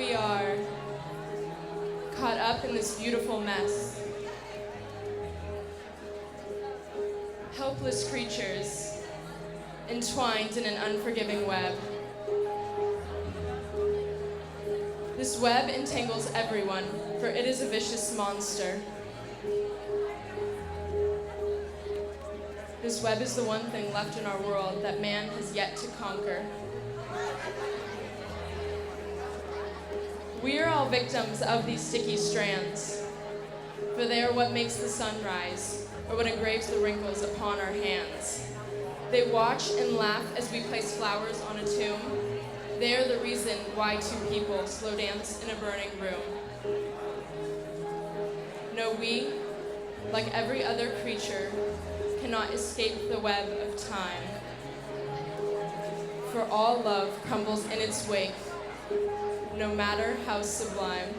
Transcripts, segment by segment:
we are caught up in this beautiful mess. Helpless creatures entwined in an unforgiving web. This web entangles everyone, for it is a vicious monster. This web is the one thing left in our world that man has yet to conquer. We are all victims of these sticky strands, for they are what makes the sun rise, or what engraves the wrinkles upon our hands. They watch and laugh as we place flowers on a tomb. They are the reason why two people slow dance in a burning room. No, we, like every other creature, cannot escape the web of time. For all love crumbles in its wake, no matter how sublime.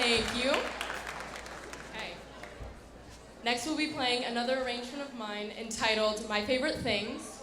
Thank you. Okay. Next we'll be playing another arrangement of mine entitled My Favorite Things.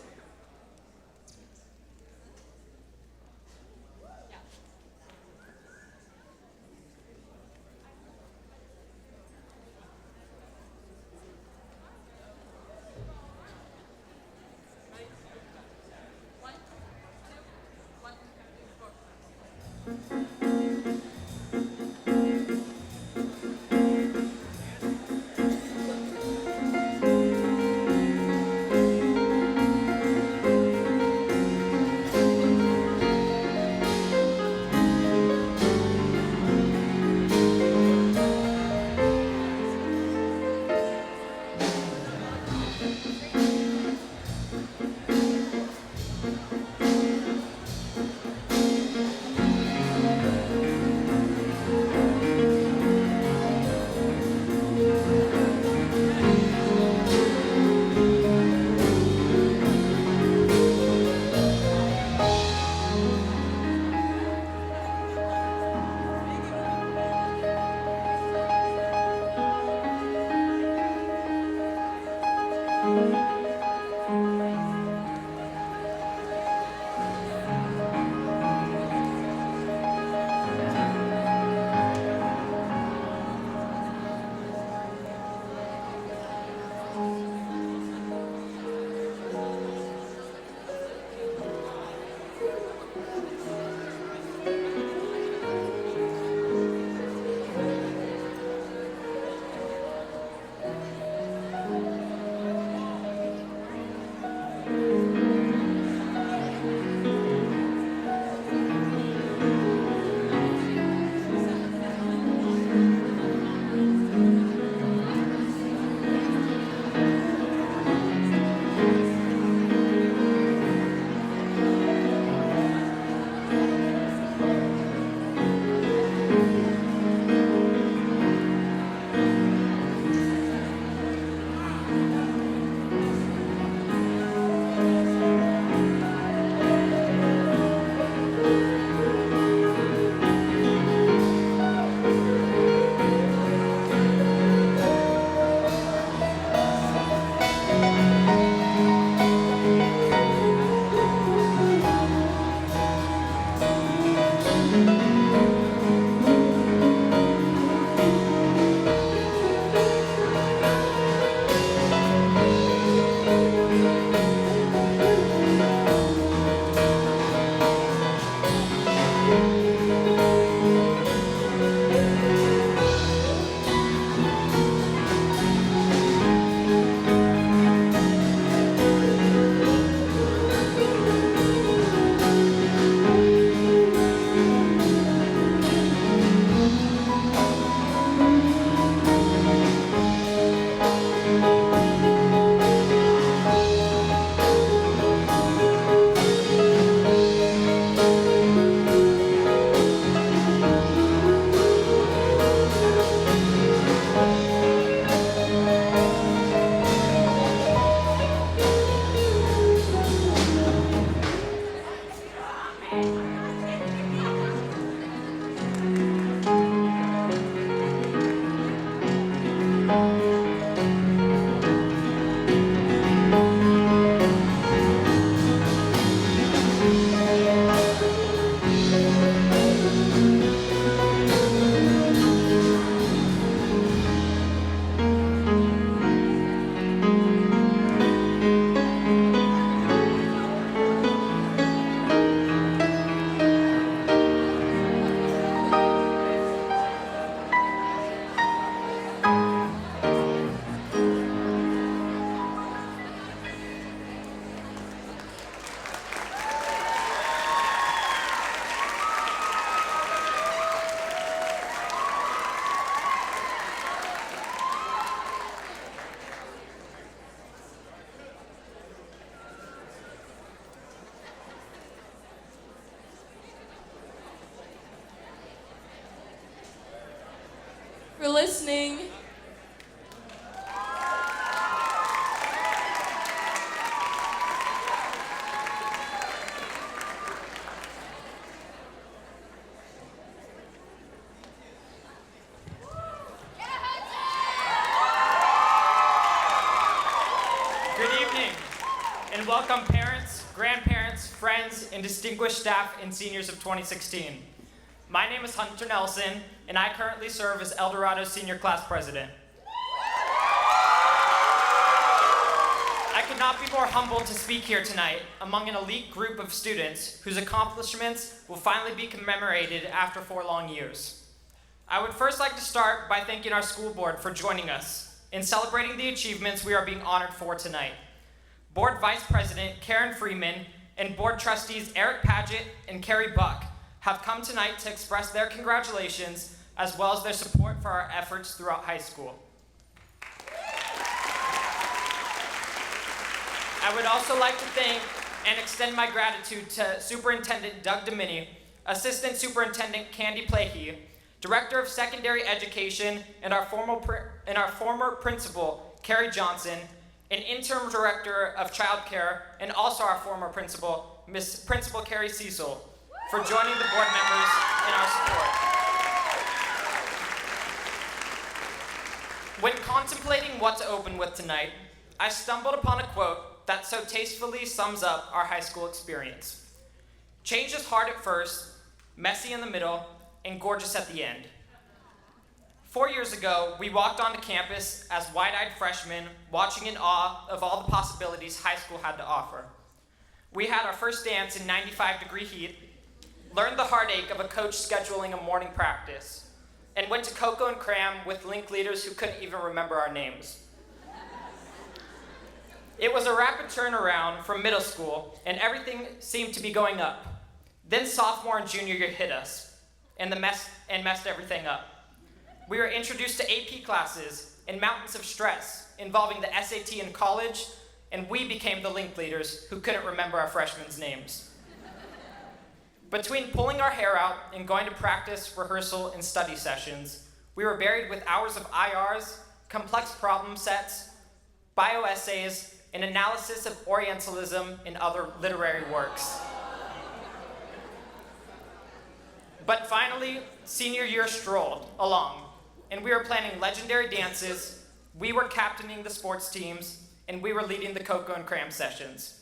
For listening. welcome parents, grandparents, friends, and distinguished staff and seniors of 2016. My name is Hunter Nelson, and I currently serve as El Dorado's Senior Class President. I could not be more humbled to speak here tonight among an elite group of students whose accomplishments will finally be commemorated after 4 long years. I would first like to start by thanking our school board for joining us in celebrating the achievements we are being honored for tonight. Board Vice President Karen Freeman and Board Trustees Eric Paget and Carrie Buck have come tonight to express their congratulations as well as their support for our efforts throughout high school. I would also like to thank and extend my gratitude to Superintendent Doug Domini, Assistant Superintendent Candy Plahy, Director of Secondary Education, and our former principal, Carrie Johnson, and Interim Director of Child Care, and also our former principal, Miss Principal Carrie Cecil, for joining the board members in our support. When contemplating what to open with tonight, I stumbled upon a quote that so tastefully sums up our high school experience. Change is hard at first, messy in the middle, and gorgeous at the end. 4 years ago, we walked onto campus as wide-eyed freshmen, watching in awe of all the possibilities high school had to offer. We had our first dance in 95-degree heat, learned the heartache of a coach scheduling a morning practice, and went to Cocoa and Cram with link leaders who couldn't even remember our names. It was a rapid turnaround from middle school, and everything seemed to be going up. Then sophomore and junior year hit us, and messed everything up. We were introduced to AP classes and mountains of stress involving the SAT in college, and we became the link leaders who couldn't remember our freshmen's names. Between pulling our hair out and going to practice, rehearsal, and study sessions, we were buried with hours of IRs, complex problem sets, bio essays, and analysis of Orientalism and other literary works. But finally, senior year strolled along, and we were planning legendary dances, we were captaining the sports teams, and we were leading the Cocoa and Cram sessions.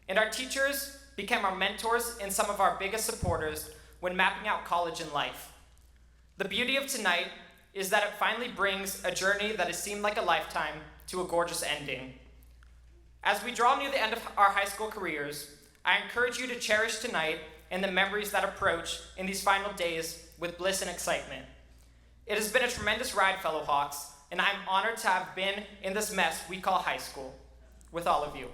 And our teachers became our mentors and some of our biggest supporters when mapping out college and life. The beauty of tonight is that it finally brings a journey that has seemed like a lifetime to a gorgeous ending. As we draw near the end of our high school careers, I encourage you to cherish tonight and the memories that approach in these final days with bliss and excitement. It has been a tremendous ride, fellow Hawks, and I'm honored to have been in this mess we call high school with all of you.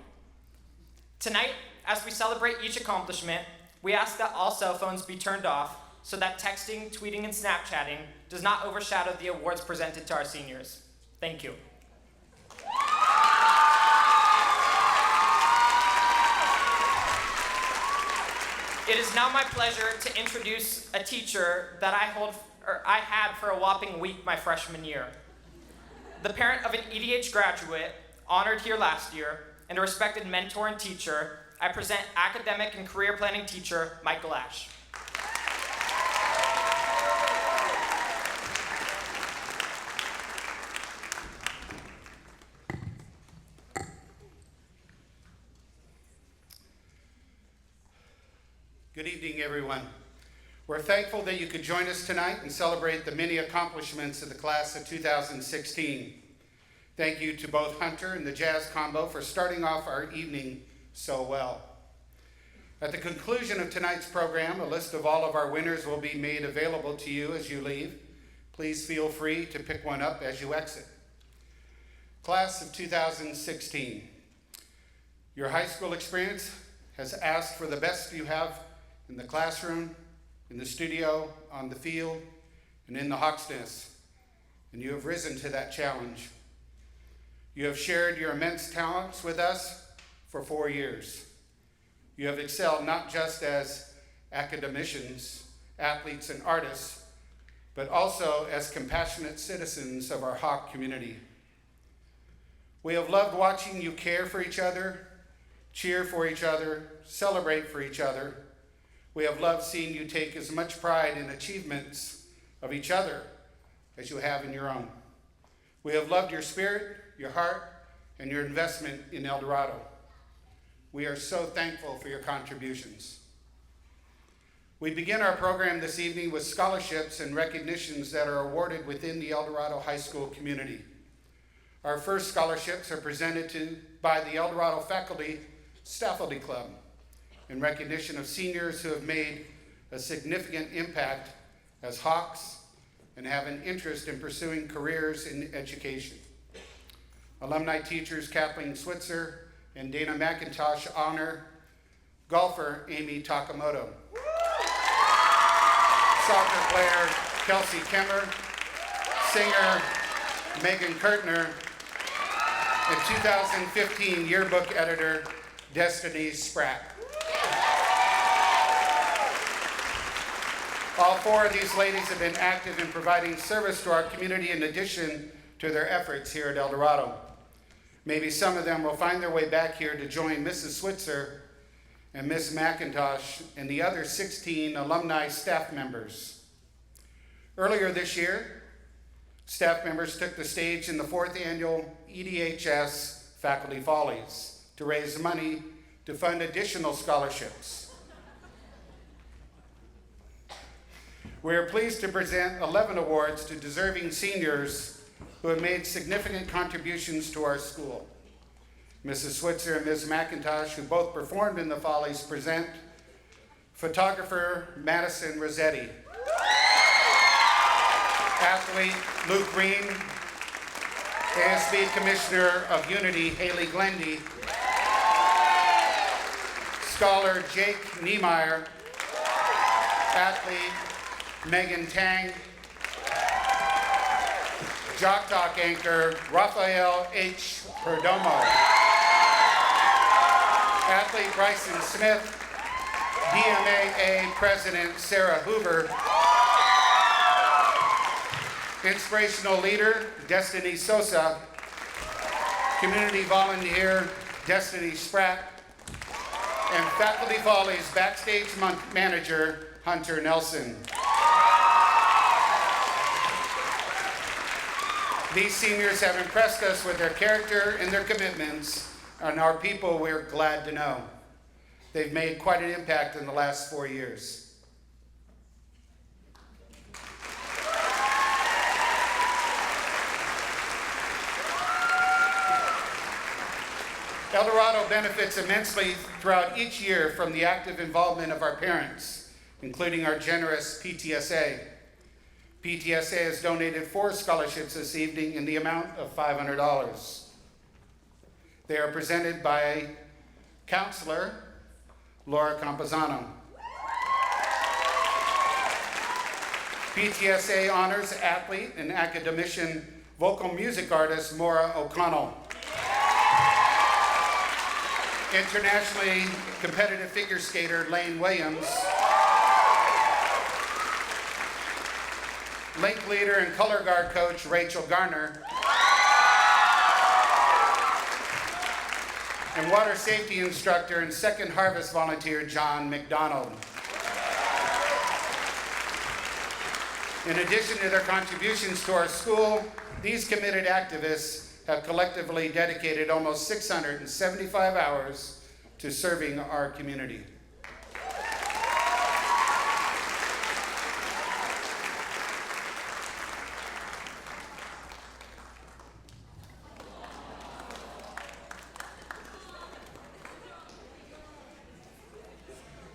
Tonight, as we celebrate each accomplishment, we ask that all cell phones be turned off so that texting, tweeting, and Snapchatting does not overshadow the awards presented to our seniors. Thank you. It is now my pleasure to introduce a teacher that I had for a whopping week my freshman year. The parent of an EDH graduate, honored here last year, and a respected mentor and teacher, I present academic and career planning teacher, Michael Ash. Good evening, everyone. We're thankful that you could join us tonight and celebrate the many accomplishments of the class of 2016. Thank you to both Hunter and the Jazz Combo for starting off our evening so well. At the conclusion of tonight's program, a list of all of our winners will be made available to you as you leave. Please feel free to pick one up as you exit. Class of 2016. Your high school experience has asked for the best you have in the classroom, in the studio, on the field, and in the Hawks' Nest, and you have risen to that challenge. You have shared your immense talents with us for 4 years. You have excelled not just as academicians, athletes, and artists, but also as compassionate citizens of our Hawk community. We have loved watching you care for each other, cheer for each other, celebrate for each other. We have loved seeing you take as much pride in achievements of each other as you have in your own. We have loved your spirit, your heart, and your investment in El Dorado. We are so thankful for your contributions. We begin our program this evening with scholarships and recognitions that are awarded within the El Dorado High School community. Our first scholarships are presented by the El Dorado Faculty Staffordly Club in recognition of seniors who have made a significant impact as Hawks and have an interest in pursuing careers in education. Alumni teachers Kathleen Switzer and Dana McIntosh honor golfer Amy Takamoto, soccer player Kelsey Kemmer, singer Megan Kurtner, and 2015 yearbook editor Destiny Spratt. All four of these ladies have been active in providing service to our community in addition to their efforts here at El Dorado. Maybe some of them will find their way back here to join Mrs. Switzer and Ms. McIntosh and the other 16 alumni staff members. Earlier this year, staff members took the stage in the 4th annual EDHS Faculty Follies to raise money to fund additional scholarships. We are pleased to present 11 awards to deserving seniors who have made significant contributions to our school. Mrs. Switzer and Ms. McIntosh, who both performed in the Follies, present photographer Madison Rossetti, athlete Luke Green, ASB Commissioner of Unity Haley Glendy, scholar Jake Niemeyer, athlete Megan Tang, Jock Talk anchor Raphael H. Perdomo, athlete Bryson Smith, DMAA President Sarah Hoover, inspirational leader Destiny Sosa, community volunteer Destiny Spratt, and Faculty Follies backstage manager Hunter Nelson. These seniors have impressed us with their character and their commitments, and are people we're glad to know. They've made quite an impact in the last 4 years. El Dorado benefits immensely throughout each year from the active involvement of our parents, including our generous PTSA. PTSA has donated 4 scholarships this evening in the amount of $500. They are presented by Counselor Laura Campazano. PTSA honors athlete and academician vocal music artist Maura O'Connell. Internationally competitive figure skater Lane Williams. Link leader and color guard coach Rachel Garner. And water safety instructor and Second Harvest volunteer John McDonald. In addition to their contributions to our school, these committed activists have collectively dedicated almost 675 hours to serving our community.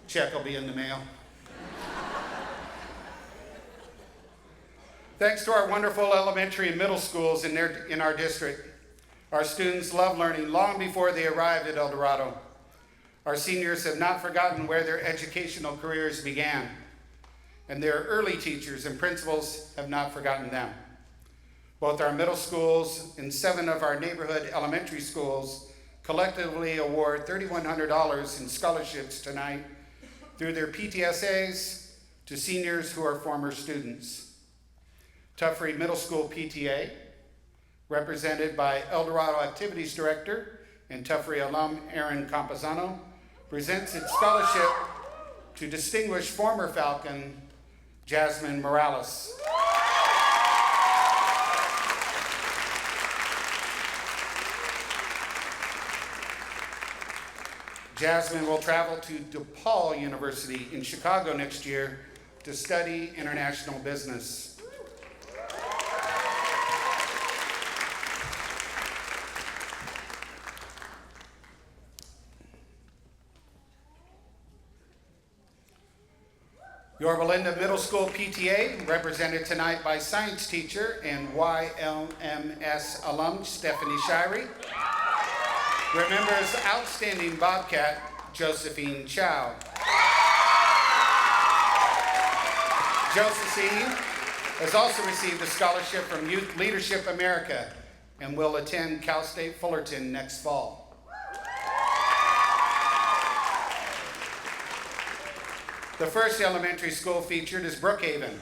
Check will be in the mail. Thanks to our wonderful elementary and middle schools in our district, our students love learning long before they arrived at El Dorado. Our seniors have not forgotten where their educational careers began, and their early teachers and principals have not forgotten them. Both our middle schools and 7 of our neighborhood elementary schools collectively award $3,100 in scholarships tonight through their PTSAs to seniors who are former students. Tuffrey Middle School PTA, represented by El Dorado Activities Director and Tuffrey alum Aaron Campazano, presents its scholarship to distinguished former Falcon Jasmine Morales. Jasmine will travel to DePaul University in Chicago next year to study international business. Yorba Linda Middle School PTA, represented tonight by science teacher and YLMS alum Stephanie Shirey, remembers outstanding Bobcat Josephine Chow. Josephine has also received a scholarship from Youth Leadership America and will attend Cal State Fullerton next fall. The first elementary school featured is Brookhaven.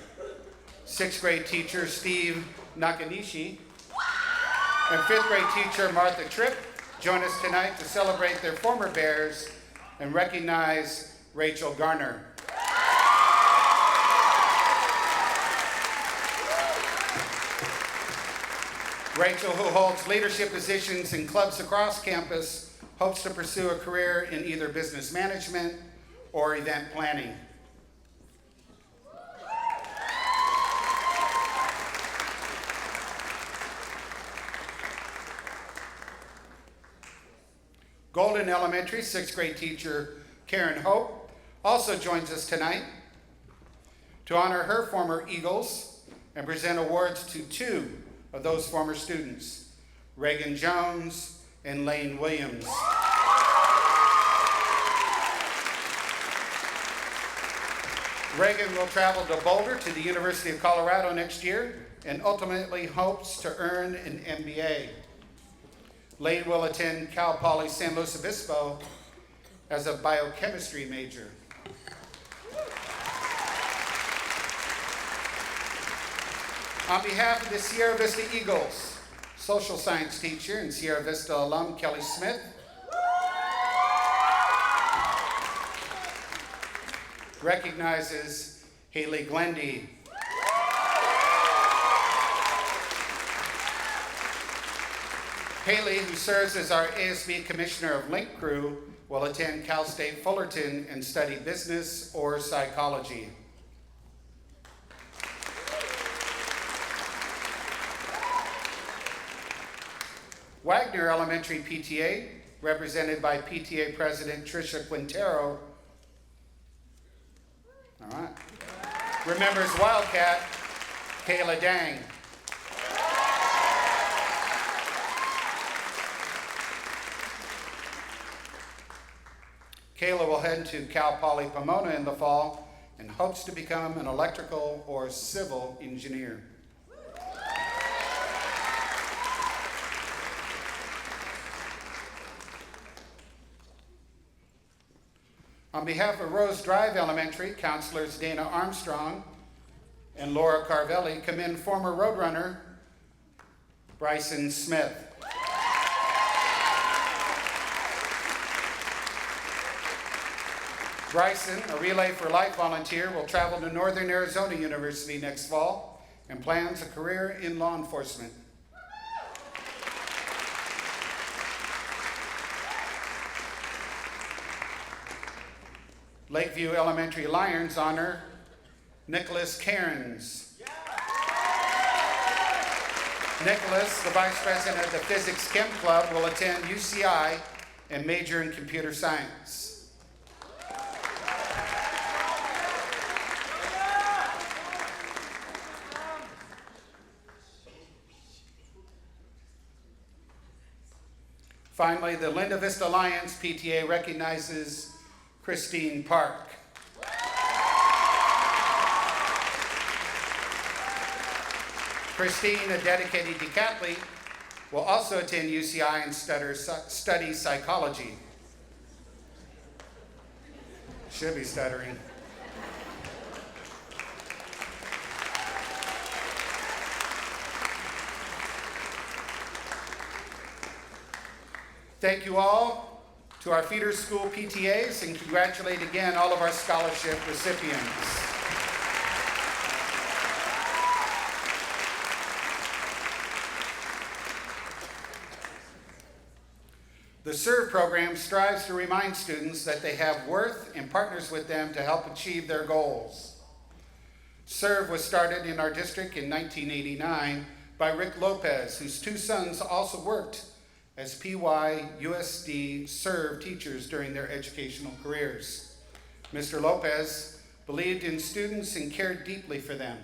Sixth grade teacher Steve Nakanishi and fifth grade teacher Martha Tripp join us tonight to celebrate their former Bears and recognize Rachel Garner. Rachel, who holds leadership positions in clubs across campus, hopes to pursue a career in either business management or event planning. Golden Elementary sixth grade teacher Karen Hope also joins us tonight to honor her former Eagles and present awards to two of those former students, Reagan Jones and Lane Williams. Reagan will travel to Boulder to the University of Colorado next year and ultimately hopes to earn an MBA. Lane will attend Cal Poly San Luis Obispo as a biochemistry major. On behalf of the Sierra Vista Eagles, social science teacher and Sierra Vista alum Kelly Smith, recognizes Haley Glendy. Haley, who serves as our ASB Commissioner of Link Crew, will attend Cal State Fullerton and study business or psychology. Wagner Elementary PTA, represented by PTA President Tricia Quintero, all right, remembers Wildcat Kayla Dang. Kayla will head to Cal Poly Pomona in the fall and hopes to become an electrical or civil engineer. On behalf of Rose Drive Elementary, counselors Dana Armstrong and Laura Carvelli commend former Roadrunner Bryson Smith. Bryson, a Relay for Life volunteer, will travel to Northern Arizona University next fall and plans a career in law enforcement. Lakeview Elementary Lions honor Nicholas Cairns. Nicholas, the vice president of the Physics Chem Club, will attend UCI and major in computer science. Finally, the Linda Vista Lions PTA recognizes Christine Park. Christine, a dedicated decathlete, will also attend UCI and study psychology. Should be stuttering. Thank you all to our feeder school PTAs and congratulate again all of our scholarship recipients. The SERVE program strives to remind students that they have worth and partners with them to help achieve their goals. SERVE was started in our district in 1989 by Rick Lopez, whose two sons also worked as PYUSD SERVE teachers during their educational careers. Mr. Lopez believed in students and cared deeply for them.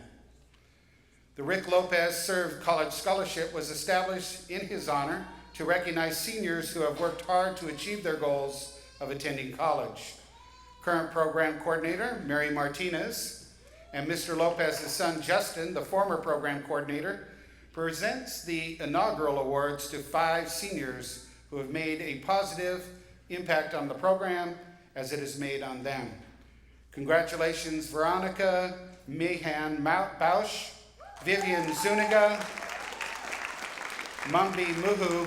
The Rick Lopez SERVE College Scholarship was established in his honor to recognize seniors who have worked hard to achieve their goals of attending college. Current program coordinator, Mary Martinez, and Mr. Lopez's son, Justin, the former program coordinator, presents the inaugural awards to 5 seniors who have made a positive impact on the program as it has made on them. Congratulations, Veronica Mehan Bausch, Vivian Zuniga, Mumbi Muhu,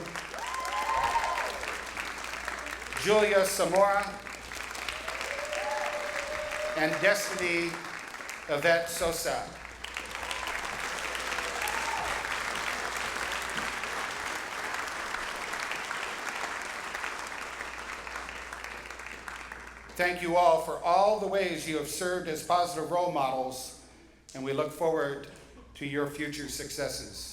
Julia Samora, and Destiny Yvette Sosa. Thank you all for all the ways you have served as positive role models, and we look forward to your future successes.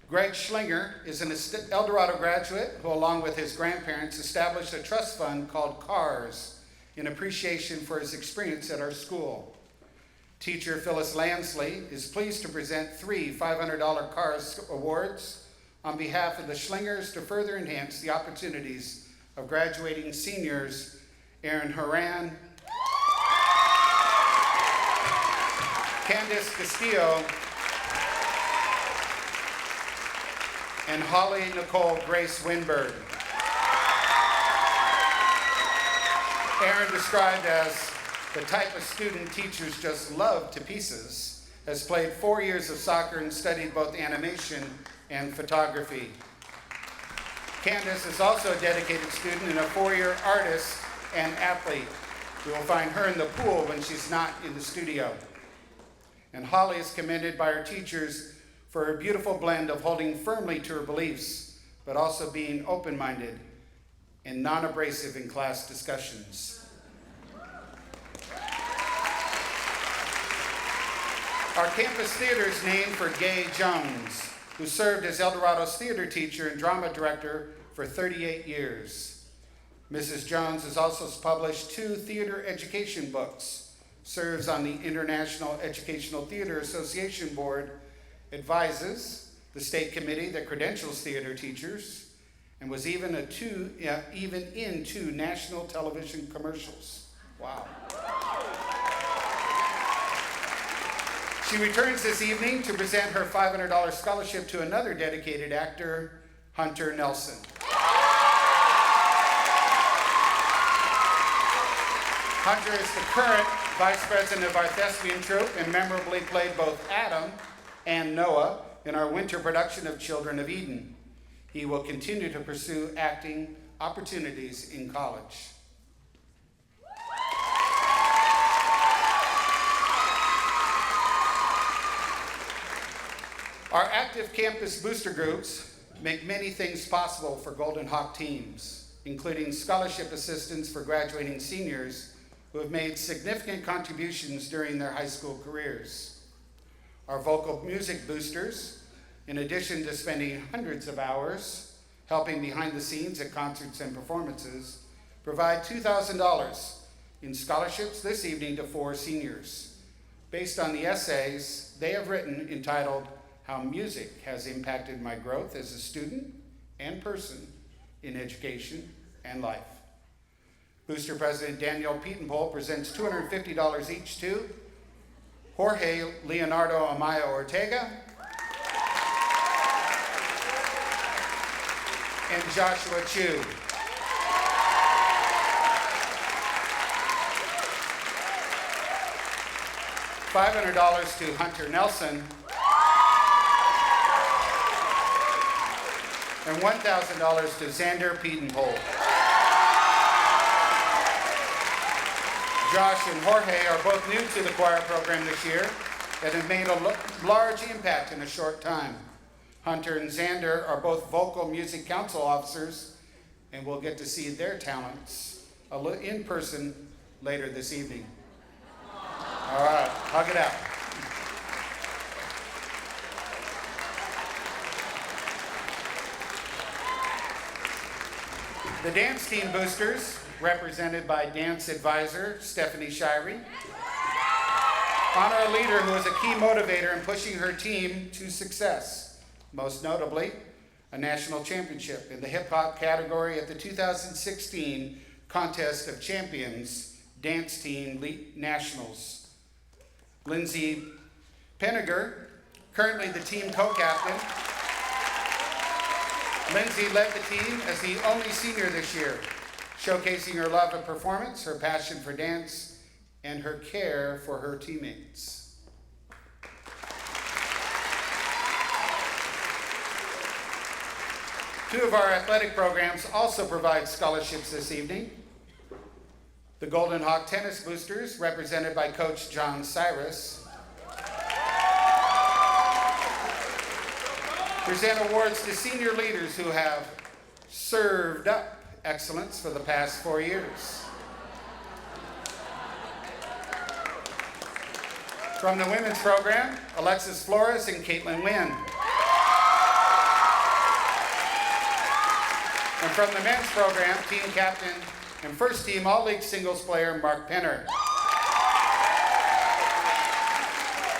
Greg Schlinger is an El Dorado graduate who, along with his grandparents, established a trust fund called CARS in appreciation for his experience at our school. Teacher Phyllis Lansley is pleased to present 3 $500 CARS awards on behalf of the Schlingers to further enhance the opportunities of graduating seniors Aaron Haran, Candice Castillo, and Holly Nicole Grace Winberg. Aaron, described as the type of student teachers just love to pieces, has played 4 years of soccer and studied both animation and photography. Candice is also a dedicated student and a 4-year artist and athlete. You will find her in the pool when she's not in the studio. And Holly is commended by her teachers for her beautiful blend of holding firmly to her beliefs, but also being open-minded and non-abrasive in class discussions. Our campus theater is named for Gay Jones, who served as El Dorado's theater teacher and drama director for 38 years. Mrs. Jones has also published 2 theater education books, serves on the International Educational Theater Association Board, advises the state committee that credentials theater teachers, and was even in 2 national television commercials. Wow. She returns this evening to present her $500 scholarship to another dedicated actor, Hunter Nelson. Hunter is the current vice president of our thespian troupe and memorably played both Adam and Noah in our winter production of Children of Eden. He will continue to pursue acting opportunities in college. Our active campus booster groups make many things possible for Golden Hawk teams, including scholarship assistance for graduating seniors who have made significant contributions during their high school careers. Our vocal music boosters, in addition to spending hundreds of hours helping behind the scenes at concerts and performances, provide $2,000 in scholarships this evening to 4 seniors, based on the essays they have written entitled How Music Has Impacted My Growth as a Student and Person in Education and Life. Booster President Daniel Pietenpol presents $250 each to Jorge Leonardo Amaya Ortega and Joshua Chu. $500 to Hunter Nelson and $1,000 to Xander Pietenpol. Josh and Jorge are both new to the choir program this year that have made a large impact in a short time. Hunter and Xander are both vocal music council officers, and we'll get to see their talents in person later this evening. All right, hug it out. The dance team boosters, represented by dance advisor Stephanie Shirey, honor a leader who is a key motivator in pushing her team to success, most notably a national championship in the hip-hop category at the 2016 Contest of Champions Dance Team Nationals. Lindsay Penniger, currently the team co-captain. Lindsay led the team as the only senior this year, showcasing her love of performance, her passion for dance, and her care for her teammates. Two of our athletic programs also provide scholarships this evening. The Golden Hawk Tennis Boosters, represented by Coach John Cyrus, present awards to senior leaders who have served up excellence for the past 4 years. From the women's program, Alexis Flores and Caitlin Wynn. And from the men's program, team captain and first team All-League singles player Mark Penner.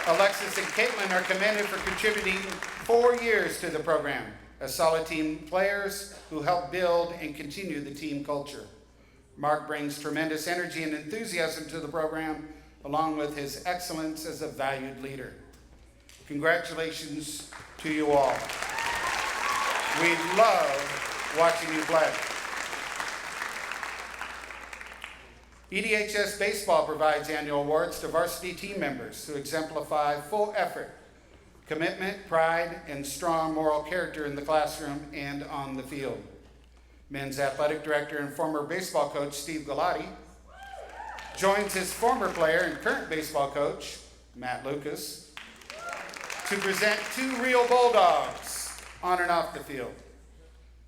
Alexis and Caitlin are commended for contributing 4 years to the program as solid team players who help build and continue the team culture. Mark brings tremendous energy and enthusiasm to the program, along with his excellence as a valued leader. Congratulations to you all. We love watching you play. EDHS Baseball provides annual awards to varsity team members who exemplify full effort, commitment, pride, and strong moral character in the classroom and on the field. Men's athletic director and former baseball coach Steve Galati joins his former player and current baseball coach, Matt Lucas, to present 2 real Bulldogs on and off the field.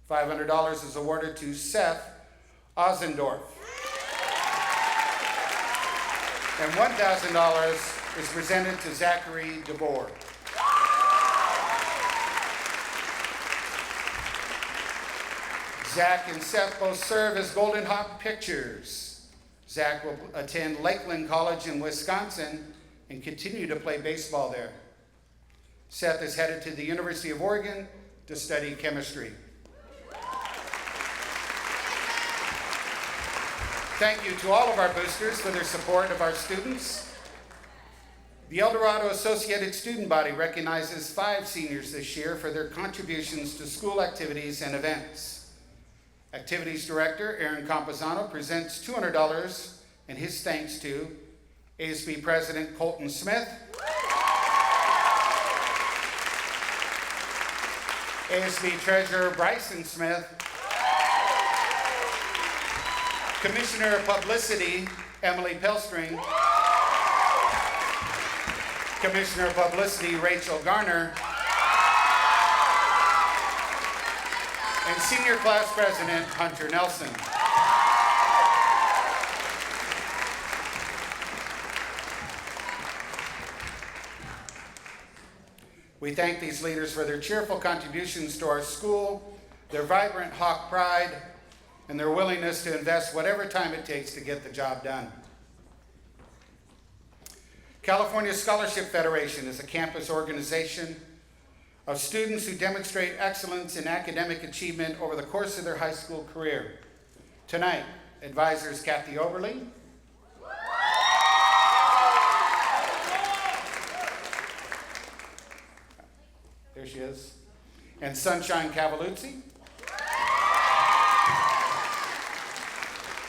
$500 is awarded to Seth Osendorf. And $1,000 is presented to Zachary DeVore. Zach and Seth both serve as Golden Hawk pitchers. Zach will attend Lakeland College in Wisconsin and continue to play baseball there. Seth is headed to the University of Oregon to study chemistry. Thank you to all of our boosters for their support of our students. The El Dorado Associated Student Body recognizes 5 seniors this year for their contributions to school activities and events. Activities Director Aaron Camposano presents $200 and his thanks to ASB President Colton Smith, ASB Treasurer Bryson Smith, Commissioner of Publicity, Emily Pelstring, Commissioner of Publicity, Rachel Garner, and Senior Class President, Hunter Nelson. We thank these leaders for their cheerful contributions to our school, their vibrant Hawk pride, and their willingness to invest whatever time it takes to get the job done. California Scholarship Federation is a campus organization of students who demonstrate excellence in academic achievement over the course of their high school career. Tonight, advisors Kathy Oberly, there she is, and Sunshine Cavaluzzi.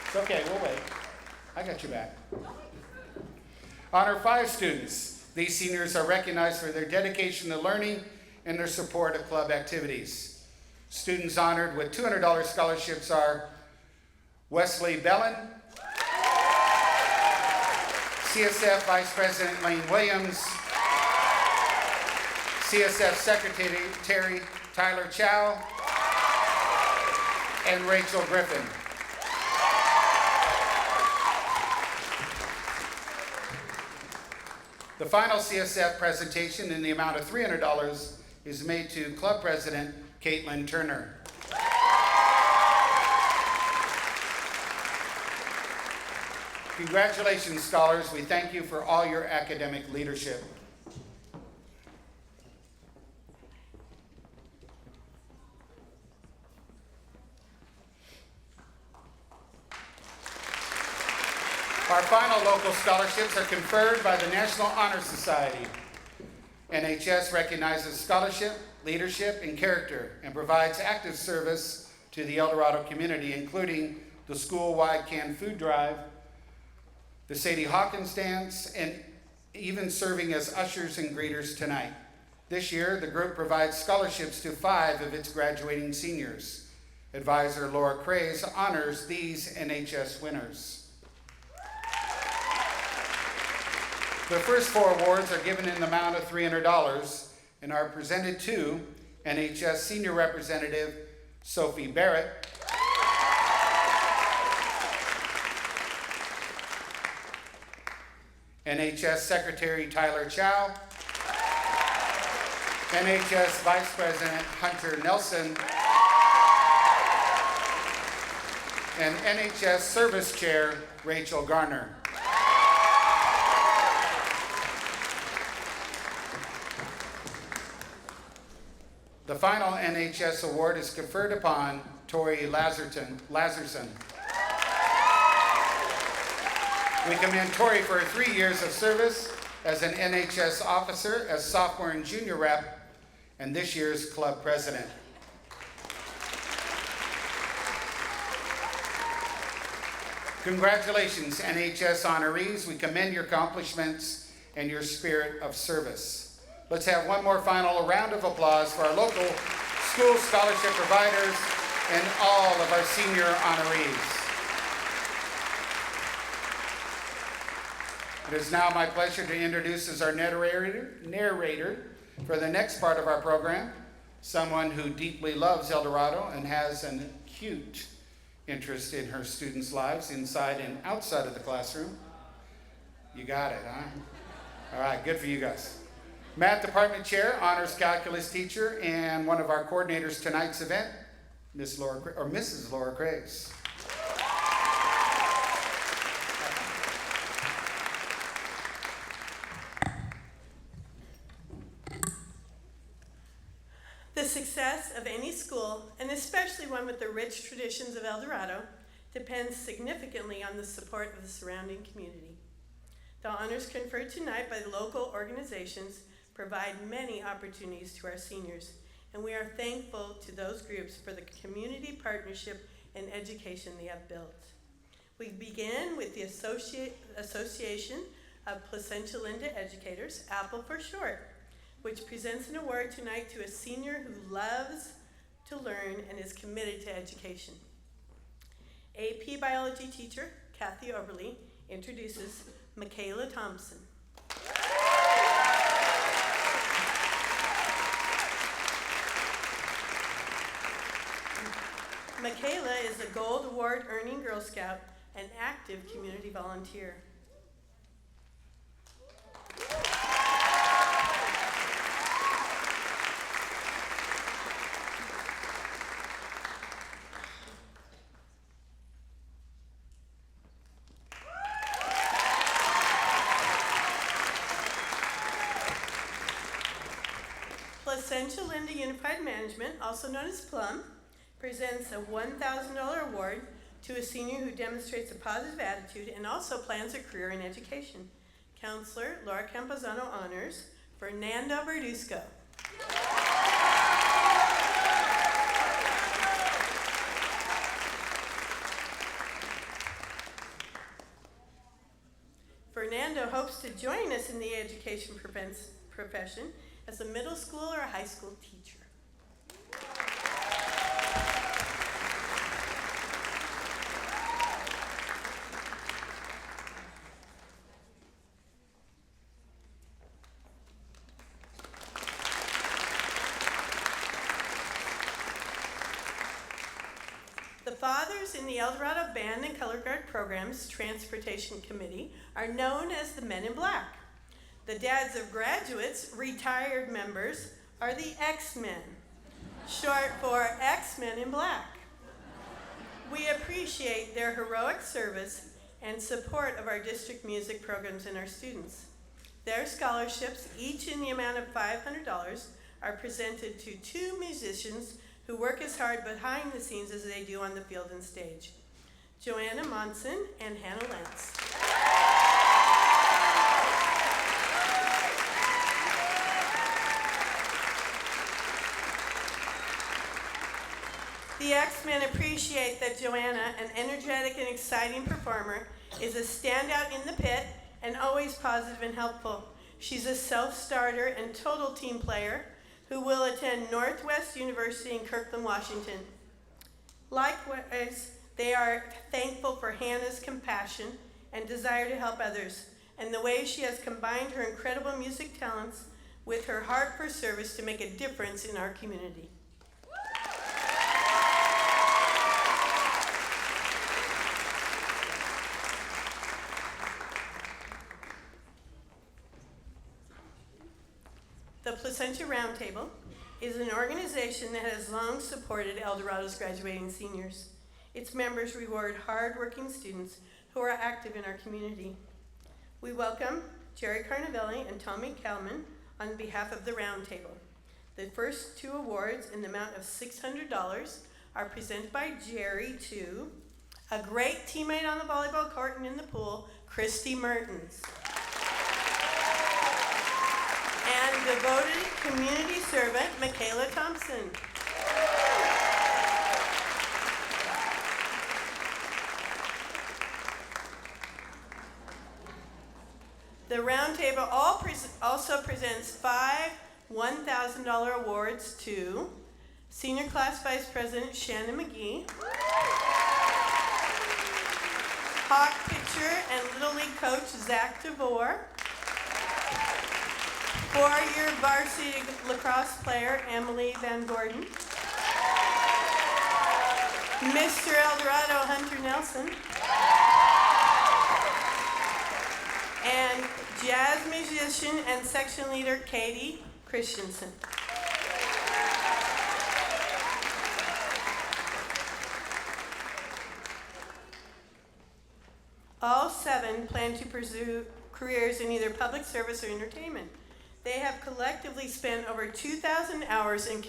It's okay, we'll wait. I got you back. Honor 5 students. These seniors are recognized for their dedication to learning and their support of club activities. Students honored with $200 scholarships are Wesley Bellin, CSF Vice President Lane Williams, CSF Secretary Tyler Chow, and Rachel Griffin. The final CSF presentation in the amount of $300 is made to Club President Caitlin Turner. Congratulations, scholars. We thank you for all your academic leadership. Our final local scholarships are conferred by the National Honor Society. NHS recognizes scholarship, leadership, and character, and provides active service to the El Dorado community, including the school-wide canned food drive, the Sadie Hawkins dance, and even serving as ushers and greeters tonight. This year, the group provides scholarships to 5 of its graduating seniors. Advisor Laura Craze honors these NHS winners. The first 4 awards are given in the amount of $300 and are presented to NHS Senior Representative Sophie Barrett, NHS Secretary Tyler Chow, NHS Vice President Hunter Nelson, and NHS Service Chair Rachel Garner. The final NHS award is conferred upon Tori Lazarson. We commend Tori for her 3 years of service as an NHS officer, as sophomore and junior rep, and this year's club president. Congratulations, NHS honorees. We commend your accomplishments and your spirit of service. Let's have one more final round of applause for our local school scholarship providers and all of our senior honorees. It is now my pleasure to introduce as our narrator for the next part of our program, someone who deeply loves El Dorado and has an acute interest in her students' lives inside and outside of the classroom. You got it, huh? All right, good for you guys. Math Department Chair, Honors Calculus Teacher, and one of our coordinators tonight's event, Mrs. Laura Craze. The success of any school, and especially one with the rich traditions of El Dorado, depends significantly on the support of the surrounding community. The honors conferred tonight by the local organizations provide many opportunities to our seniors, and we are thankful to those groups for the community partnership and education they have built. We begin with the Association of Placentia Linda Educators, APPLE for short, which presents an award tonight to a senior who loves to learn and is committed to education. AP Biology teacher Kathy Oberly introduces Michaela Thompson. Michaela is a Gold Award earning Girl Scout and active community volunteer. Placentia Linda Unified Management, also known as PLUM, presents a $1,000 award to a senior who demonstrates a positive attitude and also plans a career in education. Counselor Laura Campuzano honors Fernando Verduzco. Fernando hopes to join us in the education profession as a middle school or a high school teacher. fathers in the El Dorado Band and Color Guard Program's Transportation Committee are known as the Men in Black. The dads of graduates, retired members, are the X-Men, short for X-Men in Black. We appreciate their heroic service and support of our district music programs and our students. Their scholarships, each in the amount of $500, are presented to 2 musicians who work as hard behind the scenes as they do on the field and stage, Joanna Monson and Hannah Lentz. The X-Men appreciate that Joanna, an energetic and exciting performer, is a standout in the pit and always positive and helpful. She's a self-starter and total team player who will attend Northwest University in Kirkland, Washington. Likewise, they are thankful for Hannah's compassion and desire to help others, and the way she has combined her incredible music talents with her heart for service to make a difference in our community. The Placentia Roundtable is an organization that has long supported El Dorado's graduating seniors. Its members reward hard-working students who are active in our community. We welcome Jerry Carnavelli and Tommy Kalman on behalf of the Roundtable. The first 2 awards in the amount of $600 are presented by Jerry to a great teammate on the volleyball court and in the pool, Christy Mertens. And devoted community servant, Michaela Thompson. The Roundtable also presents 5 $1,000 awards to Senior Class Vice President Shannon McGee, Hawk pitcher and Little League coach Zach DeVore, 4-year varsity lacrosse player Emily Van Gordon, Mr. El Dorado Hunter Nelson, and jazz musician and section leader Katie Christensen. All 7 plan to pursue careers in either public service or entertainment. They have collectively spent over 2,000 hours in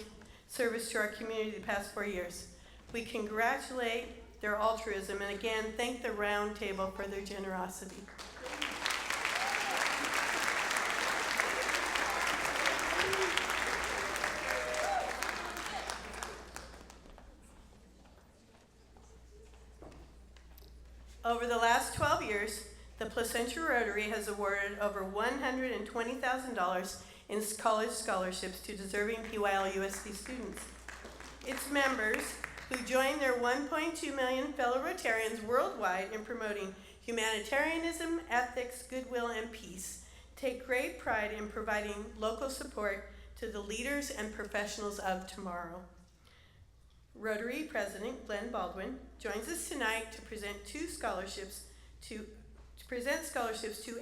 service to our community the past 4 years. We congratulate their altruism and again thank the Roundtable for their generosity. Over the last 12 years, the Placentia Rotary has awarded over $120,000 in college scholarships to deserving PYL-USD students. Its members, who join their 1.2 million fellow Rotarians worldwide in promoting humanitarianism, ethics, goodwill, and peace, take great pride in providing local support to the leaders and professionals of tomorrow. Rotary President Glenn Baldwin joins us tonight to present 2 scholarships to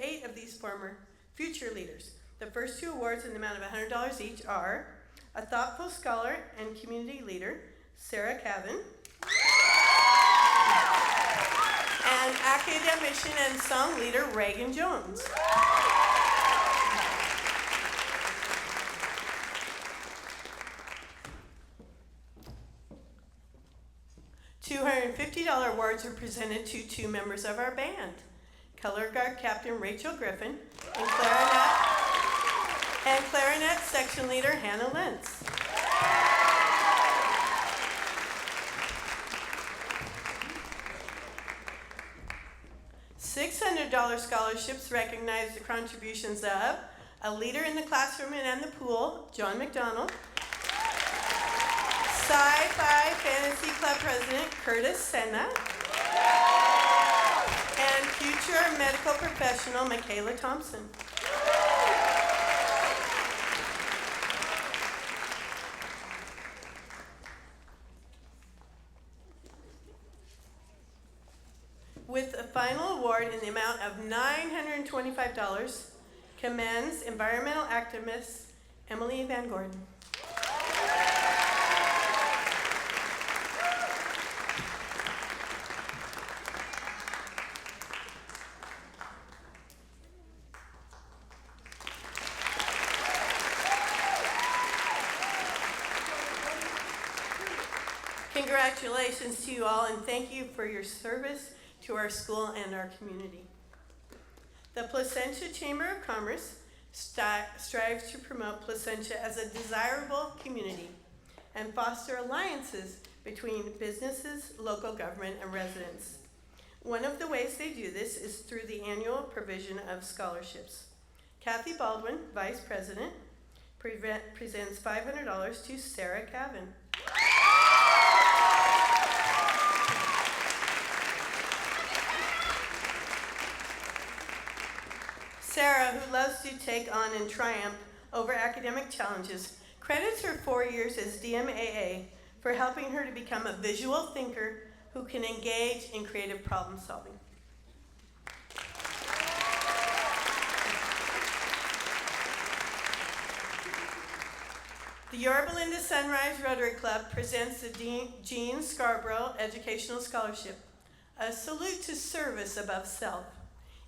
8 of these former future leaders. The first 2 awards in the amount of $100 each are a thoughtful scholar and community leader, Sarah Cavan, and academician and song leader, Reagan Jones. $250 awards are presented to 2 members of our band, Color Guard Captain Rachel Griffin and clarinet section leader Hannah Lentz. $600 scholarships recognize the contributions of a leader in the classroom and the pool, John McDonald, Sci-Fi Fantasy Club President Curtis Senna, and future medical professional Michaela Thompson. final award in the amount of $925 commends environmental activist Emily Van Gordon. Congratulations to you all, and thank you for your service to our school and our community. The Placentia Chamber of Commerce strives to promote Placentia as a desirable community and foster alliances between businesses, local government, and residents. One of the ways they do this is through the annual provision of scholarships. Kathy Baldwin, Vice President, presents $500 to Sarah Cavan. Sarah, who loves to take on and triumph over academic challenges, credits her 4 years as DMAA for helping her to become a visual thinker who can engage in creative problem solving. The Yorba Linda Sunrise Rotary Club presents the Gene Scarborough Educational Scholarship, a salute to service above self,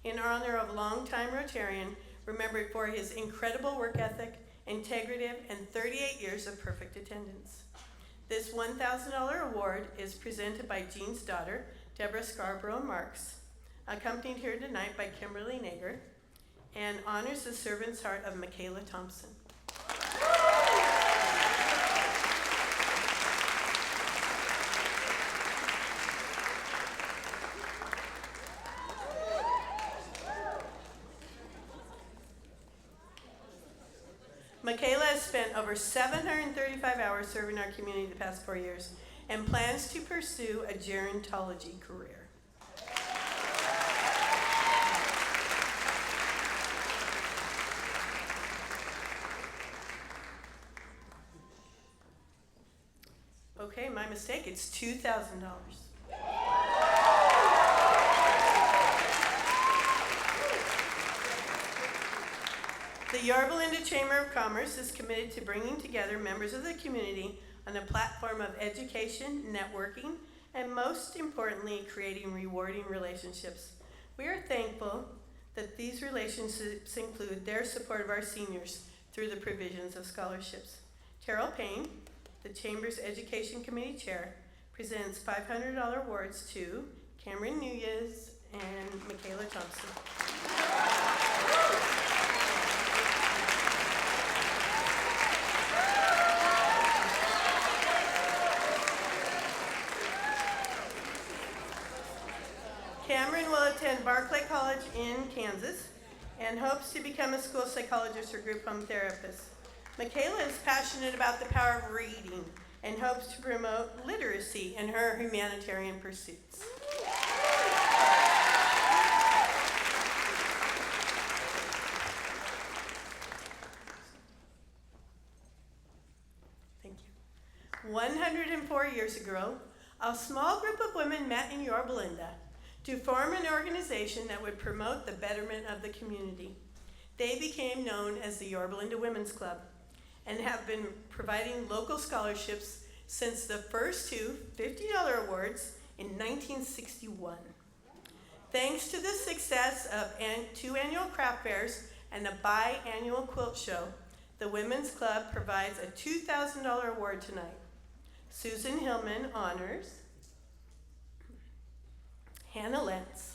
in honor of longtime Rotarian, remembered for his incredible work ethic, integrity, and 38 years of perfect attendance. This $1,000 award is presented by Gene's daughter, Deborah Scarborough Marks, accompanied here tonight by Kimberly Nager, and honors the servant's heart of Michaela Thompson. Michaela has spent over 735 hours serving our community the past 4 years and plans to pursue a gerontology career. Okay, my mistake, it's $2,000. The Yorba Linda Chamber of Commerce is committed to bringing together members of the community on a platform of education, networking, and most importantly, creating rewarding relationships. We are thankful that these relationships include their support of our seniors through the provisions of scholarships. Terrell Payne, the Chamber's Education Committee Chair, presents $500 awards to Cameron Nunez and Michaela Thompson. Cameron will attend Barclay College in Kansas and hopes to become a school psychologist or group home therapist. Michaela is passionate about the power of reading and hopes to promote literacy in her humanitarian pursuits. Thank you. 104 years ago, a small group of women met in Yorba Linda to form an organization that would promote the betterment of the community. They became known as the Yorba Linda Women's Club and have been providing local scholarships since the first two $50 awards in 1961. Thanks to the success of two annual craft fairs and a biannual quilt show, the Women's Club provides a $2,000 award tonight. Susan Hillman honors Hannah Lentz.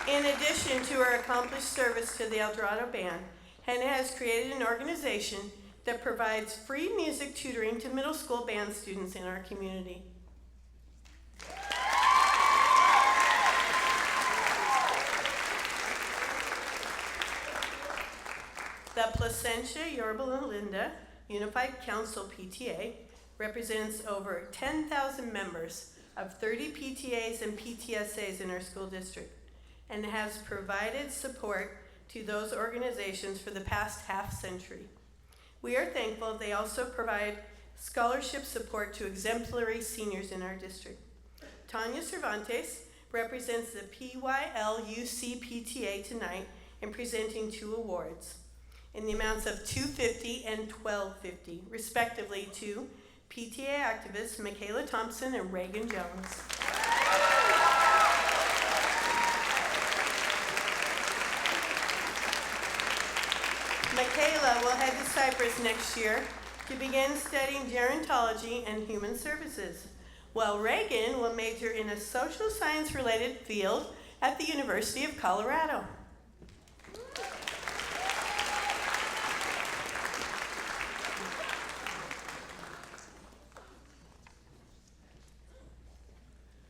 In addition to her accomplished service to the El Dorado Band, Hannah has created an organization that provides free music tutoring to middle school band students in our community. The Placentia Yorba Linda Unified Council PTA represents over 10,000 members of 30 PTAs and PTSAs in our school district and has provided support to those organizations for the past half century. We are thankful they also provide scholarship support to exemplary seniors in our district. Tanya Cervantes represents the PYLUC PTA tonight in presenting 2 awards in the amounts of $250 and $1250, respectively, to PTA activists Michaela Thompson and Reagan Jones. Michaela will head to Cyprus next year to begin studying gerontology and human services, while Reagan will major in a social science-related field at the University of Colorado.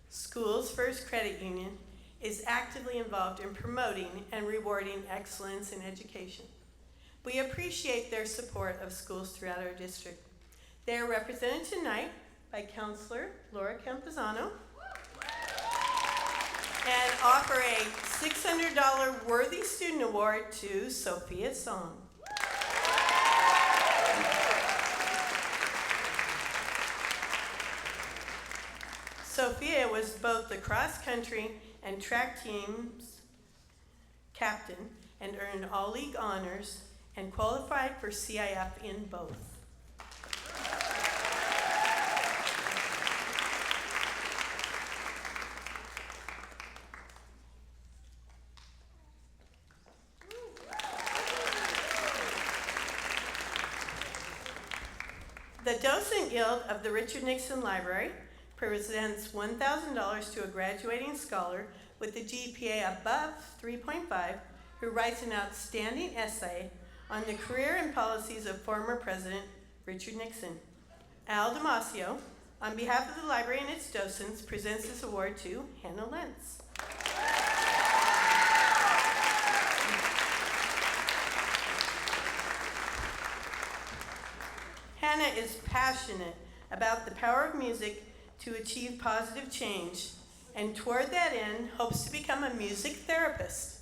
School's First Credit Union is actively involved in promoting and rewarding excellence in education. We appreciate their support of schools throughout our district. They are represented tonight by Counselor Laura Campuzano and offer a $600 Worthy Student Award to Sophia Song. Sophia was both the cross-country and track team's captain and earned all-league honors and qualified for CIF in both. The Docent Guild of the Richard Nixon Library presents $1,000 to a graduating scholar with a GPA above 3.5 who writes an outstanding essay on the career and policies of former President Richard Nixon. Al Damasio, on behalf of the library and its docents, presents this award to Hannah Lentz. Hannah is passionate about the power of music to achieve positive change, and toward that end, hopes to become a music therapist.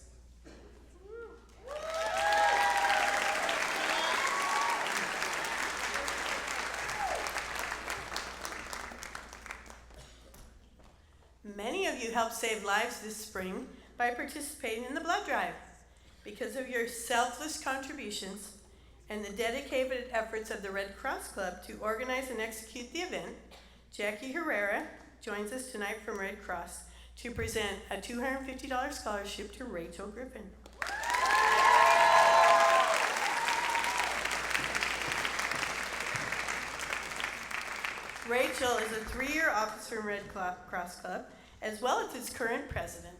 Many of you helped save lives this spring by participating in the blood drive. Because of your selfless contributions and the dedicated efforts of the Red Cross Club to organize and execute the event, Jackie Herrera joins us tonight from Red Cross to present a $250 scholarship to Rachel Griffin. Rachel is a 3-year officer in Red Cross Club, as well as its current president.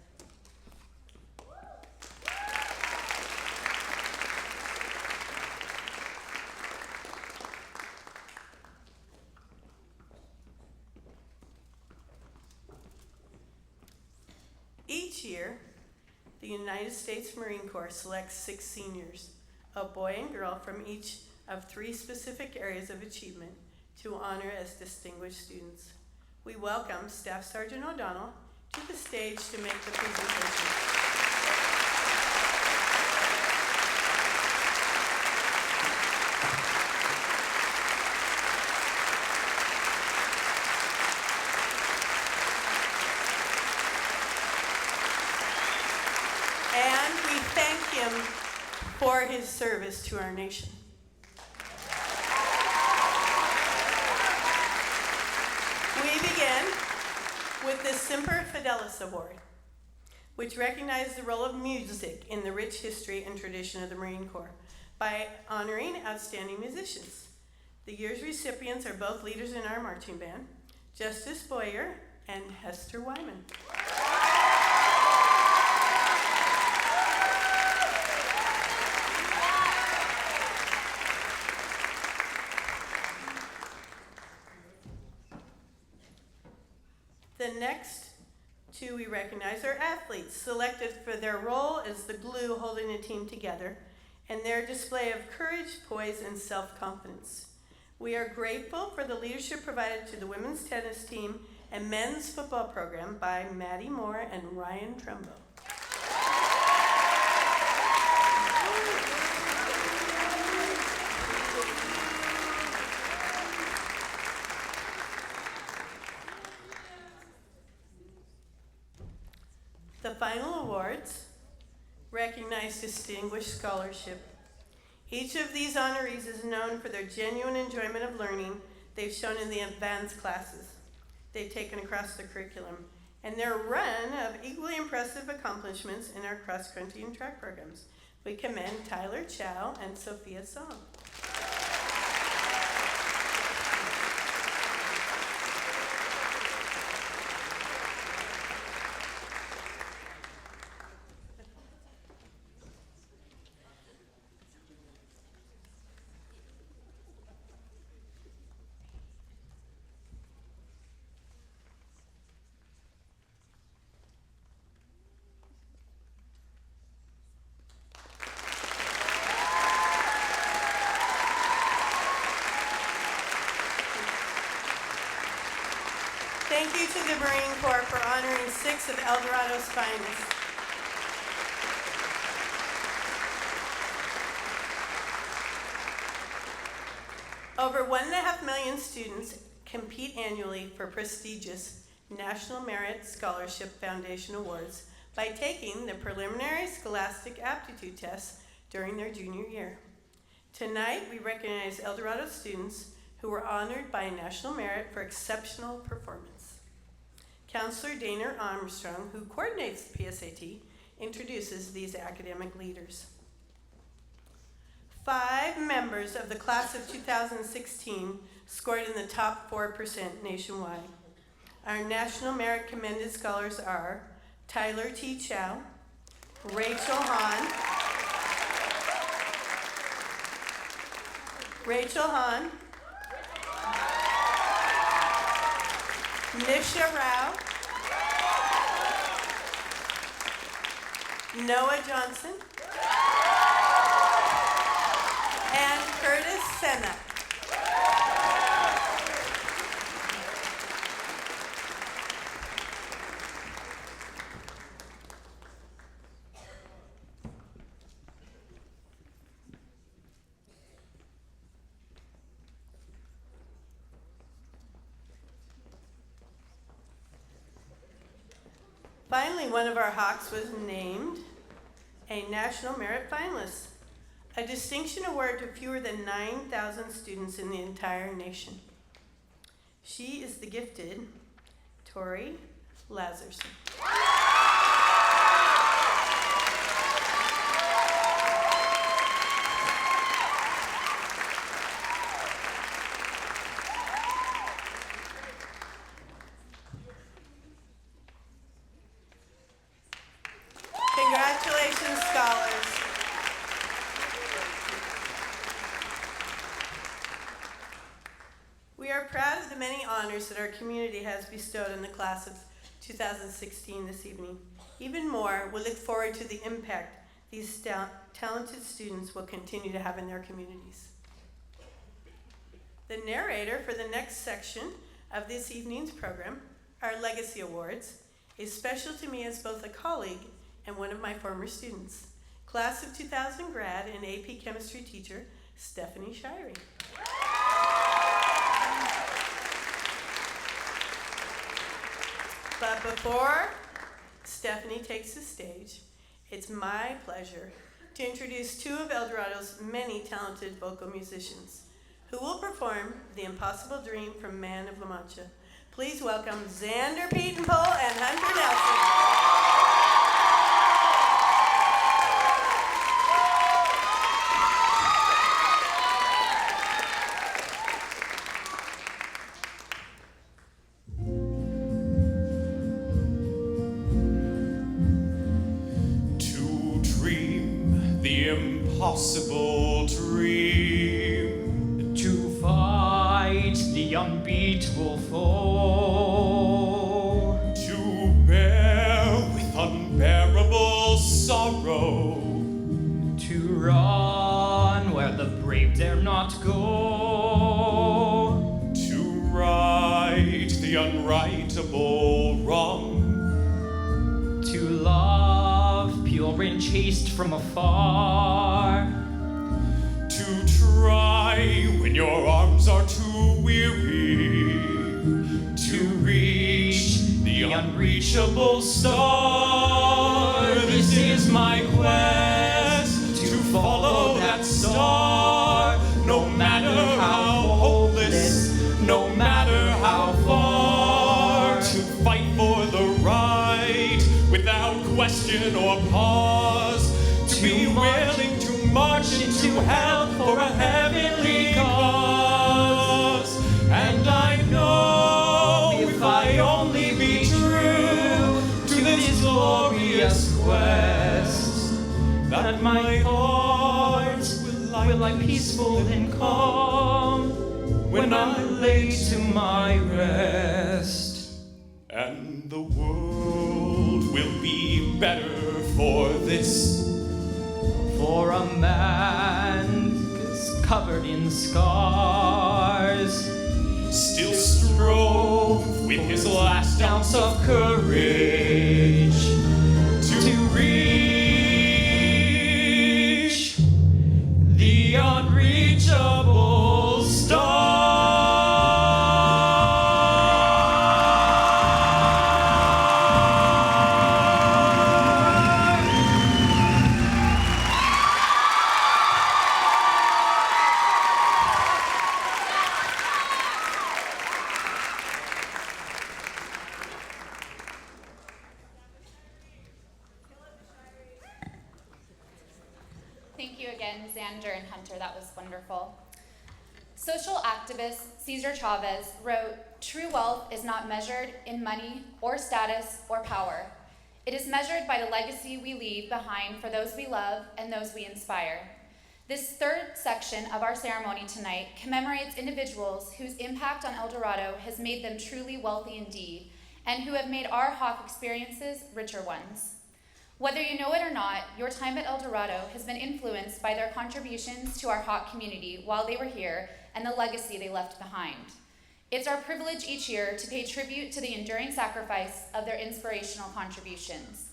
Each year, the United States Marine Corps selects 6 seniors, a boy and girl from each of 3 specific areas of achievement, to honor as distinguished students. We welcome Staff Sergeant O'Donnell to the stage to make the presentation. And we thank him for his service to our nation. We begin with the Semper Fidelis Award, which recognizes the role of music in the rich history and tradition of the Marine Corps by honoring outstanding musicians. The year's recipients are both leaders in our marching band, Justice Boyer and Hester Wyman. The next 2 we recognize are athletes selected for their role as the glue holding a team together and their display of courage, poise, and self-confidence. We are grateful for the leadership provided to the women's tennis team and men's football program by Maddie Moore and Ryan Trumbo. The final awards recognize distinguished scholarship. Each of these honorees is known for their genuine enjoyment of learning they've shown in the advanced classes they've taken across the curriculum, and their run of equally impressive accomplishments in our cross-country and track programs. We commend Tyler Chow and Sophia Song. Thank you to the Marine Corps for honoring 6 of El Dorado's finest. Over 1.5 million students compete annually for prestigious National Merit Scholarship Foundation Awards by taking the preliminary scholastic aptitude tests during their junior year. Tonight, we recognize El Dorado students who were honored by National Merit for exceptional performance. Counselor Dana Armstrong, who coordinates the PSAT, introduces these academic leaders. 5 members of the class of 2016 scored in the top 4% nationwide. Our National Merit Commended Scholars are Tyler T. Chow, Rachel Hahn, Nisha Rao, Noah Johnson, and Curtis Senna. Finally, one of our Hawks was named a National Merit Finalist, a distinction award to fewer than 9,000 students in the entire nation. She is the gifted Tori Lazarson. Congratulations, scholars. We are proud of the many honors that our community has bestowed on the class of 2016 this evening. Even more, we look forward to the impact these talented students will continue to have in their communities. The narrator for the next section of this evening's program, our Legacy Awards, is special to me as both a colleague and one of my former students. Class of 2000 grad and AP chemistry teacher, Stephanie Shirey. But before Stephanie takes the stage, it's my pleasure to introduce 2 of El Dorado's many talented vocal musicians who will perform The Impossible Dream from Man of La Mancha. Please welcome Xander Pietenpole and Hunter Nelson. Impossible dream, to fight the unbeatable foe, to bear with unbearable sorrow, to run where the brave dare not go, to right the unrightable wrong, to love pure and chaste from afar, to try when your arms are too weary, to reach the unreachable star. fight for the right without question or pause. To be willing to march into hell for a heavenly cause. And I know if I only be true to this glorious quest, that my heart will lie peaceful and calm when I lay to my rest. And the world will be better for this. For a man is covered in scars, still strove with his last ounce of courage to reach the unreachable star. Thank you again, Xander and Hunter. That was wonderful. Social activist Cesar Chavez wrote, "True wealth is not measured in money or status or power. It is measured by the legacy we leave behind for those we love and those we inspire." This third section of our ceremony tonight commemorates individuals whose impact on El Dorado has made them truly wealthy indeed, and who have made our Hawk experiences richer ones. Whether you know it or not, your time at El Dorado has been influenced by their contributions to our Hawk community while they were here and the legacy they left behind. It's our privilege each year to pay tribute to the enduring sacrifice of their inspirational contributions.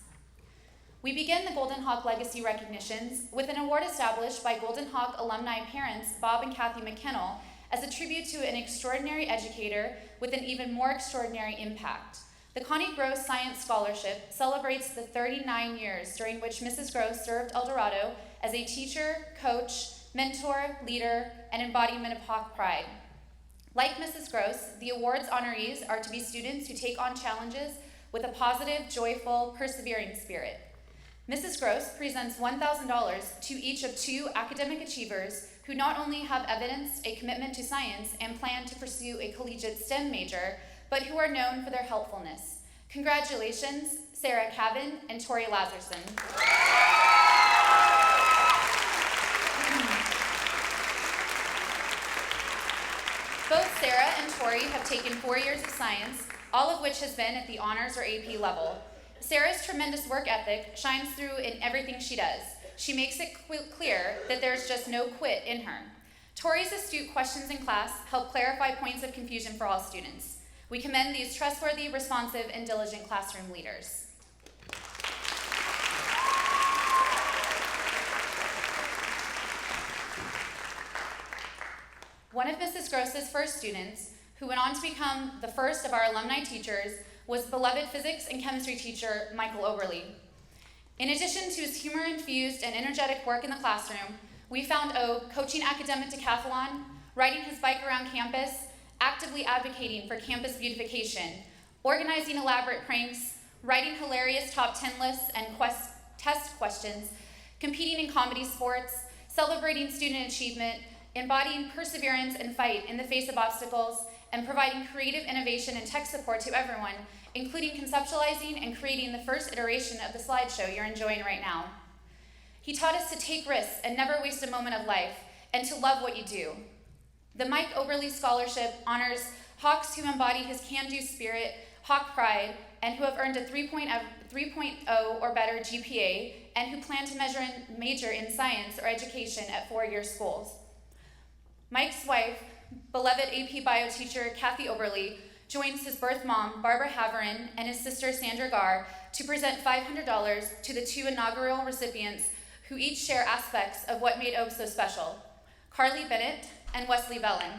We begin the Golden Hawk Legacy recognitions with an award established by Golden Hawk alumni parents Bob and Kathy McKennell as a tribute to an extraordinary educator with an even more extraordinary impact. The Connie Gross Science Scholarship celebrates the 39 years during which Mrs. Gross served El Dorado as a teacher, coach, mentor, leader, and embodiment of Hawk pride. Like Mrs. Gross, the award's honorees are to be students who take on challenges with a positive, joyful, persevering spirit. Mrs. Gross presents $1,000 to each of 2 academic achievers who not only have evidenced a commitment to science and plan to pursue a collegiate STEM major, but who are known for their helpfulness. Congratulations, Sarah Cavan and Tori Lazarson. Both Sarah and Tori have taken 4 years of science, all of which has been at the honors or AP level. Sarah's tremendous work ethic shines through in everything she does. She makes it clear that there's just no quit in her. Tori's astute questions in class help clarify points of confusion for all students. We commend these trustworthy, responsive, and diligent classroom leaders. One of Mrs. Gross's first students, who went on to become the first of our alumni teachers, was beloved physics and chemistry teacher Michael Oberle. In addition to his humor-infused and energetic work in the classroom, we found O coaching academic decathlon, riding his bike around campus, actively advocating for campus beautification, organizing elaborate pranks, writing hilarious top 10 lists and test questions, competing in comedy sports, celebrating student achievement, embodying perseverance and fight in the face of obstacles, and providing creative innovation and tech support to everyone, including conceptualizing and creating the first iteration of the slideshow you're enjoying right now. He taught us to take risks and never waste a moment of life, and to love what you do. The Mike Oberle Scholarship honors Hawks who embody his can-do spirit, Hawk pride, and who have earned a 3.0 or better GPA, and who plan to major in science or education at 4-year schools. Mike's wife, beloved AP Bio teacher Kathy Oberle, joins his birth mom, Barbara Haverin, and his sister, Sandra Garr, to present $500 to the 2 inaugural recipients who each share aspects of what made Oak so special, Carly Bennett and Wesley Vellen.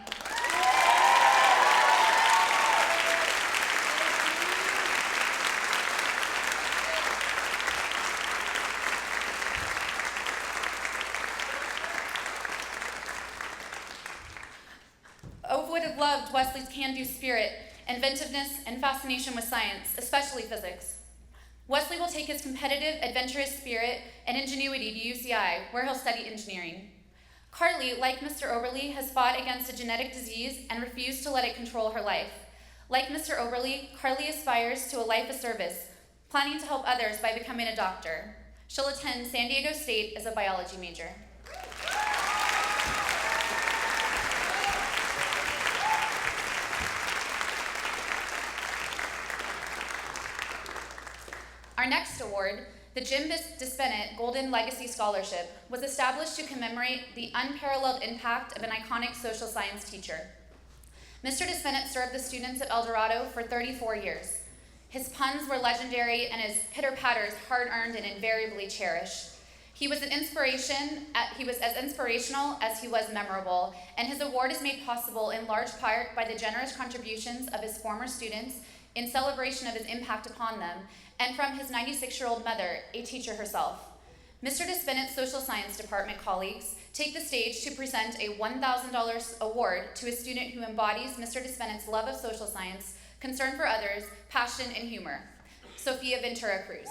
Oak would have loved Wesley's can-do spirit inventiveness, and fascination with science, especially physics. Wesley will take his competitive, adventurous spirit and ingenuity to UCI, where he'll study engineering. Carly, like Mr. Oberly, has fought against a genetic disease and refused to let it control her life. Like Mr. Oberly, Carly aspires to a life of service, planning to help others by becoming a doctor. She'll attend San Diego State as a biology major. Our next award, the Jim Dispennett Golden Legacy Scholarship, was established to commemorate the unparalleled impact of an iconic social science teacher. Mr. Dispennett served the students of El Dorado for 34 years. His puns were legendary and his pitter-patters hard-earned and invariably cherished. He was as inspirational as he was memorable, and his award is made possible in large part by the generous contributions of his former students in celebration of his impact upon them, and from his 96-year-old mother, a teacher herself. Mr. Dispennett's Social Science Department colleagues take the stage to present a $1,000 award to a student who embodies Mr. Dispennett's love of social science, concern for others, passion, and humor. Sophia Ventura Cruz.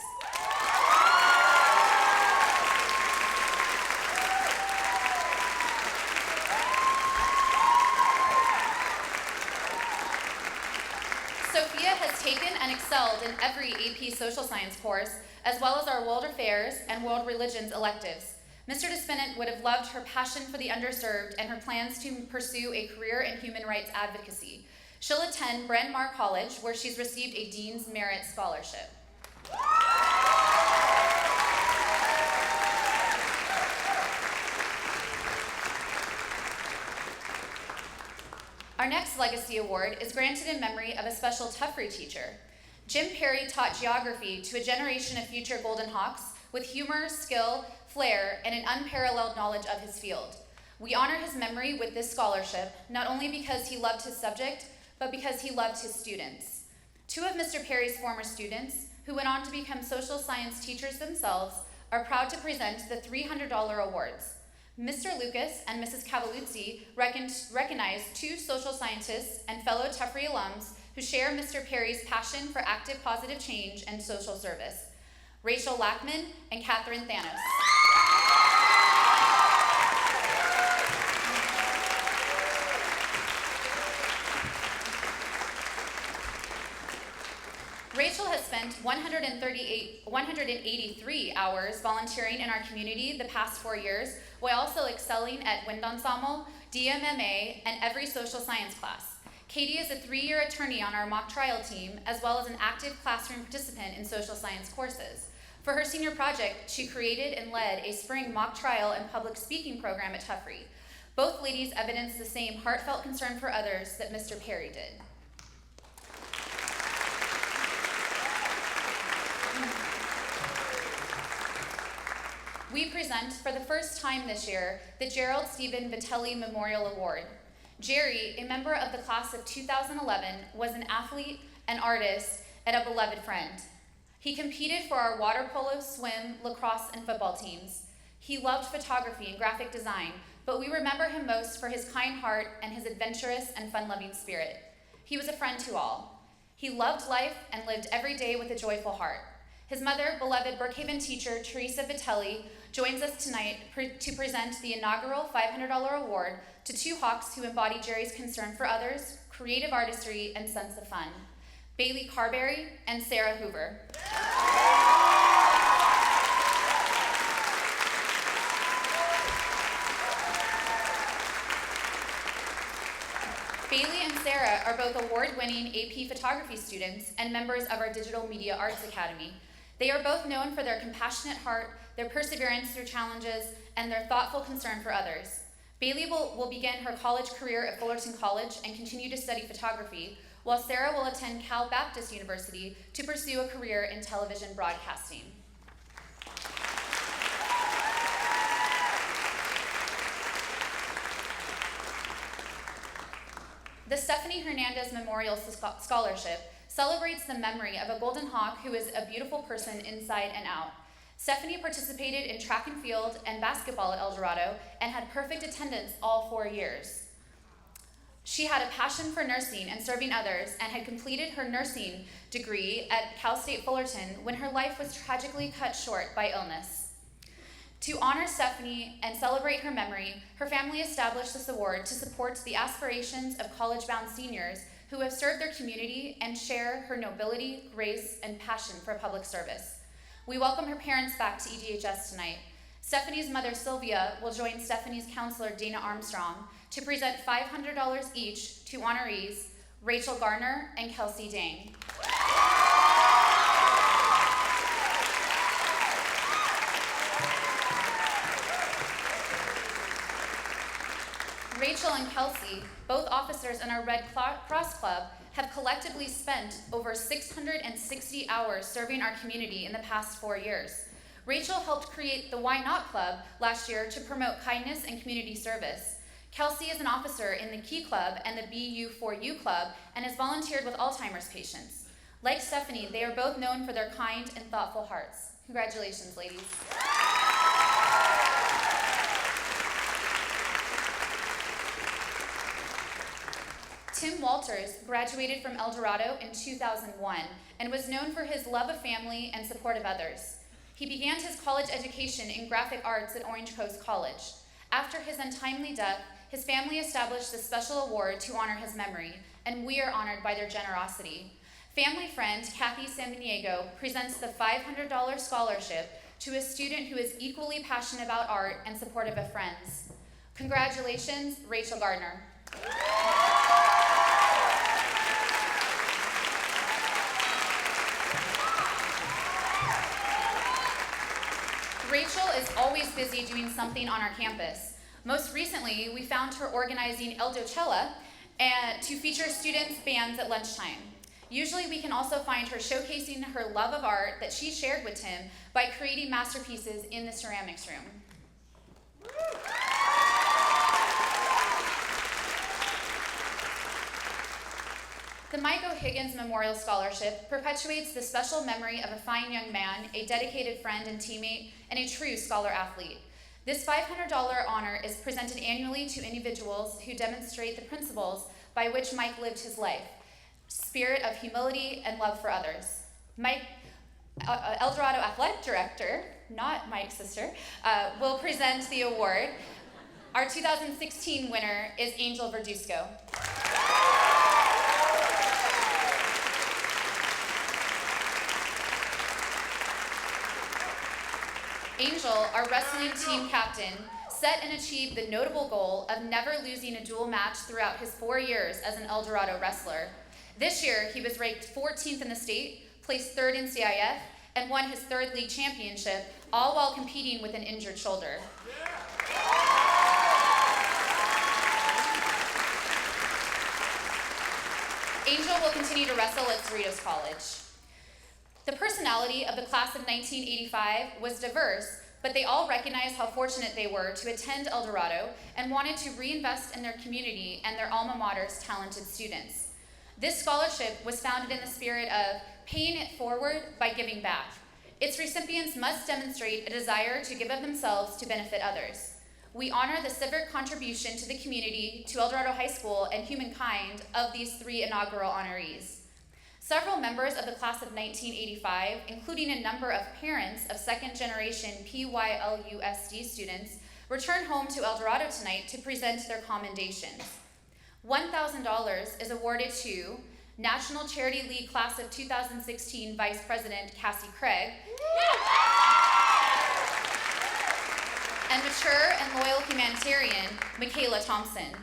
Sophia has taken and excelled in every AP social science course, as well as our world affairs and world religions electives. Mr. Dispennett would have loved her passion for the underserved and her plans to pursue a career in human rights advocacy. She'll attend Bryn Mawr College, where she's received a Dean's Merit Scholarship. Our next legacy award is granted in memory of a special Tuffrey teacher. Jim Perry taught geography to a generation of future Golden Hawks with humor, skill, flair, and an unparalleled knowledge of his field. We honor his memory with this scholarship, not only because he loved his subject, but because he loved his students. Two of Mr. Perry's former students, who went on to become social science teachers themselves, are proud to present the $300 awards. Mr. Lucas and Mrs. Cavalluzzi recognize two social scientists and fellow Tuffrey alums who share Mr. Perry's passion for active positive change and social service. Rachel Lackman and Catherine Thanos. Rachel has spent 183 hours volunteering in our community the past 4 years, while also excelling at wind ensemble, DMMA, and every social science class. Katie is a 3-year attorney on our mock trial team, as well as an active classroom participant in social science courses. For her senior project, she created and led a spring mock trial and public speaking program at Tuffrey. Both ladies evidenced the same heartfelt concern for others that Mr. Perry did. We present, for the first time this year, the Gerald Stephen Vitelli Memorial Award. Jerry, a member of the class of 2011, was an athlete, an artist, and a beloved friend. He competed for our water polo, swim, lacrosse, and football teams. He loved photography and graphic design, but we remember him most for his kind heart and his adventurous and fun-loving spirit. He was a friend to all. He loved life and lived every day with a joyful heart. His mother, beloved Brookhaven teacher Teresa Vitelli, joins us tonight to present the inaugural $500 award to two Hawks who embody Jerry's concern for others, creative artistry, and sense of fun. Bailey Carberry and Sarah Hoover. Bailey and Sarah are both award-winning AP photography students and members of our Digital Media Arts Academy. They are both known for their compassionate heart, their perseverance through challenges, and their thoughtful concern for others. Bailey will begin her college career at Fullerton College and continue to study photography, while Sarah will attend Cal Baptist University to pursue a career in television broadcasting. The Stephanie Hernandez Memorial Scholarship celebrates the memory of a Golden Hawk who is a beautiful person inside and out. Stephanie participated in track and field and basketball at El Dorado and had perfect attendance all 4 years. She had a passion for nursing and serving others and had completed her nursing degree at Cal State Fullerton when her life was tragically cut short by illness. To honor Stephanie and celebrate her memory, her family established this award to support the aspirations of college-bound seniors who have served their community and share her nobility, grace, and passion for public service. We welcome her parents back to EDHS tonight. Stephanie's mother, Sylvia, will join Stephanie's counselor, Dana Armstrong, to present $500 each to honorees Rachel Garner and Kelsey Dang. Rachel and Kelsey, both officers in our Red Cross Club, have collectively spent over 660 hours serving our community in the past 4 years. Rachel helped create the Why Not Club last year to promote kindness and community service. Kelsey is an officer in the Key Club and the BU4U Club and has volunteered with Alzheimer's patients. Like Stephanie, they are both known for their kind and thoughtful hearts. Congratulations, ladies. Tim Walters graduated from El Dorado in 2001 and was known for his love of family and support of others. He began his college education in graphic arts at Orange Coast College. After his untimely death, his family established a special award to honor his memory, and we are honored by their generosity. Family friend Kathy Samaniego presents the $500 scholarship to a student who is equally passionate about art and supportive of friends. Congratulations, Rachel Gardner. Rachel is always busy doing something on our campus. Most recently, we found her organizing El Docella to feature students' bands at lunchtime. Usually, we can also find her showcasing her love of art that she shared with Tim by creating masterpieces in the ceramics room. The Mike O'Higgins Memorial Scholarship perpetuates the special memory of a fine young man, a dedicated friend and teammate, and a true scholar-athlete. This $500 honor is presented annually to individuals who demonstrate the principles by which Mike lived his life: spirit of humility and love for others. Mike, El Dorado Athletic Director, not Mike's sister, will present the award. Our 2016 winner is Angel Verduzco. Angel, our wrestling team captain, set and achieved the notable goal of never losing a dual match throughout his 4 years as an El Dorado wrestler. This year, he was ranked 14th in the state, placed 3rd in CIF, and won his 3rd league championship, all while competing with an injured shoulder. Angel will continue to wrestle at Cerritos College. The personality of the class of 1985 was diverse, but they all recognized how fortunate they were to attend El Dorado and wanted to reinvest in their community and their alma mater's talented students. This scholarship was founded in the spirit of paying it forward by giving back. Its recipients must demonstrate a desire to give of themselves to benefit others. We honor the civic contribution to the community, to El Dorado High School, and humankind of these 3 inaugural honorees. Several members of the class of 1985, including a number of parents of second-generation PYLUSD students, return home to El Dorado tonight to present their commendations. $1,000 is awarded to National Charity League Class of 2016 Vice President Cassie Craig, and mature and loyal humanitarian Michaela Thompson.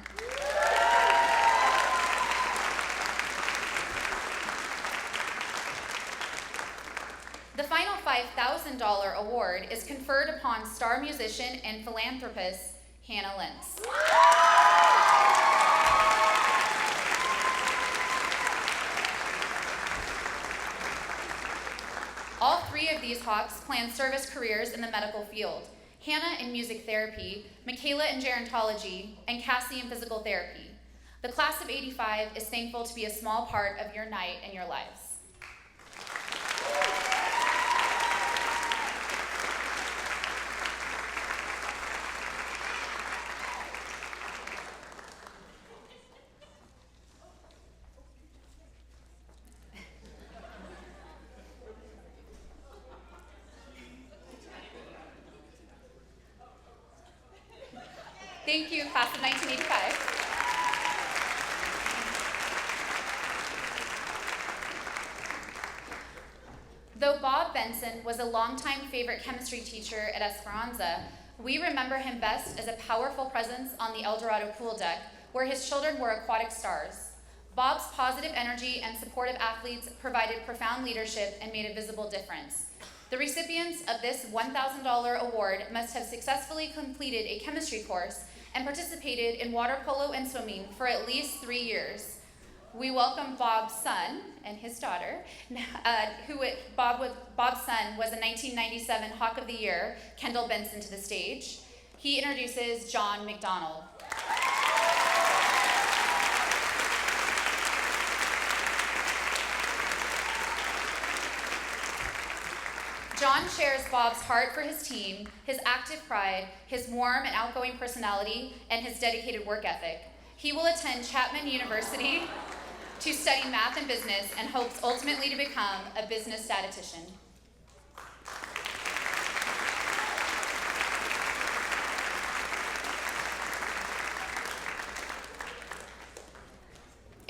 The final $5,000 award is conferred upon star musician and philanthropist Hannah Lentz. All 3 of these Hawks plan service careers in the medical field: Hannah in music therapy, Michaela in gerontology, and Cassie in physical therapy. The class of '85 is thankful to be a small part of your night and your lives. Thank you, class of 1985. Though Bob Benson was a longtime favorite chemistry teacher at Esperanza, we remember him best as a powerful presence on the El Dorado pool deck, where his children were aquatic stars. Bob's positive energy and supportive athletes provided profound leadership and made a visible difference. The recipients of this $1,000 award must have successfully completed a chemistry course and participated in water polo and swimming for at least 3 years. We welcome Bob's son and his daughter, Bob's son was a 1997 Hawk of the Year, Kendall Benson, to the stage. He introduces John McDonald. John shares Bob's heart for his team, his active pride, his warm and outgoing personality, and his dedicated work ethic. He will attend Chapman University to study math and business and hopes ultimately to become a business statistician.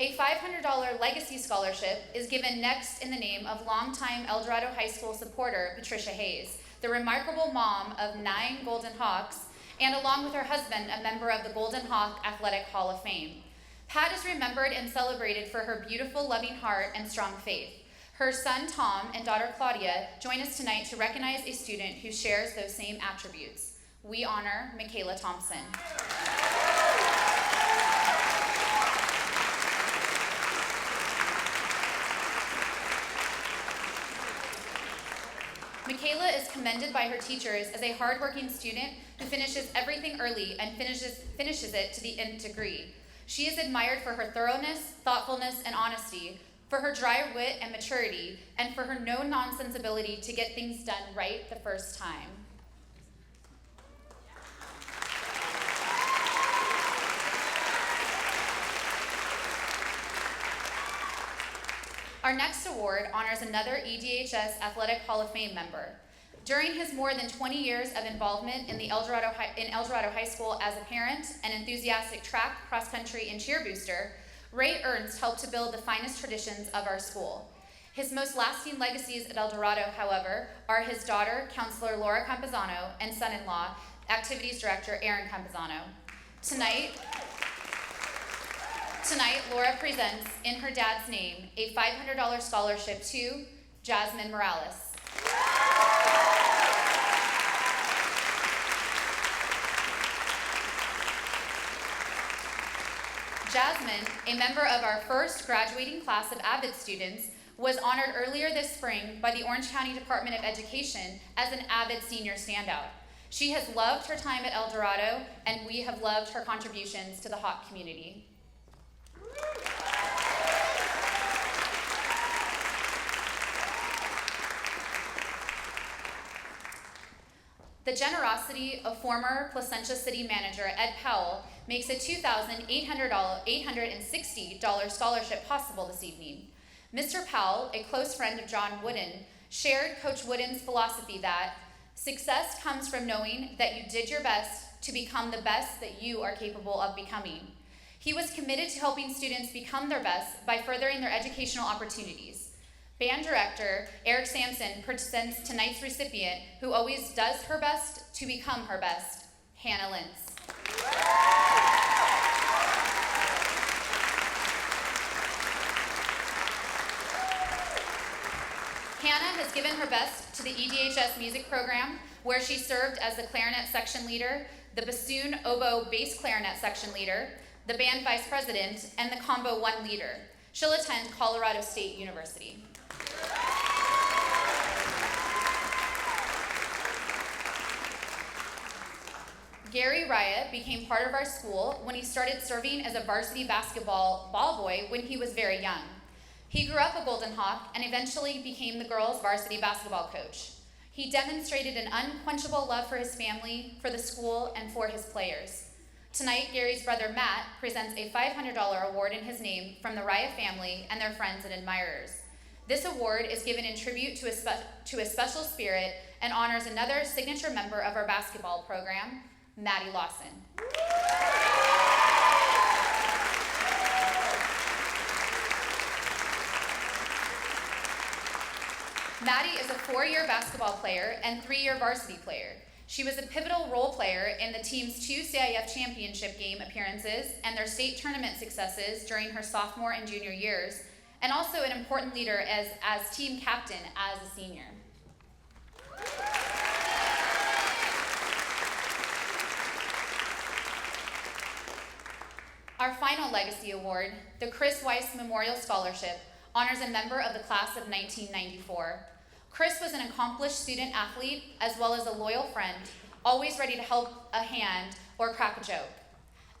A $500 legacy scholarship is given next in the name of longtime El Dorado High School supporter Patricia Hayes, the remarkable mom of 9 Golden Hawks, and along with her husband, a member of the Golden Hawk Athletic Hall of Fame. Pat is remembered and celebrated for her beautiful, loving heart and strong faith. Her son Tom and daughter Claudia join us tonight to recognize a student who shares those same attributes. We honor Michaela Thompson. Michaela is commended by her teachers as a hardworking student who finishes everything early and finishes it to the nth degree. She is admired for her thoroughness, thoughtfulness, and honesty, for her dry wit and maturity, and for her no-nonsense ability to get things done right the first time. Our next award honors another EDHS Athletic Hall of Fame member. During his more than 20 years of involvement in El Dorado High School as a parent and enthusiastic track, cross-country, and cheer booster, Ray Ernst helped to build the finest traditions of our school. His most lasting legacies at El Dorado, however, are his daughter, Counselor Laura Campuzano, and son-in-law, Activities Director Aaron Campuzano. Tonight, Laura presents, in her dad's name, a $500 scholarship to Jasmine Morales. Jasmine, a member of our first graduating class of AVID students, was honored earlier this spring by the Orange County Department of Education as an AVID senior standout. She has loved her time at El Dorado, and we have loved her contributions to the Hawk community. The generosity of former Placentia City Manager Ed Powell makes a $2,860 scholarship possible this evening. Mr. Powell, a close friend of John Wooden, shared Coach Wooden's philosophy that success comes from knowing that you did your best to become the best that you are capable of becoming. He was committed to helping students become their best by furthering their educational opportunities. Band director Eric Sampson presents tonight's recipient, who always does her best to become her best, Hannah Lentz. Hannah has given her best to the EDHS music program, where she served as the clarinet section leader, the bassoon, oboe, bass clarinet section leader, the band vice president, and the combo 1 leader. She'll attend Colorado State University. Gary Raya became part of our school when he started serving as a varsity basketball ball boy when he was very young. He grew up a Golden Hawk and eventually became the girls' varsity basketball coach. He demonstrated an unquenchable love for his family, for the school, and for his players. Tonight, Gary's brother Matt presents a $500 award in his name from the Raya family and their friends and admirers. This award is given in tribute to a special spirit and honors another signature member of our basketball program, Maddie Lawson. Maddie is a 4-year basketball player and 3-year varsity player. She was a pivotal role player in the team's 2 CIF championship game appearances and their state tournament successes during her sophomore and junior years, and also an important leader as team captain as a senior. Our final legacy award, the Chris Weiss Memorial Scholarship, honors a member of the class of 1994. Chris was an accomplished student athlete as well as a loyal friend, always ready to help a hand or crack a joke.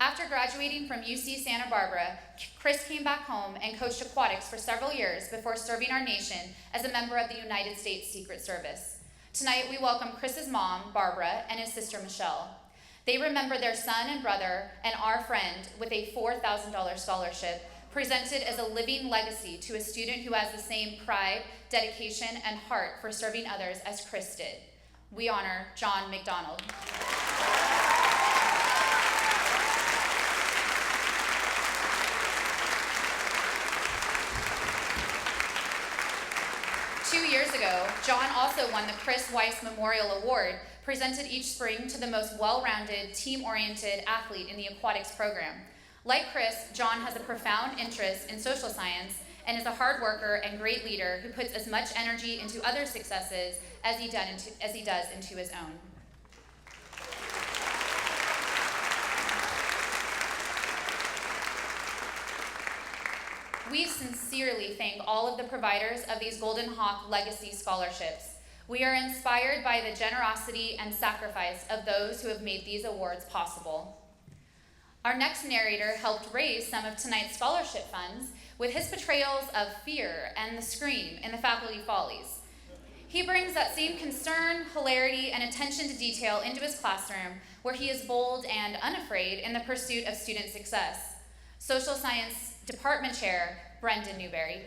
After graduating from UC Santa Barbara, Chris came back home and coached aquatics for several years before serving our nation as a member of the United States Secret Service. Tonight, we welcome Chris's mom, Barbara, and his sister, Michelle. They remember their son and brother and our friend with a $4,000 scholarship presented as a living legacy to a student who has the same pride, dedication, and heart for serving others as Chris did. We honor John McDonald. Two years ago, John also won the Chris Weiss Memorial Award, presented each spring to the most well-rounded, team-oriented athlete in the aquatics program. Like Chris, John has a profound interest in social science and is a hard worker and great leader who puts as much energy into others' successes as he does into his own. We sincerely thank all of the providers of these Golden Hawk Legacy Scholarships. We are inspired by the generosity and sacrifice of those who have made these awards possible. Our next narrator helped raise some of tonight's scholarship funds with his portrayals of fear and the scream in the Faculty Follies. He brings that same concern, hilarity, and attention to detail into his classroom, where he is bold and unafraid in the pursuit of student success. Social Science Department Chair, Brendan Newberry.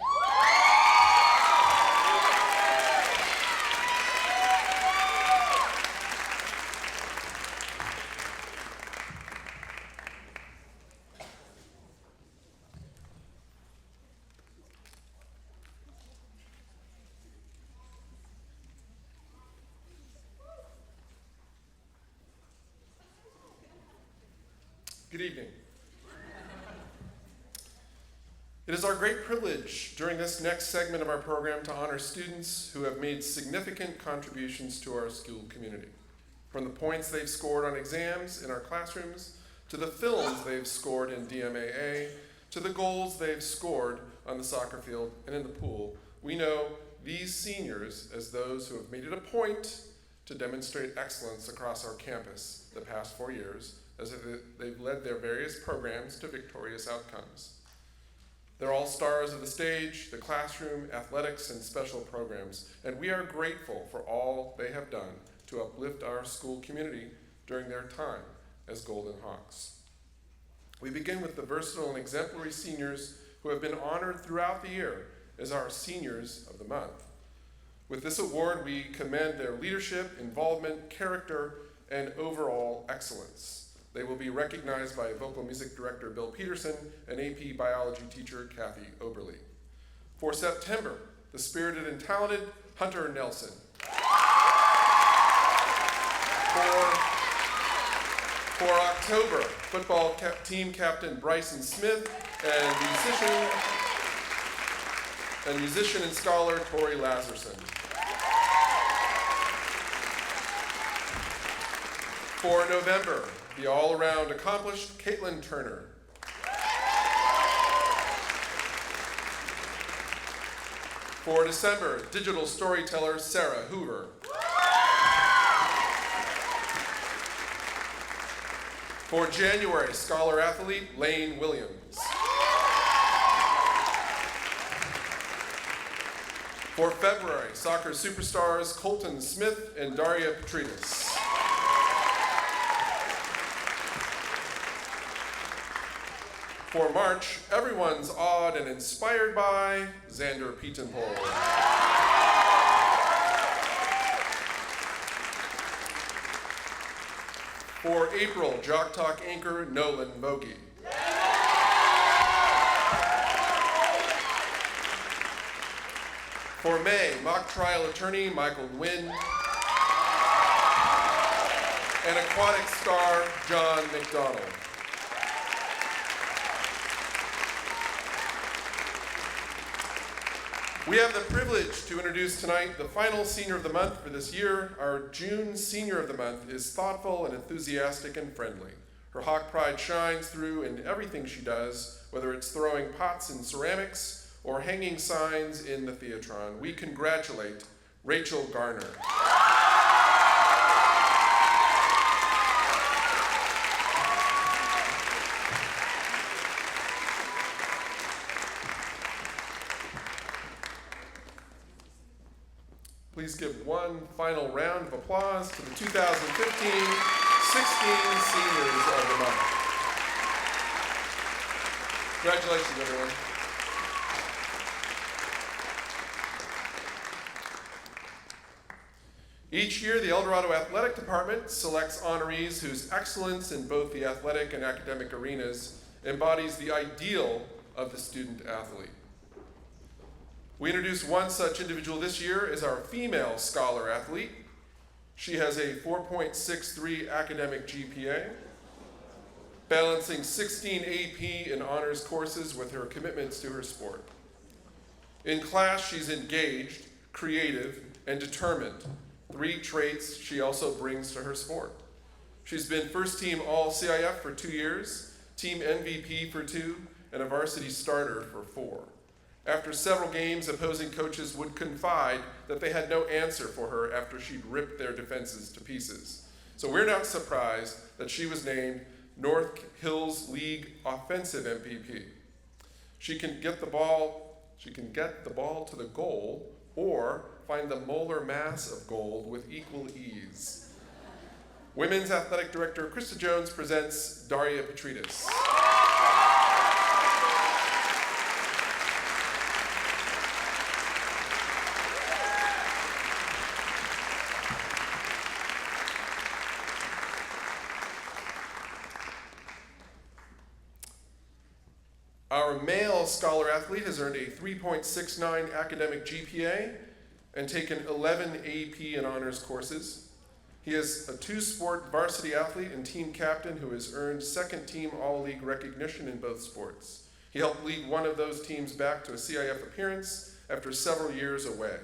Good evening. It is our great privilege during this next segment of our program to honor students who have made significant contributions to our school community. From the points they've scored on exams in our classrooms, to the films they've scored in DMAA, to the goals they've scored on the soccer field and in the pool, we know these seniors as those who have made it a point to demonstrate excellence across our campus the past 4 years, as they've led their various programs to victorious outcomes. They're all stars of the stage, the classroom, athletics, and special programs, and we are grateful for all they have done to uplift our school community during their time as Golden Hawks. We begin with the versatile and exemplary seniors who have been honored throughout the year as our Seniors of the Month. With this award, we commend their leadership, involvement, character, and overall excellence. They will be recognized by vocal music director Bill Peterson and AP biology teacher Kathy Oberly. For September, the spirited and talented Hunter Nelson. For October, football team captain Bryson Smith and musician and scholar Tori Lazarson. For November, the all-around accomplished Caitlin Turner. For December, digital storyteller Sarah Hoover. For January, scholar athlete Lane Williams. For February, soccer superstars Colton Smith and Daria Petrides. For March, everyone's awed and inspired by Xander Pietenpol. For April, Jock Talk anchor Nolan Bogey. For May, mock trial attorney Michael Nguyen. And aquatic star John McDonald. We have the privilege to introduce tonight the final senior of the month for this year. Our June senior of the month is thoughtful and enthusiastic and friendly. Her Hawk pride shines through in everything she does, whether it's throwing pots and ceramics or hanging signs in the Theatron. We congratulate Rachel Garner. Please give one final round of applause to the 2015-16 seniors of the month. Congratulations, everyone. Each year, the El Dorado Athletic Department selects honorees whose excellence in both the athletic and academic arenas embodies the ideal of the student athlete. We introduce one such individual this year as our female scholar athlete. She has a 4.63 academic GPA, balancing 16 AP and honors courses with her commitments to her sport. In class, she's engaged, creative, and determined, 3 traits she also brings to her sport. She's been first team All-CIF for 2 years, team MVP for 2, and a varsity starter for 4. After several games, opposing coaches would confide that they had no answer for her after she'd ripped their defenses to pieces. So we're not surprised that she was named North Hills League Offensive MVP. She can get the ball to the goal or find the molar mass of gold with equal ease. Women's Athletic Director Krista Jones presents Daria Petrides. Our male scholar athlete has earned a 3.69 academic GPA and taken 11 AP and honors courses. He is a 2-sport varsity athlete and team captain who has earned second team All-League recognition in both sports. He helped lead one of those teams back to a CIF appearance after several years away.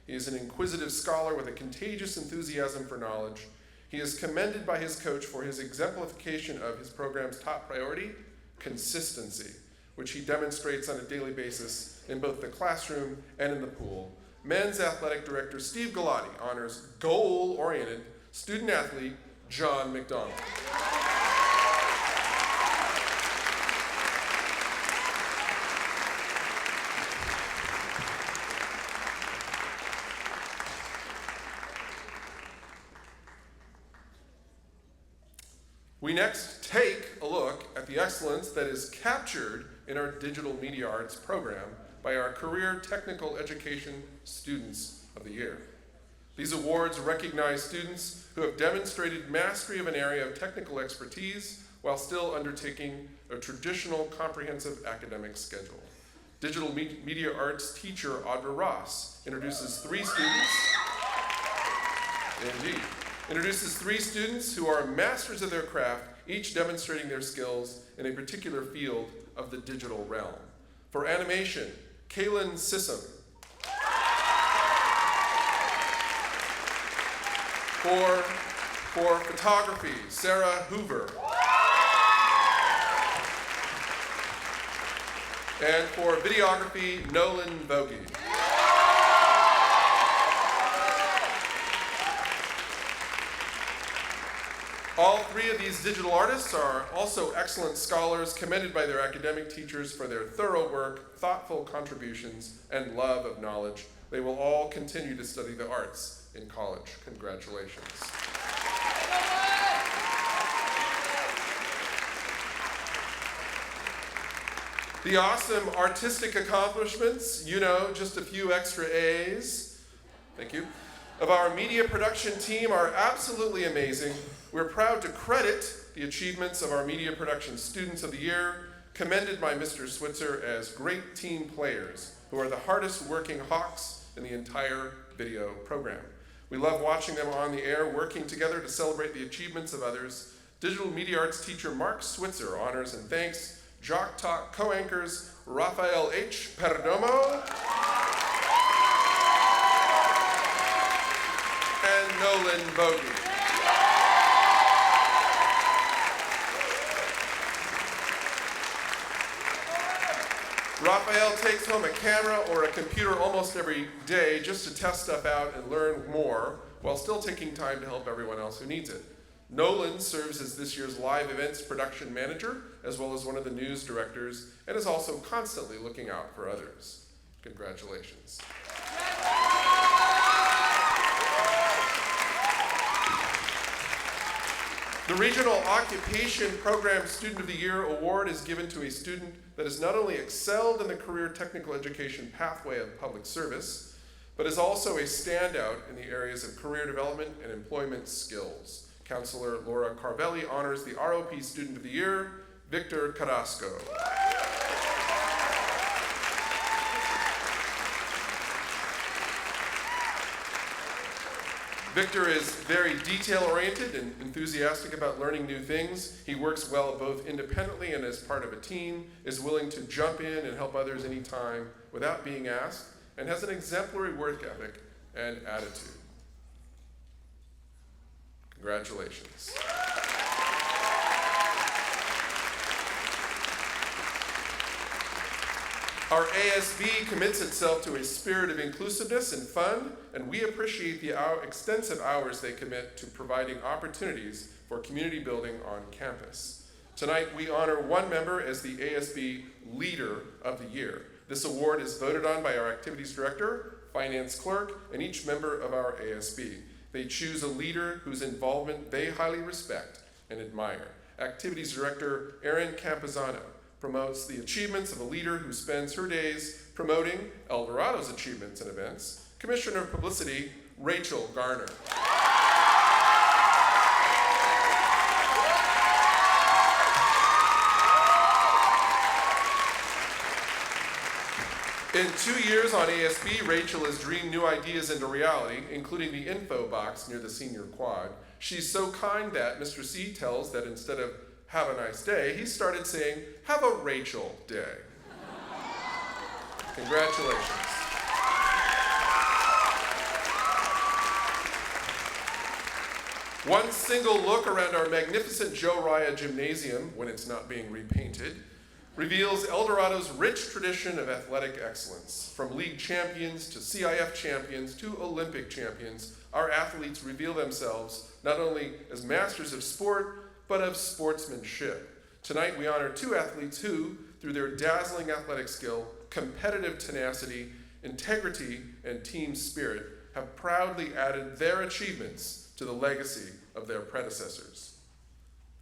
He is an inquisitive scholar with a contagious enthusiasm for knowledge. He is commended by his coach for his exemplification of his program's top priority, consistency, which he demonstrates on a daily basis in both the classroom and in the pool. Men's Athletic Director Steve Galati honors goal-oriented student athlete John McDonald. We next take a look at the excellence that is captured in our digital media arts program by our Career Technical Education Students of the Year. These awards recognize students who have demonstrated mastery of an area of technical expertise while still undertaking a traditional comprehensive academic schedule. Digital media arts teacher Audra Ross introduces three students who are masters of their craft, each demonstrating their skills in a particular field of the digital realm. For animation, Kaylin Sissom. For photography, Sarah Hoover. And for videography, Nolan Bogey. All three of these digital artists are also excellent scholars, commended by their academic teachers for their thorough work, thoughtful contributions, and love of knowledge. They will all continue to study the arts in college. Congratulations. The awesome artistic accomplishments, just a few extra A's. Thank you. of our media production team are absolutely amazing. We're proud to credit the achievements of our media production students of the year, commended by Mr. Switzer as great team players who are the hardest working hawks in the entire video program. We love watching them on the air working together to celebrate the achievements of others. Digital media arts teacher Mark Switzer honors and thanks Jock Talk co-anchors Rafael H. Perdomo and Nolan Bogey. Rafael takes home a camera or a computer almost every day just to test stuff out and learn more while still taking time to help everyone else who needs it. Nolan serves as this year's live events production manager, as well as one of the news directors, and is also constantly looking out for others. Congratulations. The Regional Occupation Program Student of the Year Award is given to a student that has not only excelled in the career technical education pathway of public service, but is also a standout in the areas of career development and employment skills. Counselor Laura Carvelli honors the ROP Student of the Year, Victor Carrasco. Victor is very detail-oriented and enthusiastic about learning new things. He works well both independently and as part of a team, is willing to jump in and help others anytime without being asked, and has an exemplary work ethic and attitude. Congratulations. Our ASB commits itself to a spirit of inclusiveness and fun, and we appreciate the extensive hours they commit to providing opportunities for community building on campus. Tonight, we honor one member as the ASB Leader of the Year. This award is voted on by our activities director, finance clerk, and each member of our ASB. They choose a leader whose involvement they highly respect and admire. Activities director Erin Campazano promotes the achievements of a leader who spends her days promoting El Dorado's achievements and events. Commissioner of Publicity, Rachel Garner. In 2 years on ASB, Rachel has dreamed new ideas into reality, including the info box near the senior quad. She's so kind that Mr. C tells that instead of "have a nice day," he started saying, "have a Rachel day." Congratulations. One single look around our magnificent Joe Raya Gymnasium, when it's not being repainted, reveals El Dorado's rich tradition of athletic excellence. From league champions to CIF champions to Olympic champions, our athletes reveal themselves not only as masters of sport, but of sportsmanship. Tonight we honor two athletes who, through their dazzling athletic skill, competitive tenacity, integrity, and team spirit, have proudly added their achievements to the legacy of their predecessors.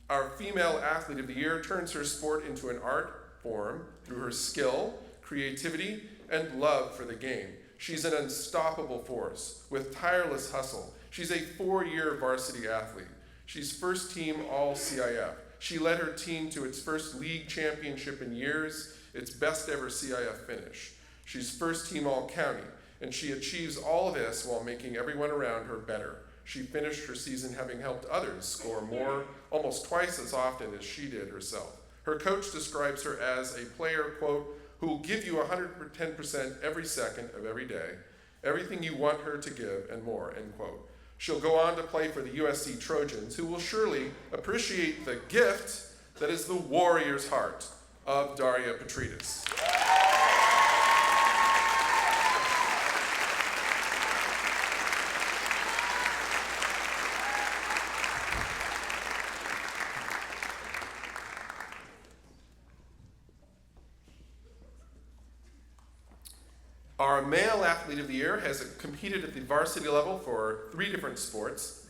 Our female athlete of the year turns her sport into an art form through her skill, creativity, and love for the game. She's an unstoppable force with tireless hustle. She's a 4-year varsity athlete. She's first team all CIF. She led her team to its first league championship in years, its best ever CIF finish. She's first team all county, and she achieves all of this while making everyone around her better. She finished her season having helped others score more, almost twice as often as she did herself. Her coach describes her as a player, quote, who will give you 110% every second of every day, everything you want her to give and more, end quote. She'll go on to play for the USC Trojans, who will surely appreciate the gift that is the warrior's heart of Daria Petrides. Our male athlete of the year has competed at the varsity level for 3 different sports.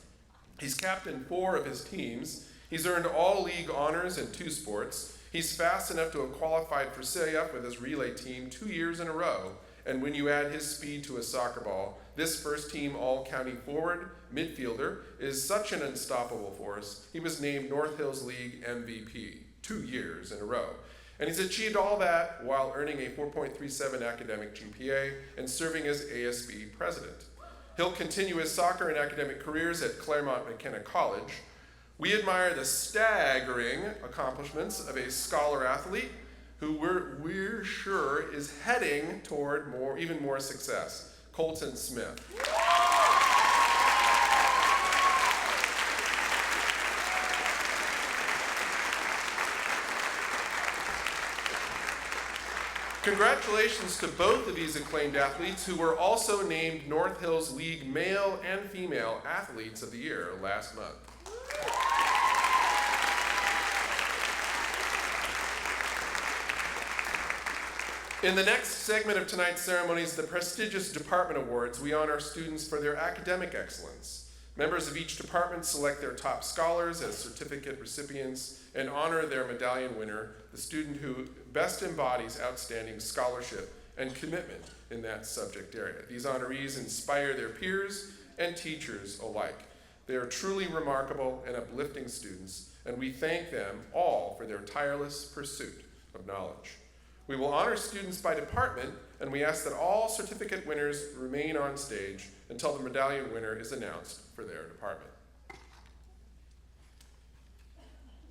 He's captained 4 of his teams. He's earned all league honors in 2 sports. He's fast enough to have qualified for CIF with his relay team 2 years in a row. And when you add his speed to a soccer ball, This first-team all-county forward midfielder is such an unstoppable force, he was named North Hills League MVP 2 years in a row. And he's achieved all that while earning a 4.37 academic GPA and serving as ASB president. He'll continue his soccer and academic careers at Claremont McKenna College. We admire the staggering accomplishments of a scholar athlete who we're sure is heading toward even more success, Colton Smith. Congratulations to both of these acclaimed athletes who were also named North Hills League Male and Female Athletes of the Year last month. In the next segment of tonight's ceremonies, the prestigious Department Awards, we honor students for their academic excellence. Members of each department select their top scholars as certificate recipients and honor their medallion winner, the student who best embodies outstanding scholarship and commitment in that subject area. These honorees inspire their peers and teachers alike. They are truly remarkable and uplifting students, and we thank them all for their tireless pursuit of knowledge. We will honor students by department, and we ask that all certificate winners remain on stage until the medallion winner is announced for their department.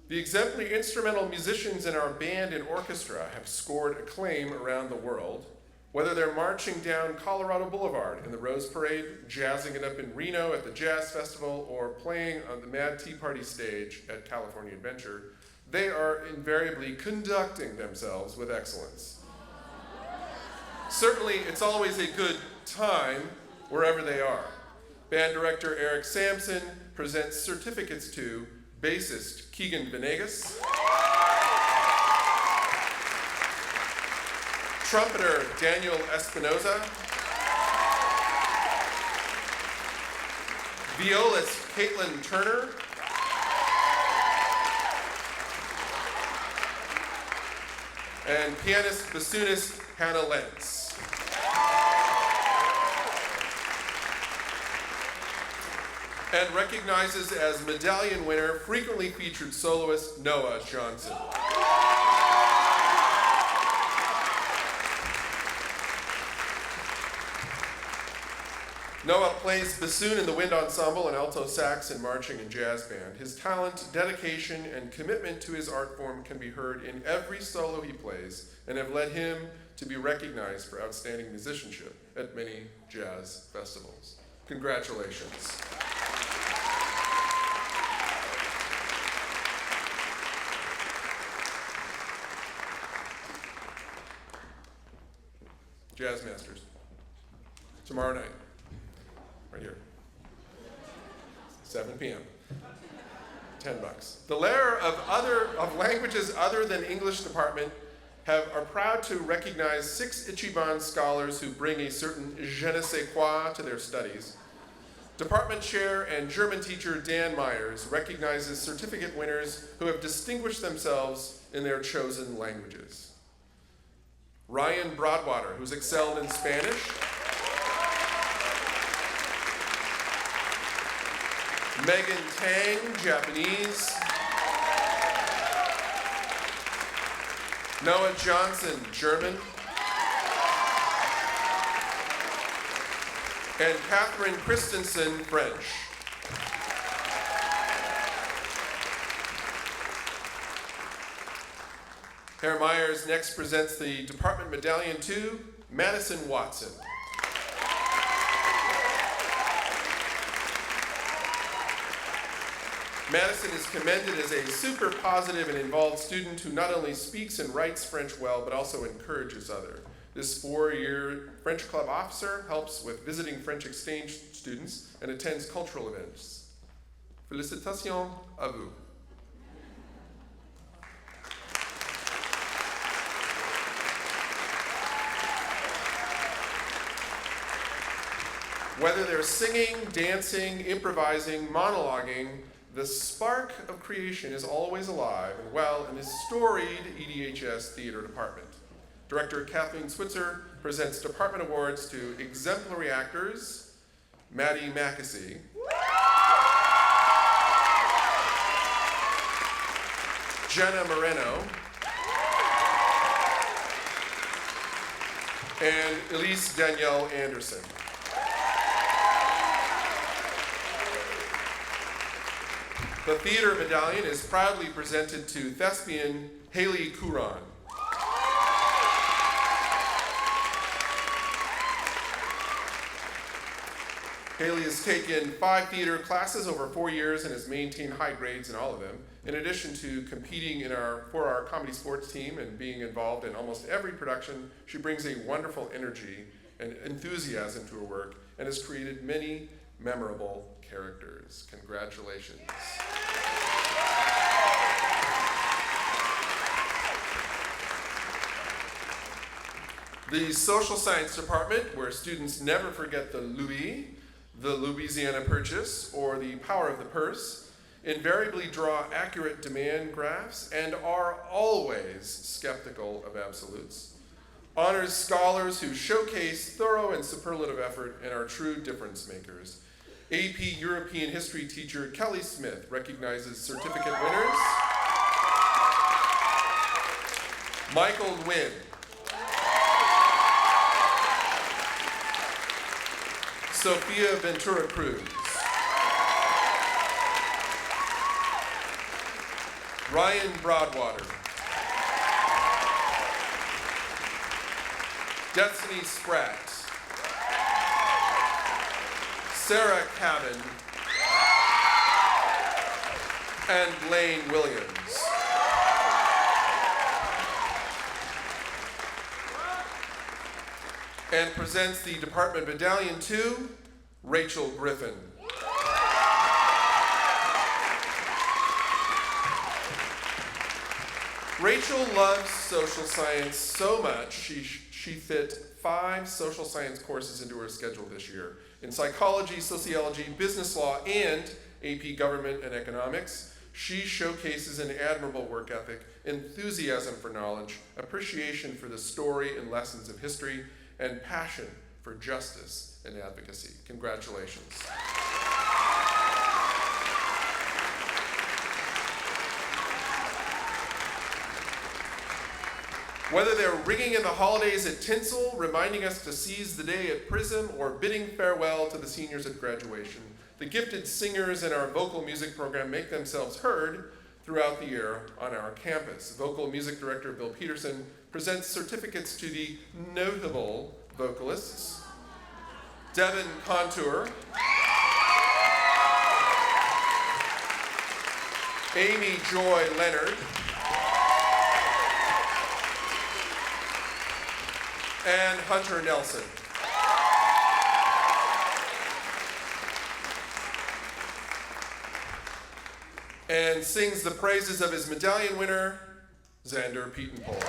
The exemplary instrumental musicians in our band and orchestra have scored acclaim around the world, whether they're marching down Colorado Boulevard in the Rose Parade, jazzing it up in Reno at the Jazz Festival, or playing on the Mad Tea Party stage at California Adventure. They are invariably conducting themselves with excellence. Certainly, it's always a good time wherever they are. Band director Eric Sampson presents certificates to bassist Keegan Venegas, trumpeter Daniel Espinoza, violist Caitlin Turner, and pianist bassoonist Hannah Lentz. And recognizes as medallion winner frequently featured soloist Noah Johnson. Noah plays bassoon in the wind ensemble and alto sax in marching and jazz band. His talent, dedication, and commitment to his art form can be heard in every solo he plays and have led him to be recognized for outstanding musicianship at many jazz festivals. Congratulations. Jazz Masters. Tomorrow night. Right here. 7 p.m. $10. The layer of languages other than English department are proud to recognize 6 Ichiban scholars who bring a certain je ne sais quoi to their studies. Department chair and German teacher Dan Myers recognizes certificate winners who have distinguished themselves in their chosen languages. Ryan Broadwater, who's excelled in Spanish. Megan Tang, Japanese. Noah Johnson, German. And Catherine Christensen, French. Herr Myers next presents the Department Medallion to Madison Watson. Madison is commended as a super positive and involved student who not only speaks and writes French well, but also encourages others. This 4-year French club officer helps with visiting French exchange students and attends cultural events. Félicitations à vous. Whether they're singing, dancing, improvising, monologuing, the spark of creation is always alive and well in this storied EDHS theater department. Director Kathleen Switzer presents department awards to exemplary actors, Maddie Mackesy, Jenna Moreno, and Elise Danielle Anderson. The theater medallion is proudly presented to thespian Haley Couron. Haley has taken 5 theater classes over 4 years and has maintained high grades in all of them. In addition to competing for our comedy sports team and being involved in almost every production, she brings a wonderful energy and enthusiasm to her work and has created many memorable characters. Congratulations. The social science department, where students never forget the Louis, the Louisiana Purchase, or the power of the purse, invariably draw accurate demand graphs and are always skeptical of absolutes. Honors scholars who showcase thorough and superlative effort and are true difference makers. AP European History teacher Kelly Smith recognizes certificate winners. Michael Nguyen. Sophia Ventura Cruz. Ryan Broadwater. Destiny Spratt. Sarah Cabin. And Blaine Williams. And presents the Department Medallion to Rachel Griffin. Rachel loves social science so much, she fit 5 social science courses into her schedule this year. In psychology, sociology, business law, and AP government and economics, she showcases an admirable work ethic, enthusiasm for knowledge, appreciation for the story and lessons of history, and passion for justice and advocacy. Congratulations. Whether they're ringing in the holidays at Tinsel, reminding us to seize the day at Prism, or bidding farewell to the seniors at graduation, the gifted singers in our vocal music program make themselves heard throughout the year on our campus. Vocal music director Bill Peterson presents certificates to the notable vocalists: Devin Contour, Amy Joy Leonard, and Hunter Nelson. And sings the praises of his medallion winner, Xander Pietenpol.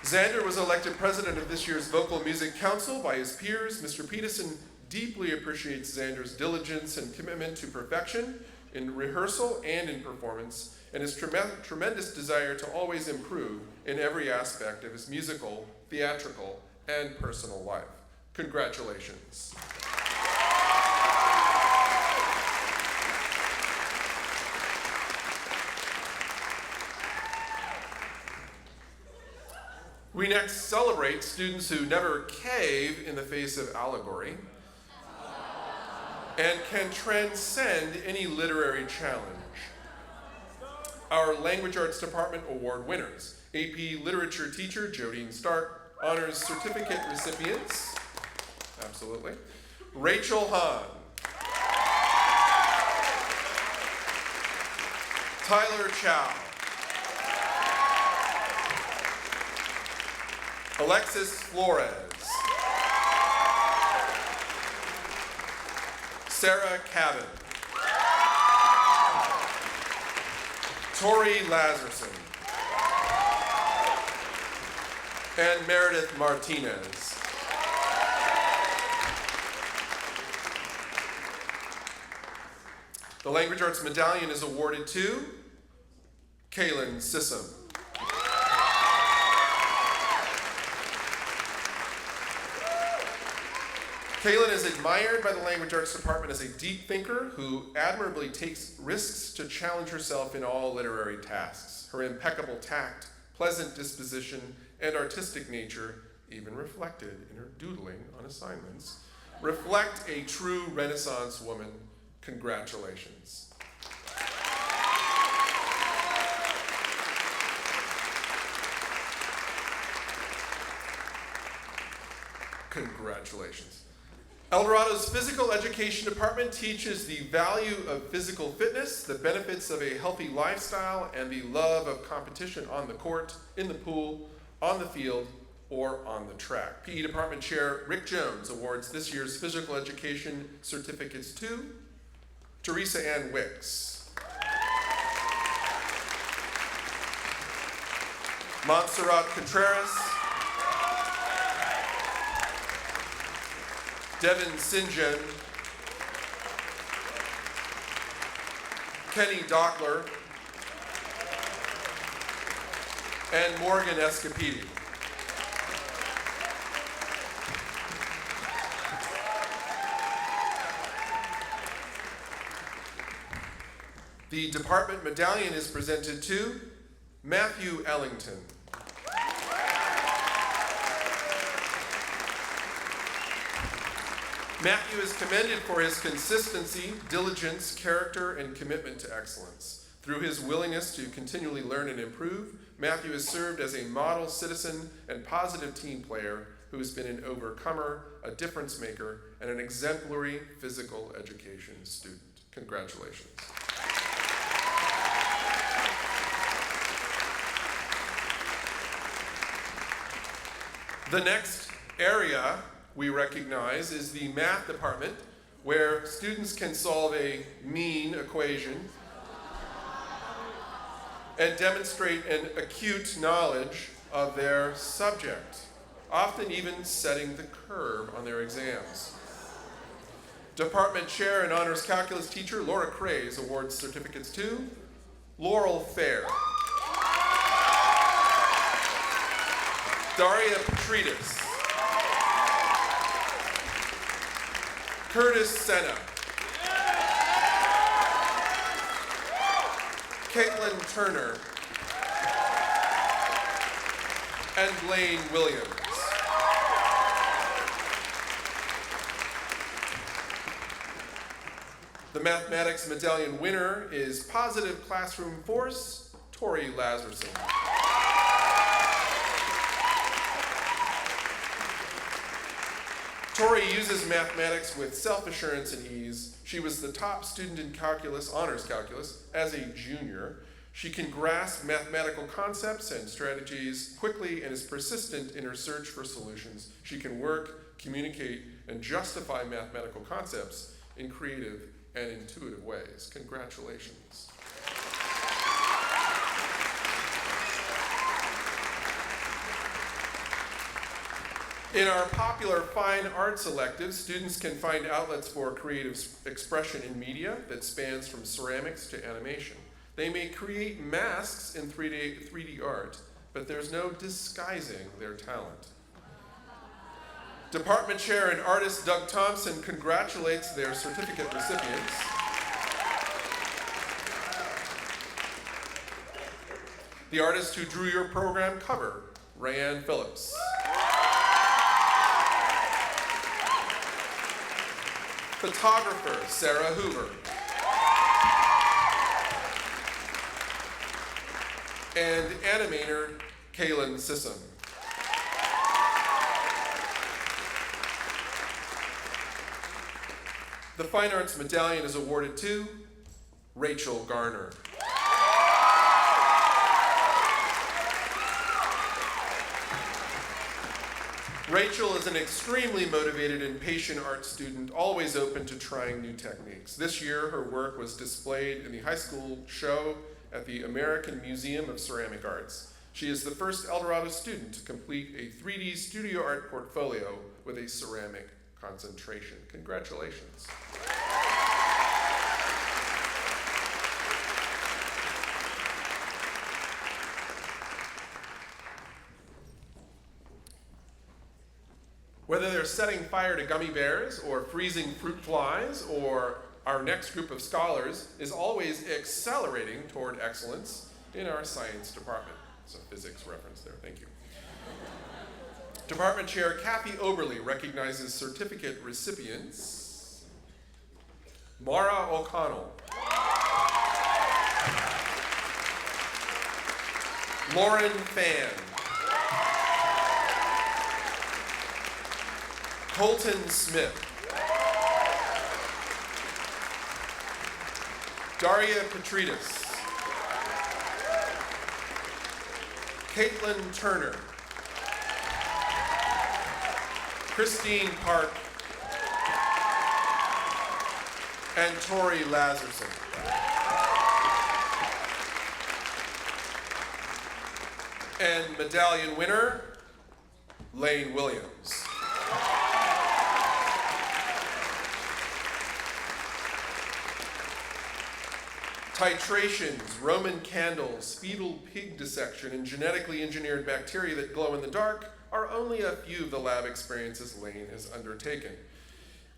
Xander was elected president of this year's Vocal Music Council by his peers. Mr. Peterson deeply appreciates Xander's diligence and commitment to perfection in rehearsal and in performance, and his tremendous desire to always improve in every aspect of his musical, theatrical, and personal life. Congratulations. We next celebrate students who never cave in the face of allegory and can transcend any literary challenge. Our Language Arts Department Award winners: AP Literature teacher Jodine Stark, honors certificate recipients, absolutely, Rachel Hahn, Tyler Chow, Alexis Flores, Sarah Cabin, Tori Lazarson, and Meredith Martinez. The Language Arts Medallion is awarded to Kaylin Sissom. Kaylin is admired by the Language Arts Department as a deep thinker who admirably takes risks to challenge herself in all literary tasks. Her impeccable tact, pleasant disposition, and artistic nature, even reflected in her doodling on assignments, reflect a true Renaissance woman. Congratulations. Congratulations. El Dorado's Physical Education Department teaches the value of physical fitness, the benefits of a healthy lifestyle, and the love of competition on the court, in the pool, on the field, or on the track. PE Department Chair Rick Jones awards this year's physical education certificates to Teresa Ann Wicks, Montserrat Contreras, Devin Sinjen, Kenny Dockler, and Morgan Escapidi. The department medallion is presented to Matthew Ellington. Matthew is commended for his consistency, diligence, character, and commitment to excellence. Through his willingness to continually learn and improve, Matthew has served as a model citizen and positive team player who has been an overcomer, a difference maker, and an exemplary physical education student. Congratulations. The next area we recognize is the math department, where students can solve a mean equation and demonstrate an acute knowledge of their subject, often even setting the curve on their exams. Department Chair and Honors Calculus teacher Laura Craze awards certificates to Laurel Fair, Daria Petrides, Curtis Senna, Caitlin Turner, and Blaine Williams. The mathematics medallion winner is Positive Classroom Force, Tori Lazarson. Tori uses mathematics with self-assurance and ease. She was the top student in calculus, honors calculus, as a junior. She can grasp mathematical concepts and strategies quickly and is persistent in her search for solutions. She can work, communicate, and justify mathematical concepts in creative and intuitive ways. Congratulations. In our popular fine arts elective, students can find outlets for creative expression in media that spans from ceramics to animation. They may create masks in 3D art, but there's no disguising their talent. Department Chair and artist Doug Thompson congratulates their certificate recipients. The artist who drew your program cover, Rayanne Phillips. Photographer, Sarah Hoover. And animator, Kaylin Sissom. The Fine Arts Medallion is awarded to Rachel Garner. Rachel is an extremely motivated and patient art student, always open to trying new techniques. This year, her work was displayed in the high school show at the American Museum of Ceramic Arts. She is the first El Dorado student to complete a 3D studio art portfolio with a ceramic concentration. Congratulations. Whether they're setting fire to gummy bears or freezing fruit flies, or our next group of scholars is always accelerating toward excellence in our science department. It's a physics reference there, thank you. Department Chair Kathy Oberly recognizes certificate recipients. Mara O'Connell. Lauren Fan. Colton Smith. Daria Petridis. Caitlin Turner. Christine Park. And Tori Lazarson. And medallion winner, Lane Williams. Titrations, Roman candles, fetal pig dissection, and genetically engineered bacteria that glow in the dark are only a few of the lab experiences Lane has undertaken.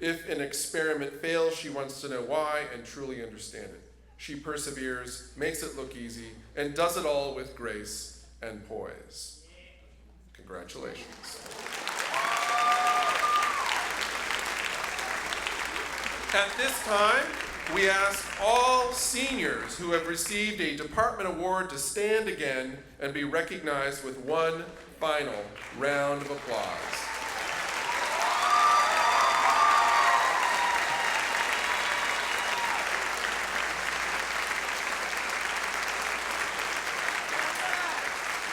If an experiment fails, she wants to know why and truly understand it. She perseveres, makes it look easy, and does it all with grace and poise. Congratulations. At this time, we ask all seniors who have received a department award to stand again and be recognized with one final round of applause.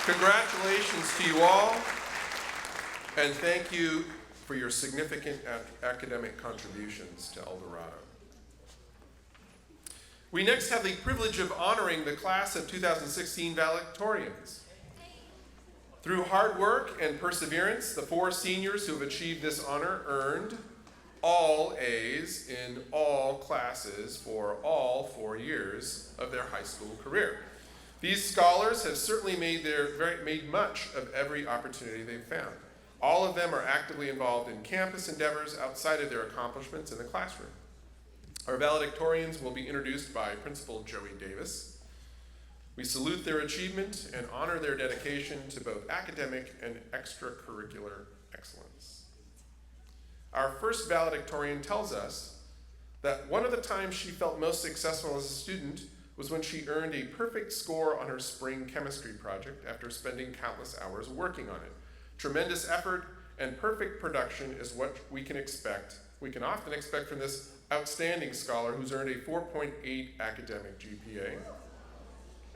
Congratulations to you all, and thank you for your significant academic contributions to El Dorado. We next have the privilege of honoring the class of 2016 valedictorians. Through hard work and perseverance, the 4 seniors who have achieved this honor earned all A's in all classes for all 4 years of their high school career. These scholars have certainly made much of every opportunity they've found. All of them are actively involved in campus endeavors outside of their accomplishments in the classroom. Our valedictorians will be introduced by Principal Joey Davis. We salute their achievement and honor their dedication to both academic and extracurricular excellence. Our first valedictorian tells us that one of the times she felt most successful as a student was when she earned a perfect score on her spring chemistry project after spending countless hours working on it. Tremendous effort and perfect production is what we can often expect from this outstanding scholar who's earned a 4.8 academic GPA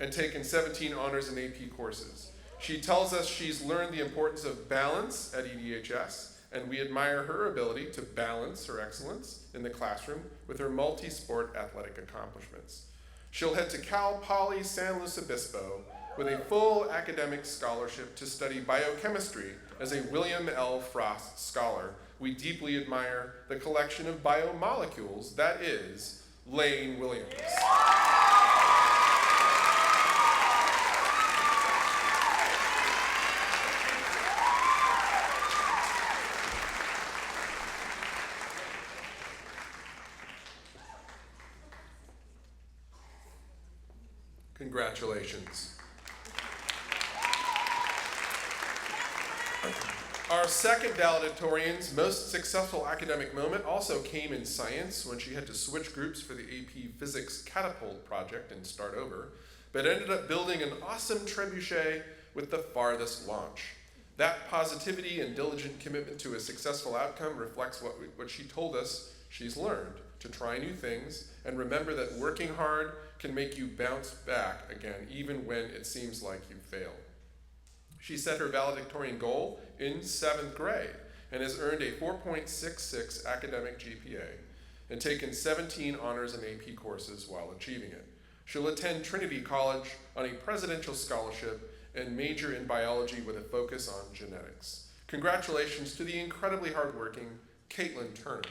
and taken 17 honors and AP courses. She tells us she's learned the importance of balance at EDHS, and we admire her ability to balance her excellence in the classroom with her multi-sport athletic accomplishments. She'll head to Cal Poly San Luis Obispo with a full academic scholarship to study biochemistry as a William L. Frost Scholar. We deeply admire the collection of biomolecules that is Lane Williams. Congratulations. Our second valedictorian's most successful academic moment also came in science when she had to switch groups for the AP Physics Catapult project and start over, but ended up building an awesome trebuchet with the farthest launch. That positivity and diligent commitment to a successful outcome reflects what she told us she's learned, to try new things and remember that working hard can make you bounce back again, even when it seems like you've failed. She set her valedictorian goal in 7th grade and has earned a 4.66 academic GPA and taken 17 honors and AP courses while achieving it. She'll attend Trinity College on a presidential scholarship and major in biology with a focus on genetics. Congratulations to the incredibly hardworking Caitlin Turner.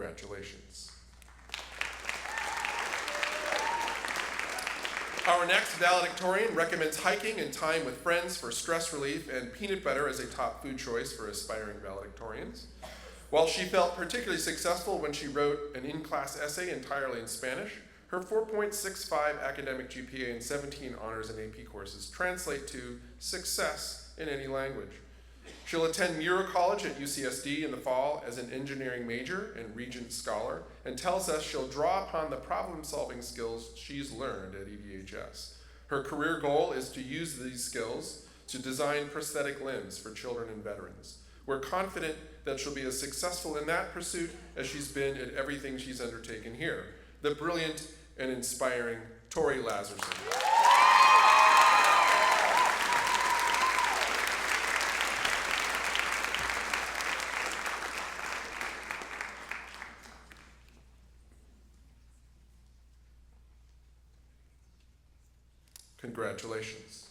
Congratulations. Our next valedictorian recommends hiking and time with friends for stress relief and peanut butter as a top food choice for aspiring valedictorians. While she felt particularly successful when she wrote an in-class essay entirely in Spanish, her 4.65 academic GPA and 17 honors and AP courses translate to success in any language. She'll attend Muir College at UCSD in the fall as an engineering major and Regent Scholar, and tells us she'll draw upon the problem-solving skills she's learned at EDHS. Her career goal is to use these skills to design prosthetic limbs for children and veterans. We're confident that she'll be as successful in that pursuit as she's been at everything she's undertaken here. The brilliant and inspiring Tori Lazarson. Congratulations.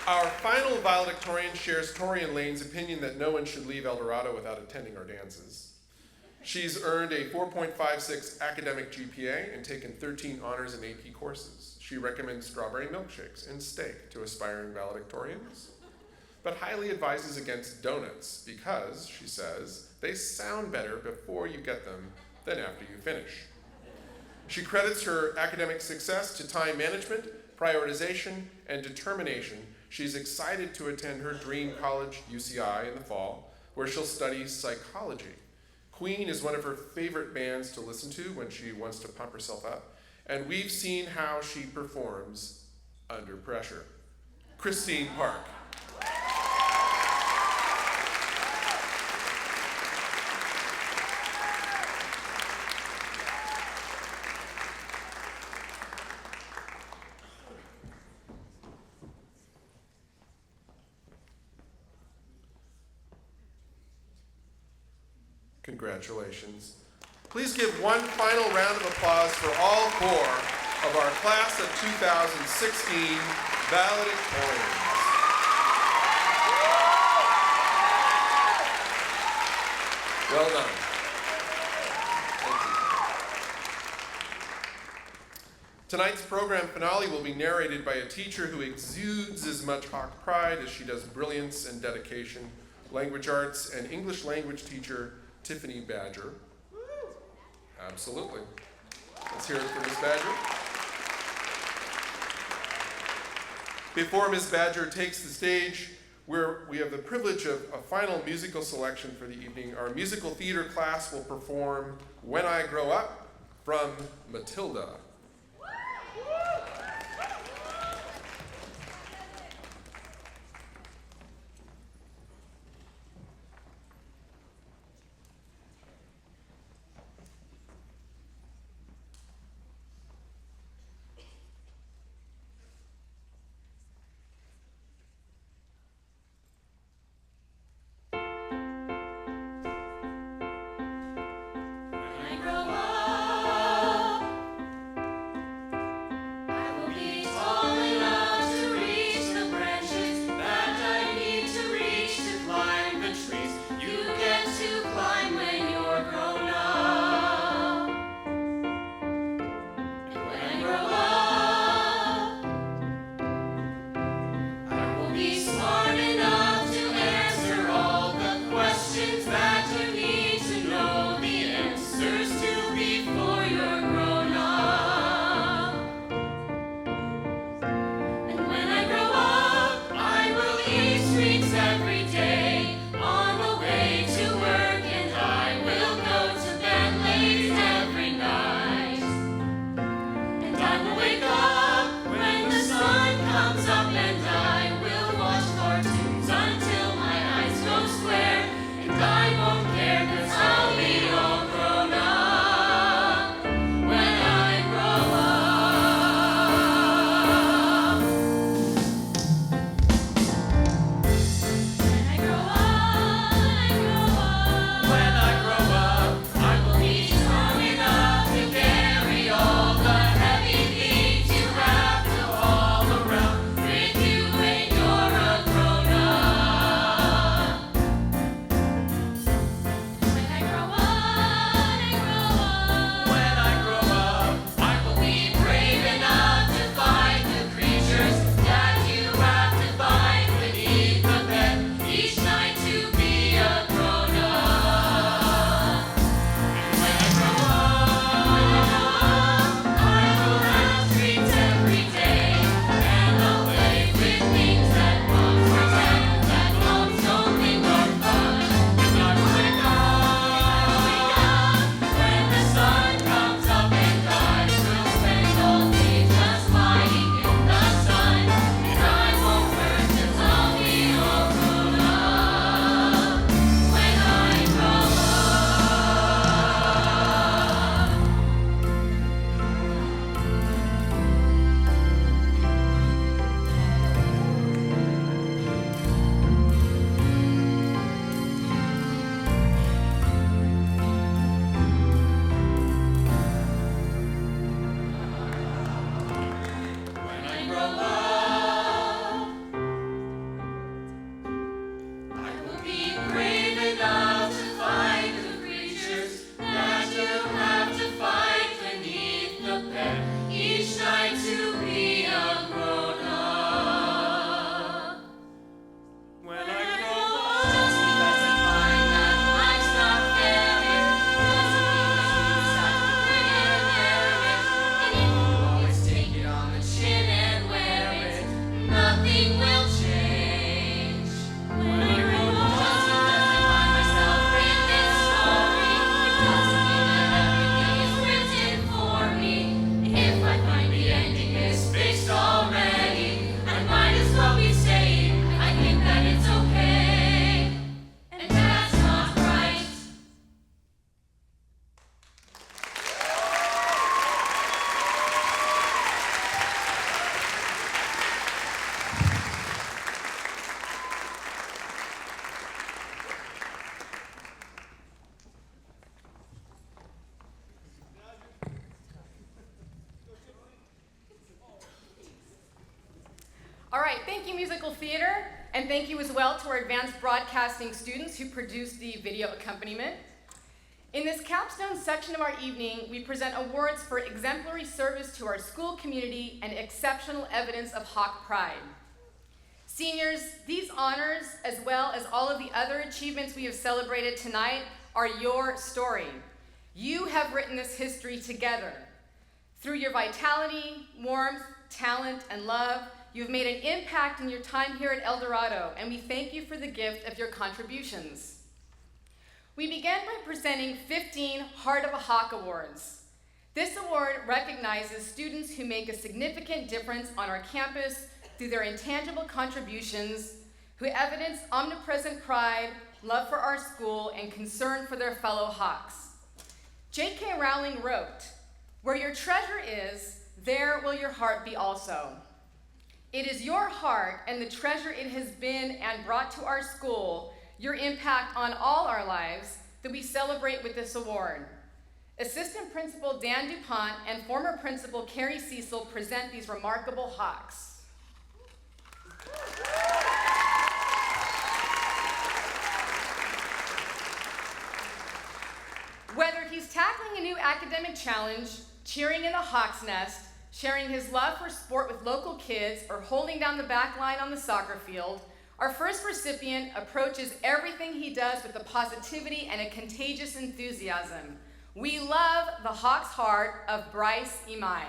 Our final valedictorian shares Tori and Lane's opinion that no one should leave El Dorado without attending our dances. She's earned a 4.56 academic GPA and taken 13 honors and AP courses. She recommends strawberry milkshakes and steak to aspiring valedictorians, but highly advises against donuts because, she says, they sound better before you get them than after you finish. She credits her academic success to time management, prioritization, and determination. She's excited to attend her dream college, UCI, in the fall, where she'll study psychology. Queen is one of her favorite bands to listen to when she wants to pump herself up, and we've seen how she performs under pressure. Christine Park. Congratulations. Please give one final round of applause for all four of our class of 2016 valedictorians. Well done. Thank you. Tonight's program finale will be narrated by a teacher who exudes as much Hawk pride as she does brilliance and dedication, language arts and English language teacher Tiffany Badger. Absolutely. Let's hear it for Ms. Badger. Before Ms. Badger takes the stage, we have the privilege of a final musical selection for the evening. Our musical theater class will perform When I Grow Up from Matilda. you, Musical Theater, and thank you as well to our advanced broadcasting students who produced the video accompaniment. In this capstone section of our evening, we present awards for exemplary service to our school community and exceptional evidence of Hawk pride. Seniors, these honors, as well as all of the other achievements we have celebrated tonight, are your story. You have written this history together. Through your vitality, warmth, talent, and love, you've made an impact in your time here at El Dorado, and we thank you for the gift of your contributions. We began by presenting 15 Heart of a Hawk Awards. This award recognizes students who make a significant difference on our campus through their intangible contributions, who evidence omnipresent pride, love for our school, and concern for their fellow Hawks. J.K. Rowling wrote, "Where your treasure is, there will your heart be also." It is your heart and the treasure it has been and brought to our school, your impact on all our lives, that we celebrate with this award. Assistant Principal Dan DuPont and former Principal Carrie Cecil present these remarkable Hawks. Whether he's tackling a new academic challenge, cheering in the Hawk's Nest, sharing his love for sport with local kids, or holding down the back line on the soccer field, our first recipient approaches everything he does with a positivity and a contagious enthusiasm. We love the Hawk's heart of Bryce Imai.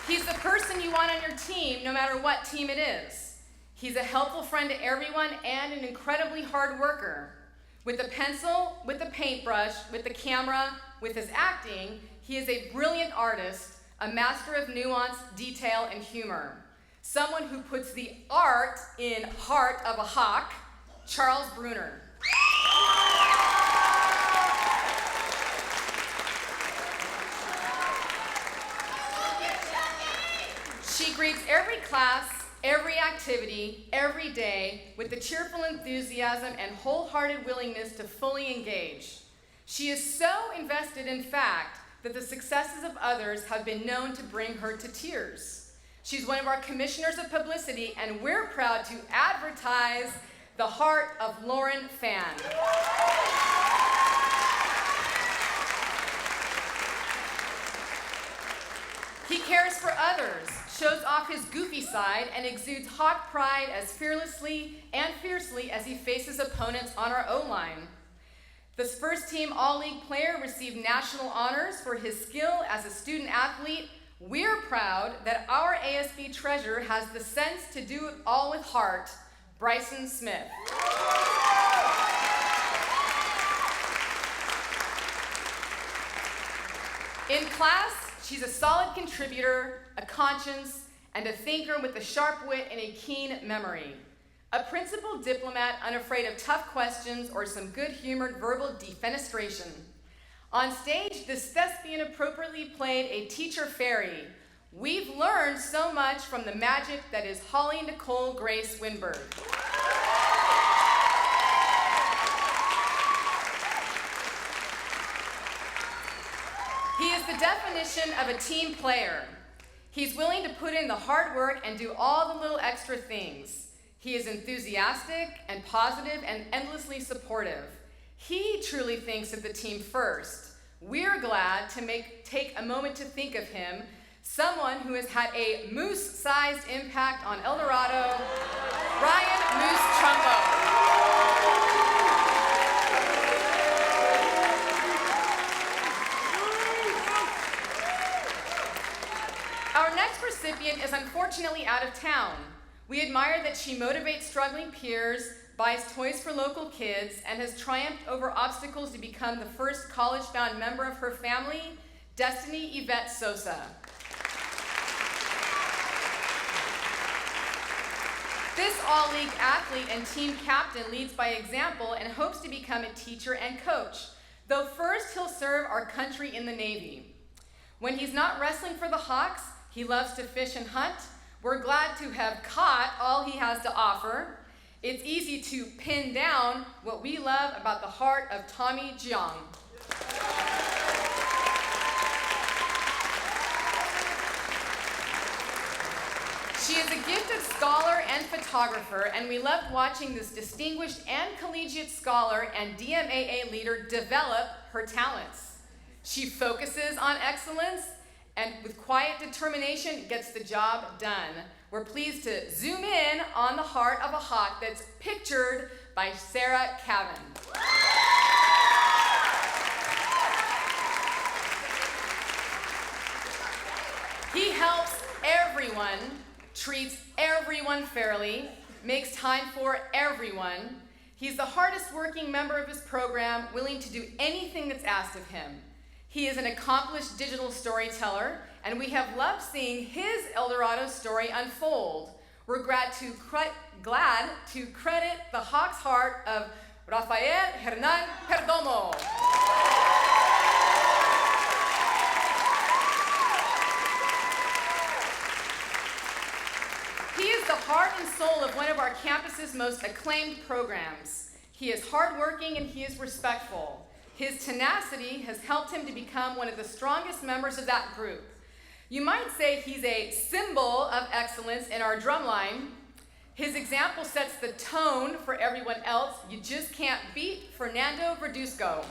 He's the person you want on your team, no matter what team it is. He's a helpful friend to everyone and an incredibly hard worker. With the pencil, with the paintbrush, with the camera, with his acting, he is a brilliant artist, a master of nuance, detail, and humor. Someone who puts the art in Heart of a Hawk, Charles Bruner. She greets every class, every activity, every day with the cheerful enthusiasm and wholehearted willingness to fully engage. She is so invested, in fact, that the successes of others have been known to bring her to tears. She's one of our commissioners of publicity, and we're proud to advertise the heart of Lauren Fan. He cares for others, shows off his goofy side, and exudes Hawk pride as fearlessly and fiercely as he faces opponents on our O-line. This first-team All-League player received national honors for his skill as a student athlete. We're proud that our ASB treasurer has the sense to do it all with heart, Bryson Smith. In class, she's a solid contributor, a conscience, and a thinker with a sharp wit and a keen memory. A principled diplomat unafraid of tough questions or some good-humored verbal defenestration. On stage, this thespian appropriately played a teacher fairy. We've learned so much from the magic that is Holly Nicole Grace Winberg. He is the definition of a team player. He's willing to put in the hard work and do all the little extra things. He is enthusiastic and positive and endlessly supportive. He truly thinks of the team first. We're glad to take a moment to think of him, someone who has had a moose-sized impact on El Dorado, Ryan Moose Trumbo. Our next recipient is unfortunately out of town. We admire that she motivates struggling peers, buys toys for local kids, and has triumphed over obstacles to become the first college-bound member of her family, Destiny Yvette Sosa. This all-league athlete and team captain leads by example and hopes to become a teacher and coach, though first he'll serve our country in the Navy. When he's not wrestling for the Hawks, he loves to fish and hunt. We're glad to have caught all he has to offer. It's easy to pin down what we love about the heart of Tommy Jiang. gifted scholar and photographer, and we loved watching this distinguished and collegiate scholar and DMAA leader develop her talents. She focuses on excellence and with quiet determination gets the job done. We're pleased to zoom in on the heart of a Hawk that's pictured by Sarah Cavan. He helps everyone, treats everyone fairly, makes time for everyone. He's the hardest working member of his program, willing to do anything that's asked of him. He is an accomplished digital storyteller, and we have loved seeing his El Dorado story unfold. We're glad to credit the Hawk's heart of Rafael Hernan Perdomo. He is the heart and soul of one of our campus's most acclaimed programs. He is hardworking and he is respectful. His tenacity has helped him to become one of the strongest members of that group. You might say he's a symbol of excellence in our drumline. His example sets the tone for everyone else. You just can't beat Fernando Verduzco.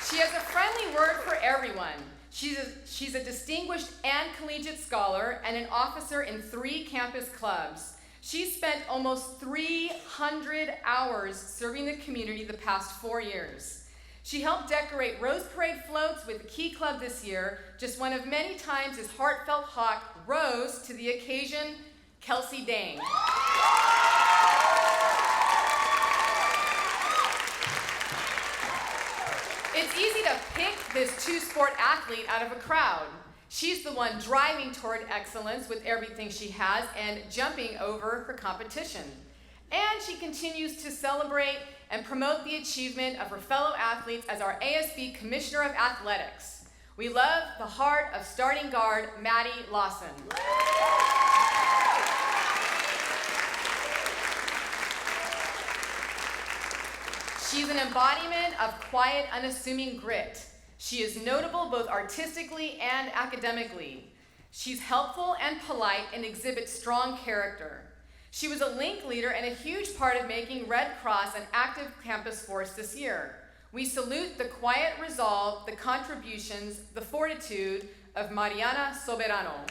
She has a friendly word for everyone. She's a distinguished and collegiate scholar and an officer in 3 campus clubs. She's spent almost 300 hours serving the community the past 4 years. She helped decorate Rose Parade floats with the Key Club this year. Just one of many times his heartfelt Hawk rose to the occasion. Kelsey Dane. It's easy to pick this 2-sport athlete out of a crowd. She's the one driving toward excellence with everything she has and jumping over her competition. And she continues to celebrate and promote the achievement of her fellow athletes as our ASB Commissioner of Athletics. We love the heart of starting guard Maddie Lawson. She's an embodiment of quiet, unassuming grit. She is notable both artistically and academically. She's helpful and polite and exhibits strong character. She was a link leader and a huge part of making Red Cross an active campus force this year. We salute the quiet resolve, the contributions, the fortitude of Mariana Soberano.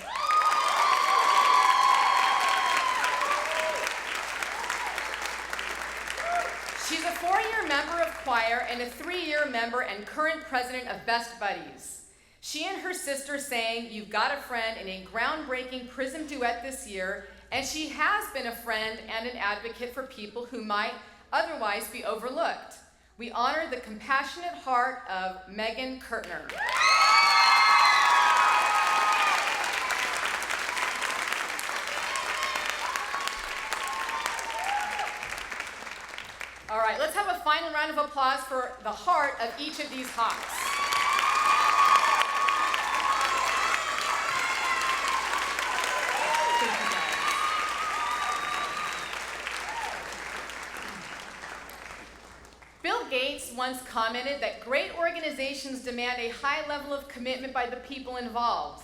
She's a 4-year member of choir and a 3-year member and current president of Best Buddies. She and her sister sang You've Got a Friend in a groundbreaking Prism duet this year, and she has been a friend and an advocate for people who might otherwise be overlooked. We honor the compassionate heart of Megan Kurtner. All right, let's have a final round of applause for the heart of each of these Hawks. Bill Gates once commented that great organizations demand a high level of commitment by the people involved.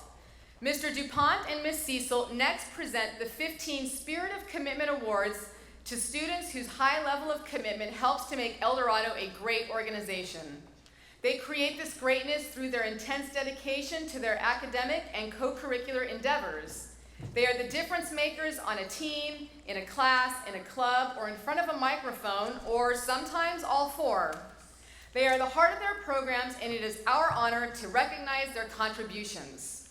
Mr. DuPont and Ms. Cecil next present the 15 Spirit of Commitment Awards to students whose high level of commitment helps to make El Dorado a great organization. They create this greatness through their intense dedication to their academic and co-curricular endeavors. They are the difference makers on a team, in a class, in a club, or in front of a microphone, or sometimes all 4. They are the heart of their programs, and it is our honor to recognize their contributions.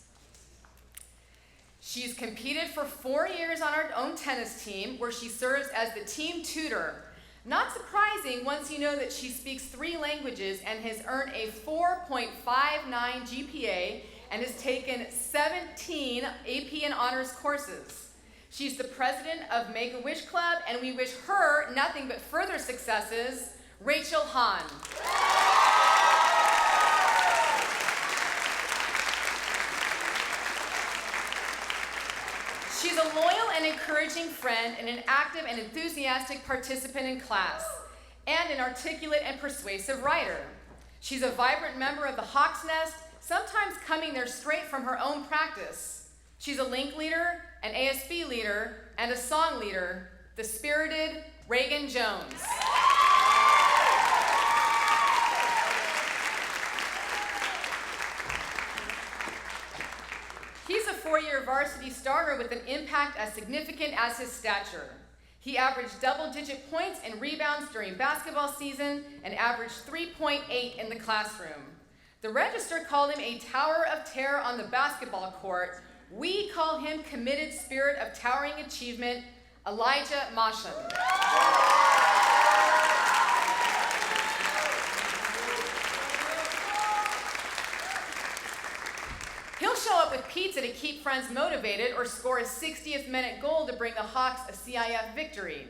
She's competed for 4 years on our own tennis team, where she serves as the team tutor. Not surprising once you know that she speaks 3 languages and has earned a 4.59 GPA and has taken 17 AP and honors courses. She's the president of Make-A-Wish Club, and we wish her nothing but further successes. Rachel Hahn. She's a loyal and encouraging friend and an active and enthusiastic participant in class, and an articulate and persuasive writer. She's a vibrant member of the Hawk's Nest, sometimes coming there straight from her own practice. She's a link leader, an ASB leader, and a song leader, the spirited Reagan Jones. He's a four-year varsity starter with an impact as significant as his stature. He averaged double-digit points and rebounds during basketball season and averaged 3.8 in the classroom. The Register called him a tower of terror on the basketball court. We call him committed spirit of towering achievement, Elijah Masham. He'll show up with pizza to keep friends motivated or score a 60th minute goal to bring the Hawks a CIF victory.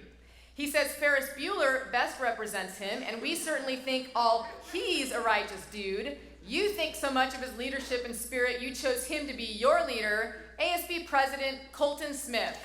He says Ferris Bueller best represents him, and we certainly think he's a righteous dude. You think so much of his leadership and spirit, you chose him to be your leader, ASB President Colton Smith.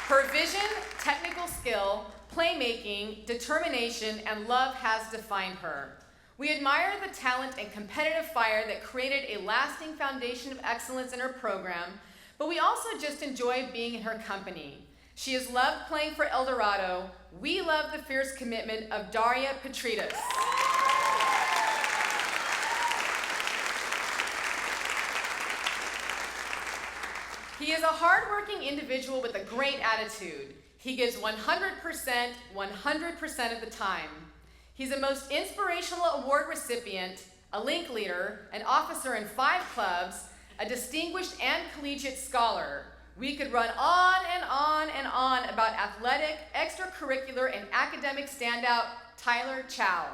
Her vision, technical skill, playmaking, determination, and love has defined her. We admire the talent and competitive fire that created a lasting foundation of excellence in her program, but we also just enjoy being in her company. She has loved playing for El Dorado. We love the fierce commitment of Daria Petritas. He is a hardworking individual with a great attitude. He gives 100% of the time. He's a most inspirational award recipient, a link leader, an officer in 5 clubs, a distinguished and collegiate scholar. We could run on and on and on about athletic, extracurricular, and academic standout Tyler Chow.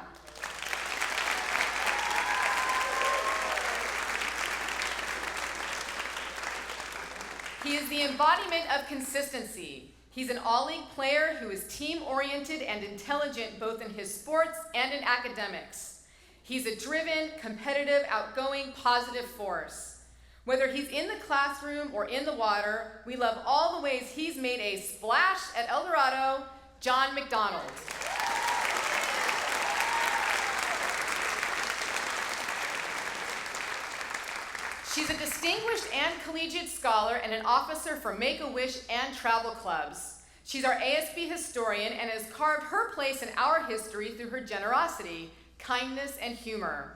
He is the embodiment of consistency. He's an all-league player who is team-oriented and intelligent both in his sports and in academics. He's a driven, competitive, outgoing, positive force. Whether he's in the classroom or in the water, we love all the ways he's made a splash at El Dorado, John McDonald. She's a distinguished and collegiate scholar and an officer for Make-A-Wish and travel clubs. She's our ASB historian and has carved her place in our history through her generosity, kindness, and humor.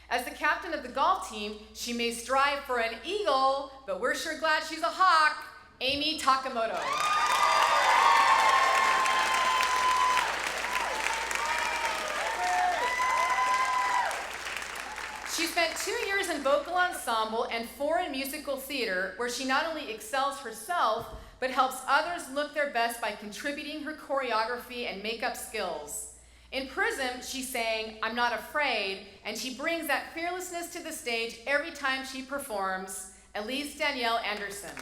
As the captain of the golf team, she may strive for an eagle, but we're sure glad she's a hawk, Amy Takamoto. She spent 2 years in vocal ensemble and 4 in musical theater, where she not only excels herself, but helps others look their best by contributing her choreography and makeup skills. In Prism, she sang "I'm Not Afraid," and she brings that fearlessness to the stage every time she performs. Elise Danielle Anderson.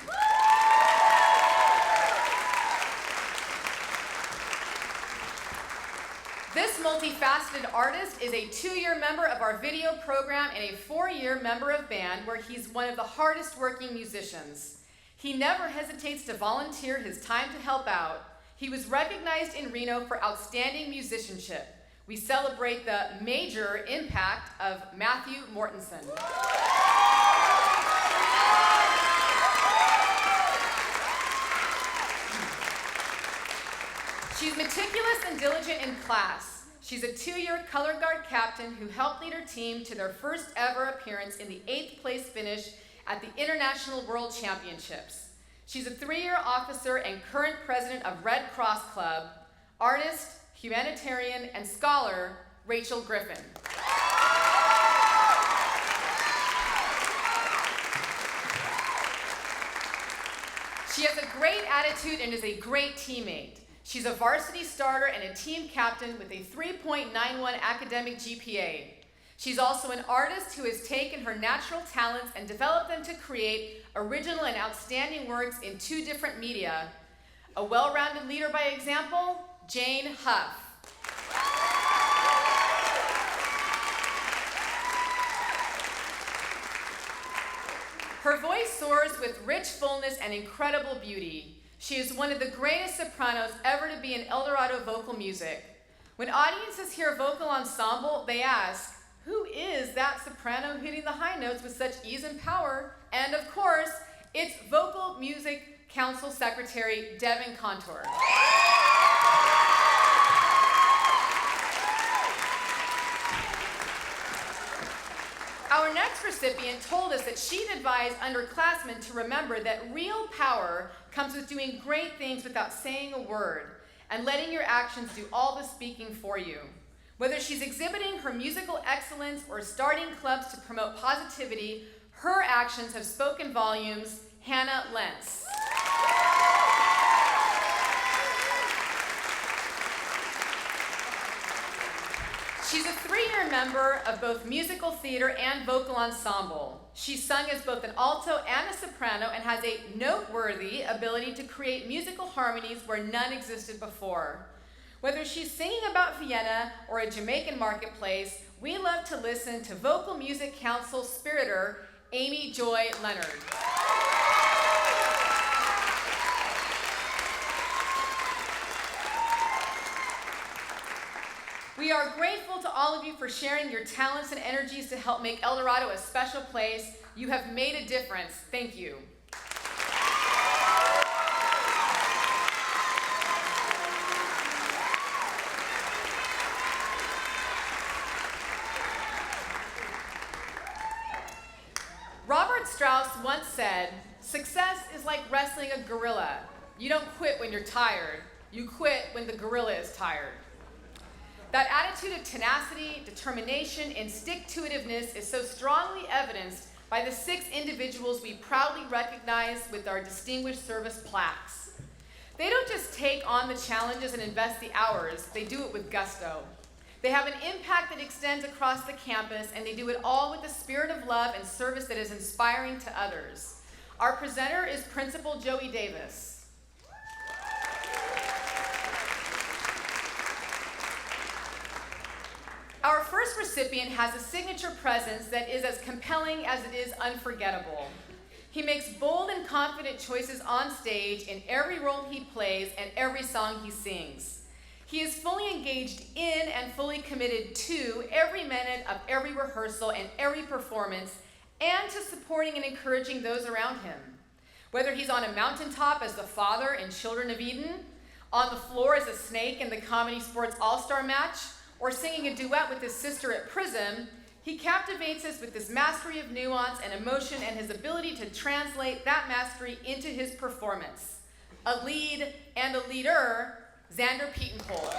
This multifaceted artist is a 2-year member of our video program and a 4-year member of band, where he's one of the hardest working musicians. He never hesitates to volunteer his time to help out. He was recognized in Reno for outstanding musicianship. We celebrate the major impact of Matthew Mortensen. She's meticulous and diligent in class. She's a 2-year color guard captain who helped lead her team to their first ever appearance in the 8th place finish at the International World Championships. She's a 3-year officer and current president of Red Cross Club, artist, humanitarian, and scholar, Rachel Griffin. She has a great attitude and is a great teammate. She's a varsity starter and a team captain with a 3.91 academic GPA. She's also an artist who has taken her natural talents and developed them to create original and outstanding works in 2 different media. A well-rounded leader by example, Jane Huff. Her voice soars with rich fullness and incredible beauty. She is one of the greatest sopranos ever to be in El Dorado vocal music. When audiences hear vocal ensemble, they ask, who is that soprano hitting the high notes with such ease and power? And of course, it's Vocal Music Council Secretary Devin Contour. Our next recipient told us that she'd advise underclassmen to remember that real power comes with doing great things without saying a word and letting your actions do all the speaking for you. Whether she's exhibiting her musical excellence or starting clubs to promote positivity, her actions have spoken volumes. Hannah Lentz. She's a 3-year member of both musical theater and vocal ensemble. She's sung as both an alto and a soprano and has a noteworthy ability to create musical harmonies where none existed before. Whether she's singing about Vienna or a Jamaican marketplace, we love to listen to Vocal Music Council spiriter Amy Joy Leonard. We are grateful to all of you for sharing your talents and energies to help make El Dorado a special place. You have made a difference. Thank you. Robert Strauss once said, "Success is like wrestling a gorilla. You don't quit when you're tired. You quit when the gorilla is tired." That attitude of tenacity, determination, and stick-to-itiveness is so strongly evidenced by the 6 individuals we proudly recognize with our Distinguished Service plaques. They don't just take on the challenges and invest the hours, they do it with gusto. They have an impact that extends across the campus, and they do it all with a spirit of love and service that is inspiring to others. Our presenter is Principal Joey Davis. Our first recipient has a signature presence that is as compelling as it is unforgettable. He makes bold and confident choices on stage in every role he plays and every song he sings. He is fully engaged in and fully committed to every minute of every rehearsal and every performance, and to supporting and encouraging those around him. Whether he's on a mountaintop as the father in Children of Eden, on the floor as a snake in the Comedy Sports All-Star match, or singing a duet with his sister at Prism, he captivates us with his mastery of nuance and emotion and his ability to translate that mastery into his performance. A lead and a leader, Xander Pietenpol.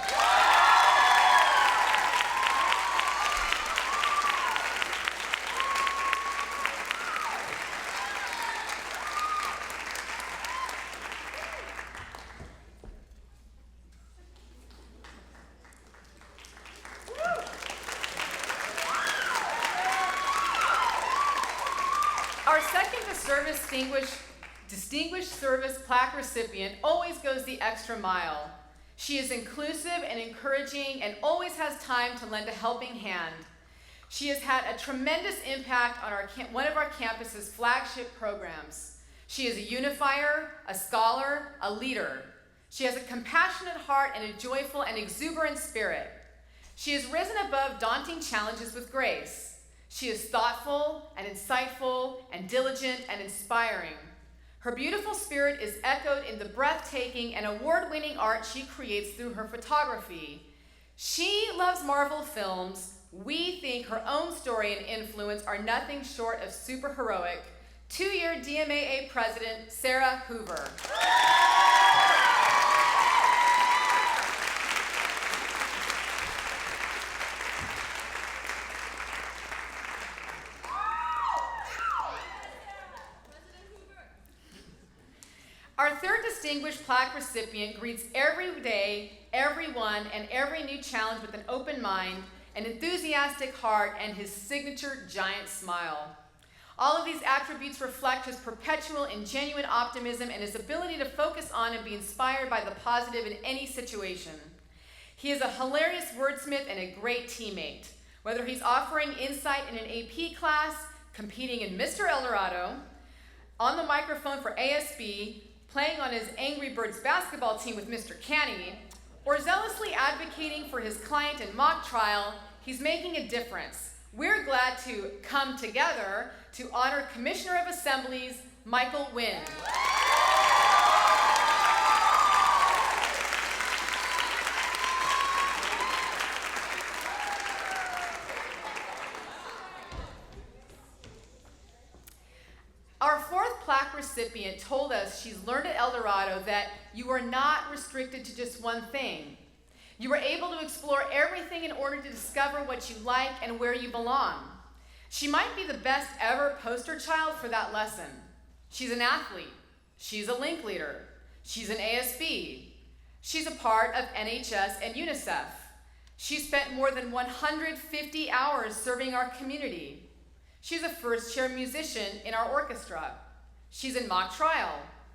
Our second Distinguished Service plaque recipient always goes the extra mile. She is inclusive and encouraging and always has time to lend a helping hand. She has had a tremendous impact on one of our campus's flagship programs. She is a unifier, a scholar, a leader. She has a compassionate heart and a joyful and exuberant spirit. She has risen above daunting challenges with grace. She is thoughtful and insightful and diligent and inspiring. Her beautiful spirit is echoed in the breathtaking and award-winning art she creates through her photography. She loves Marvel films. We think her own story and influence are nothing short of superheroic. 2-year DMAA President, Sarah Hoover. Our third distinguished plaque recipient greets every day, everyone, and every new challenge with an open mind, an enthusiastic heart, and his signature giant smile. All of these attributes reflect his perpetual and genuine optimism and his ability to focus on and be inspired by the positive in any situation. He is a hilarious wordsmith and a great teammate. Whether he's offering insight in an AP class, competing in Mr. El Dorado, on the microphone for ASB, playing on his Angry Birds basketball team with Mr. Canny, or zealously advocating for his client in mock trial, he's making a difference. We're glad to come together to honor Commissioner of Assemblies, Michael Wynn. Our fourth plaque recipient told us she's learned at El Dorado that you are not restricted to just one thing. You are able to explore everything in order to discover what you like and where you belong. She might be the best ever poster child for that lesson. She's an athlete. She's a link leader. She's an ASB. She's a part of NHS and UNICEF. She spent more than 150 hours serving our community. She's a first-chair musician in our orchestra. She's in mock trial.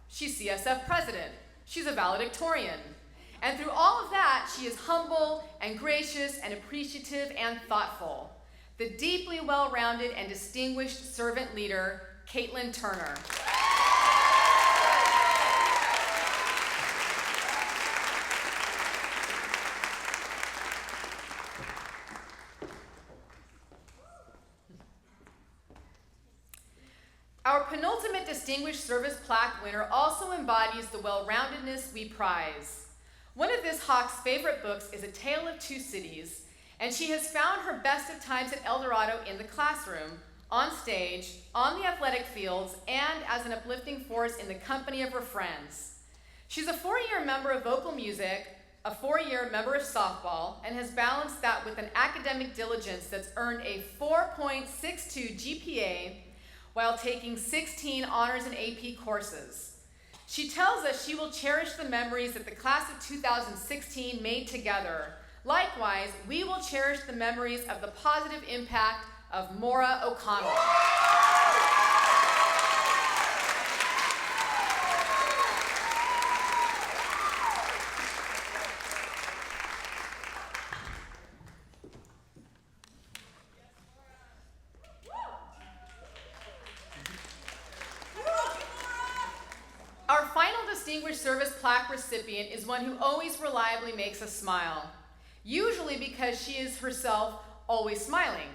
She's CSF president. She's a valedictorian. And through all of that, she is humble and gracious and appreciative and thoughtful. The deeply well-rounded and distinguished servant leader, Caitlin Turner. Our penultimate Distinguished Service Plaque winner also embodies the well-roundedness we prize. One of this Hawk's favorite books is A Tale of Two Cities, and she has found her best of times at El Dorado in the classroom, on stage, on the athletic fields, and as an uplifting force in the company of her friends. She's a 4-year member of vocal music, a 4-year member of softball, and has balanced that with an academic diligence that's earned a 4.62 GPA while taking 16 honors and AP courses. She tells us she will cherish the memories that the class of 2016 made together. Likewise, we will cherish the memories of the positive impact of Maura O'Connell. Our final Distinguished Service Plaque recipient is one who always reliably makes us smile, usually because she is herself always smiling.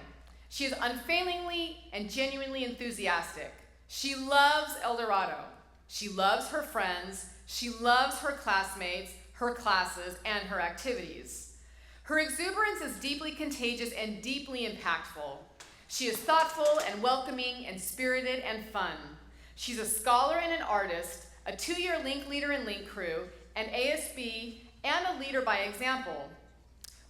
She is unfailingly and genuinely enthusiastic. She loves El Dorado. She loves her friends. She loves her classmates, her classes, and her activities. Her exuberance is deeply contagious and deeply impactful. She is thoughtful and welcoming and spirited and fun. She's a scholar and an artist, a 2-year link leader and link crew, an ASB, and a leader by example.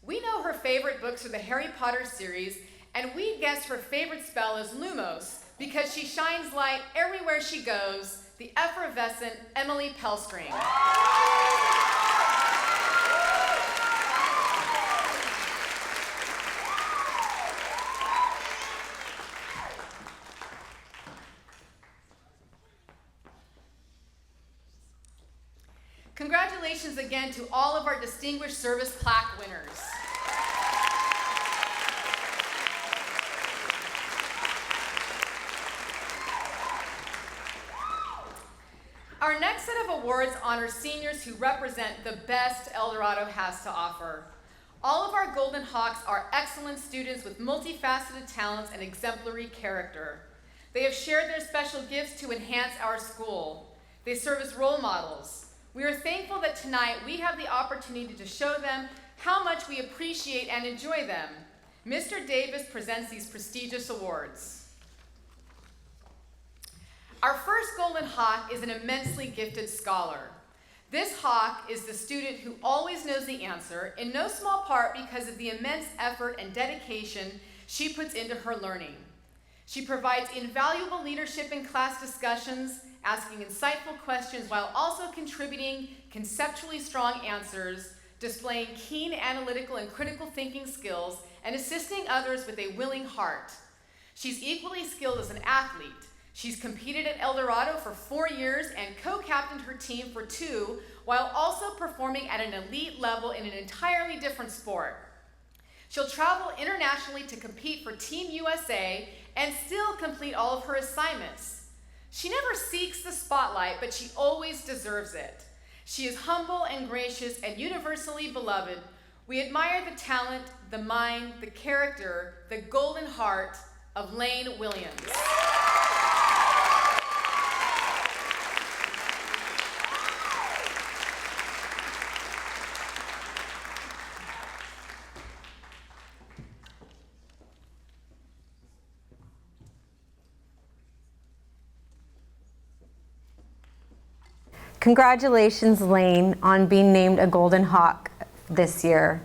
We know her favorite books are the Harry Potter series, and we guess her favorite spell is Lumos because she shines light everywhere she goes, the effervescent Emily Pellstring. Congratulations again to all of our Distinguished Service Plaque winners. Our next set of awards honors seniors who represent the best El Dorado has to offer. All of our Golden Hawks are excellent students with multifaceted talents and exemplary character. They have shared their special gifts to enhance our school. They serve as role models. We are thankful that tonight we have the opportunity to show them how much we appreciate and enjoy them. Mr. Davis presents these prestigious awards. Our first Golden Hawk is an immensely gifted scholar. This Hawk is the student who always knows the answer, in no small part because of the immense effort and dedication she puts into her learning. She provides invaluable leadership in class discussions, asking insightful questions while also contributing conceptually strong answers, displaying keen analytical and critical thinking skills, and assisting others with a willing heart. She's equally skilled as an athlete. She's competed at El Dorado for 4 years and co-captained her team for 2, while also performing at an elite level in an entirely different sport. She'll travel internationally to compete for Team USA and still complete all of her assignments. She never seeks the spotlight, but she always deserves it. She is humble and gracious and universally beloved. We admire the talent, the mind, the character, the golden heart of Lane Williams. Congratulations, Lane, on being named a Golden Hawk this year.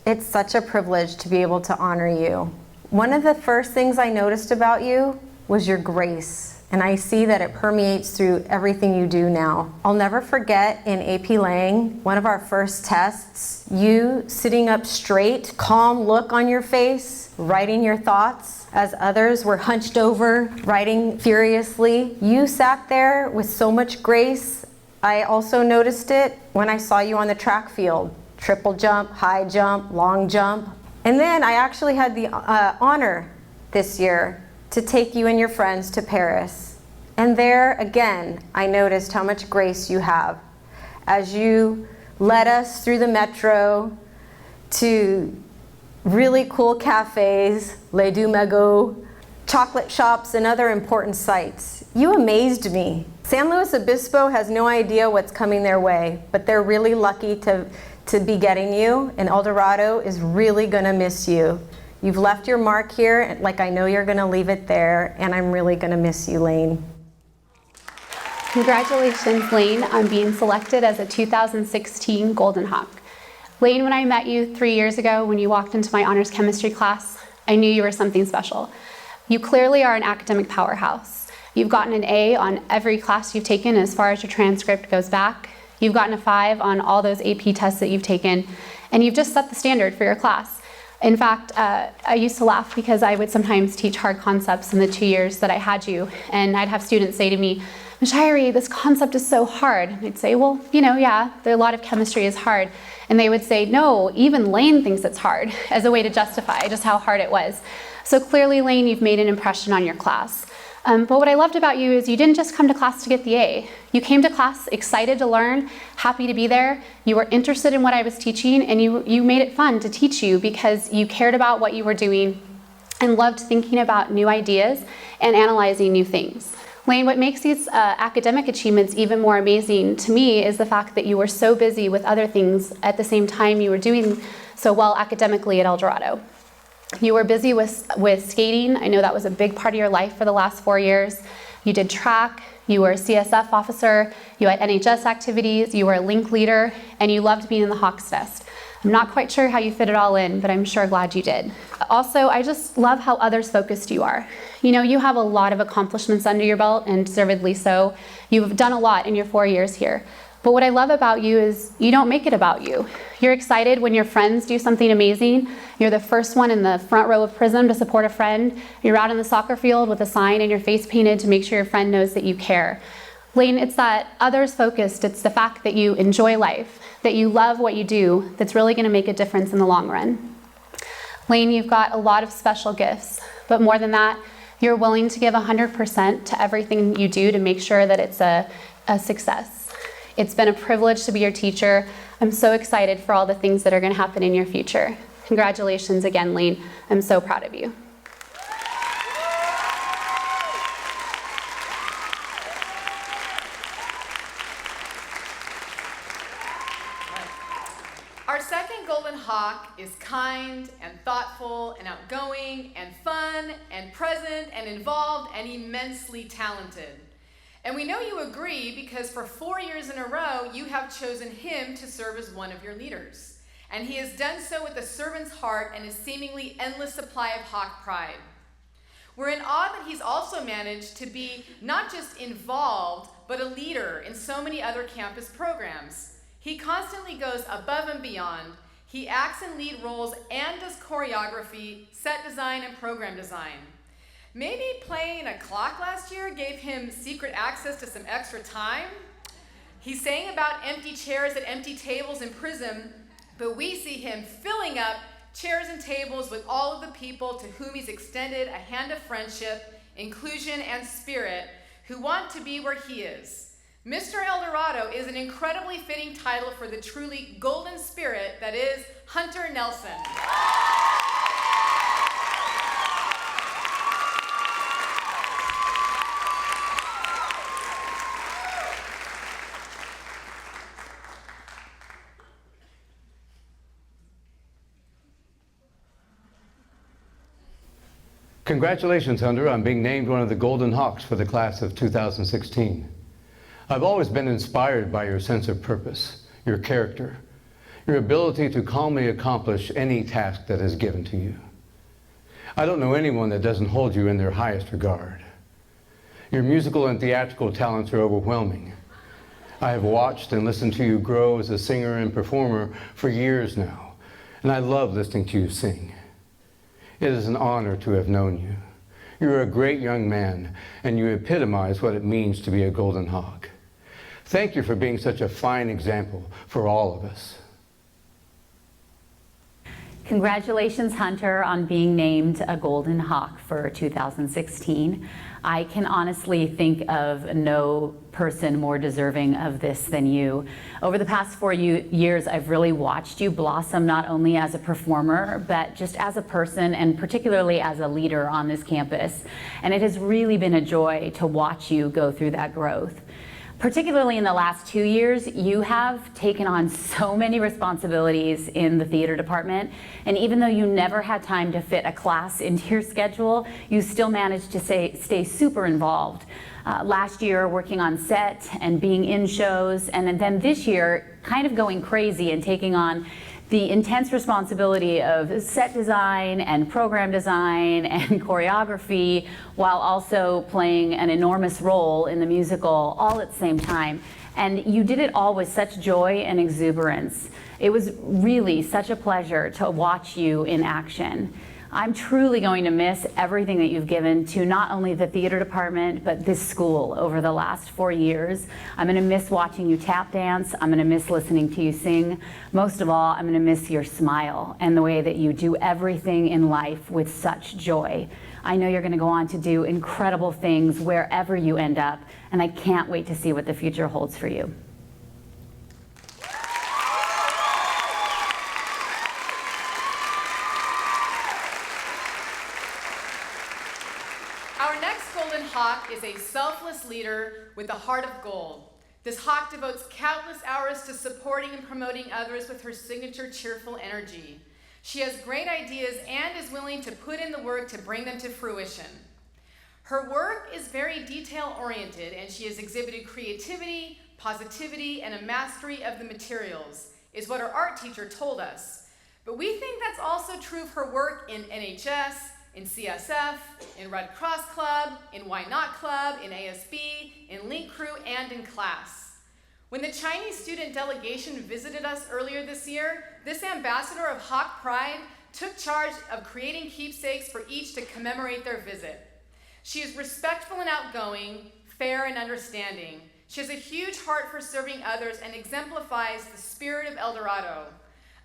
It's such a privilege to be able to honor you. One of the first things I noticed about you was your grace, and I see that it permeates through everything you do now. I'll never forget in AP Lang, one of our first tests, you sitting up straight, calm look on your face, writing your thoughts, as others were hunched over, writing furiously. You sat there with so much grace. I also noticed it when I saw you on the track field. Triple jump, high jump, long jump. And then I actually had the honor this year to take you and your friends to Paris. And there, again, I noticed how much grace you have as you led us through the metro to really cool cafes, Les Deux Magots, chocolate shops, and other important sites. You amazed me. San Luis Obispo has no idea what's coming their way, but they're really lucky to be getting you, and El Dorado is really gonna miss you. You've left your mark here, like I know you're gonna leave it there, and I'm really gonna miss you, Lane. Congratulations, Lane, on being selected as a 2016 Golden Hawk. Lane, when I met you 3 years ago when you walked into my honors chemistry class, I knew you were something special. You clearly are an academic powerhouse. You've gotten an A on every class you've taken as far as your transcript goes back. You've gotten a 5 on all those AP tests that you've taken, and you've just set the standard for your class. In fact, I used to laugh because I would sometimes teach hard concepts in the 2 years that I had you, and I'd have students say to me, "Ms. Shirey, this concept is so hard." And I'd say, "Well, you know, yeah, a lot of chemistry is hard." And they would say, "No, even Lane thinks it's hard," as a way to justify just how hard it was. So clearly, Lane, you've made an impression on your class. But what I loved about you is you didn't just come to class to get the A. You came to class excited to learn, happy to be there. You were interested in what I was teaching, and you made it fun to teach you because you cared about what you were doing and loved thinking about new ideas and analyzing new things. Lane, what makes these academic achievements even more amazing to me is the fact that you were so busy with other things at the same time you were doing so well academically at El Dorado. You were busy with skating. I know that was a big part of your life for the last 4 years. You did track, you were a CSF officer, you had NHS activities, you were a link leader, and you loved being in the Hawks Nest. I'm not quite sure how you fit it all in, but I'm sure glad you did. Also, I just love how others focused you are. You know, you have a lot of accomplishments under your belt, and deservedly so. You've done a lot in your 4 years here. But what I love about you is you don't make it about you. You're excited when your friends do something amazing. You're the first one in the front row of Prism to support a friend. You're out in the soccer field with a sign and your face painted to make sure your friend knows that you care. Lane, it's that others focused. It's the fact that you enjoy life, that you love what you do, that's really gonna make a difference in the long run. Lane, you've got a lot of special gifts, but more than that, you're willing to give 100% to everything you do to make sure that it's a success. It's been a privilege to be your teacher. I'm so excited for all the things that are going to happen in your future. Congratulations again, Lane. I'm so proud of you. Our second Golden Hawk is kind and thoughtful and outgoing and fun and present and involved and immensely talented. And we know you agree because for 4 years in a row, you have chosen him to serve as one of your leaders. And he has done so with a servant's heart and a seemingly endless supply of Hawk pride. We're in awe that he's also managed to be not just involved, but a leader in so many other campus programs. He constantly goes above and beyond. He acts in lead roles and does choreography, set design, and program design. Maybe playing a clock last year gave him secret access to some extra time. He sang about empty chairs at empty tables in Prism, but we see him filling up chairs and tables with all of the people to whom he's extended a hand of friendship, inclusion, and spirit, who want to be where he is. Mr. Eldorado is an incredibly fitting title for the truly golden spirit that is Hunter Nelson. Congratulations, Hunter, on being named one of the Golden Hawks for the class of 2016. I've always been inspired by your sense of purpose, your character, your ability to calmly accomplish any task that is given to you. I don't know anyone that doesn't hold you in their highest regard. Your musical and theatrical talents are overwhelming. I have watched and listened to you grow as a singer and performer for years now, and I love listening to you sing. It is an honor to have known you. You're a great young man, and you epitomize what it means to be a Golden Hawk. Thank you for being such a fine example for all of us. Congratulations, Hunter, on being named a Golden Hawk for 2016. I can honestly think of no person more deserving of this than you. Over the past 4 years, I've really watched you blossom not only as a performer, but just as a person and particularly as a leader on this campus. And it has really been a joy to watch you go through that growth. Particularly in the last 2 years, you have taken on so many responsibilities in the theater department, and even though you never had time to fit a class into your schedule, you still managed to stay super involved. Last year, working on set and being in shows, and then this year, kind of going crazy and taking on the intense responsibility of set design and program design and choreography, while also playing an enormous role in the musical all at the same time. And you did it all with such joy and exuberance. It was really such a pleasure to watch you in action. I'm truly going to miss everything that you've given to not only the theater department, but this school over the last 4 years. I'm going to miss watching you tap dance. I'm going to miss listening to you sing. Most of all, I'm going to miss your smile and the way that you do everything in life with such joy. I know you're going to go on to do incredible things wherever you end up, and I can't wait to see what the future holds for you. Hawk is a selfless leader with a heart of gold. This hawk devotes countless hours to supporting and promoting others with her signature cheerful energy. She has great ideas and is willing to put in the work to bring them to fruition. Her work is very detail-oriented, and she has exhibited creativity, positivity, and a mastery of the materials, is what her art teacher told us. But we think that's also true of her work in EDHS, in CSF, in Red Cross Club, in Why Not Club, in ASB, in Link Crew, and in class. When the Chinese student delegation visited us earlier this year, this ambassador of Hawk Pride took charge of creating keepsakes for each to commemorate their visit. She is respectful and outgoing, fair and understanding. She has a huge heart for serving others and exemplifies the spirit of Eldorado.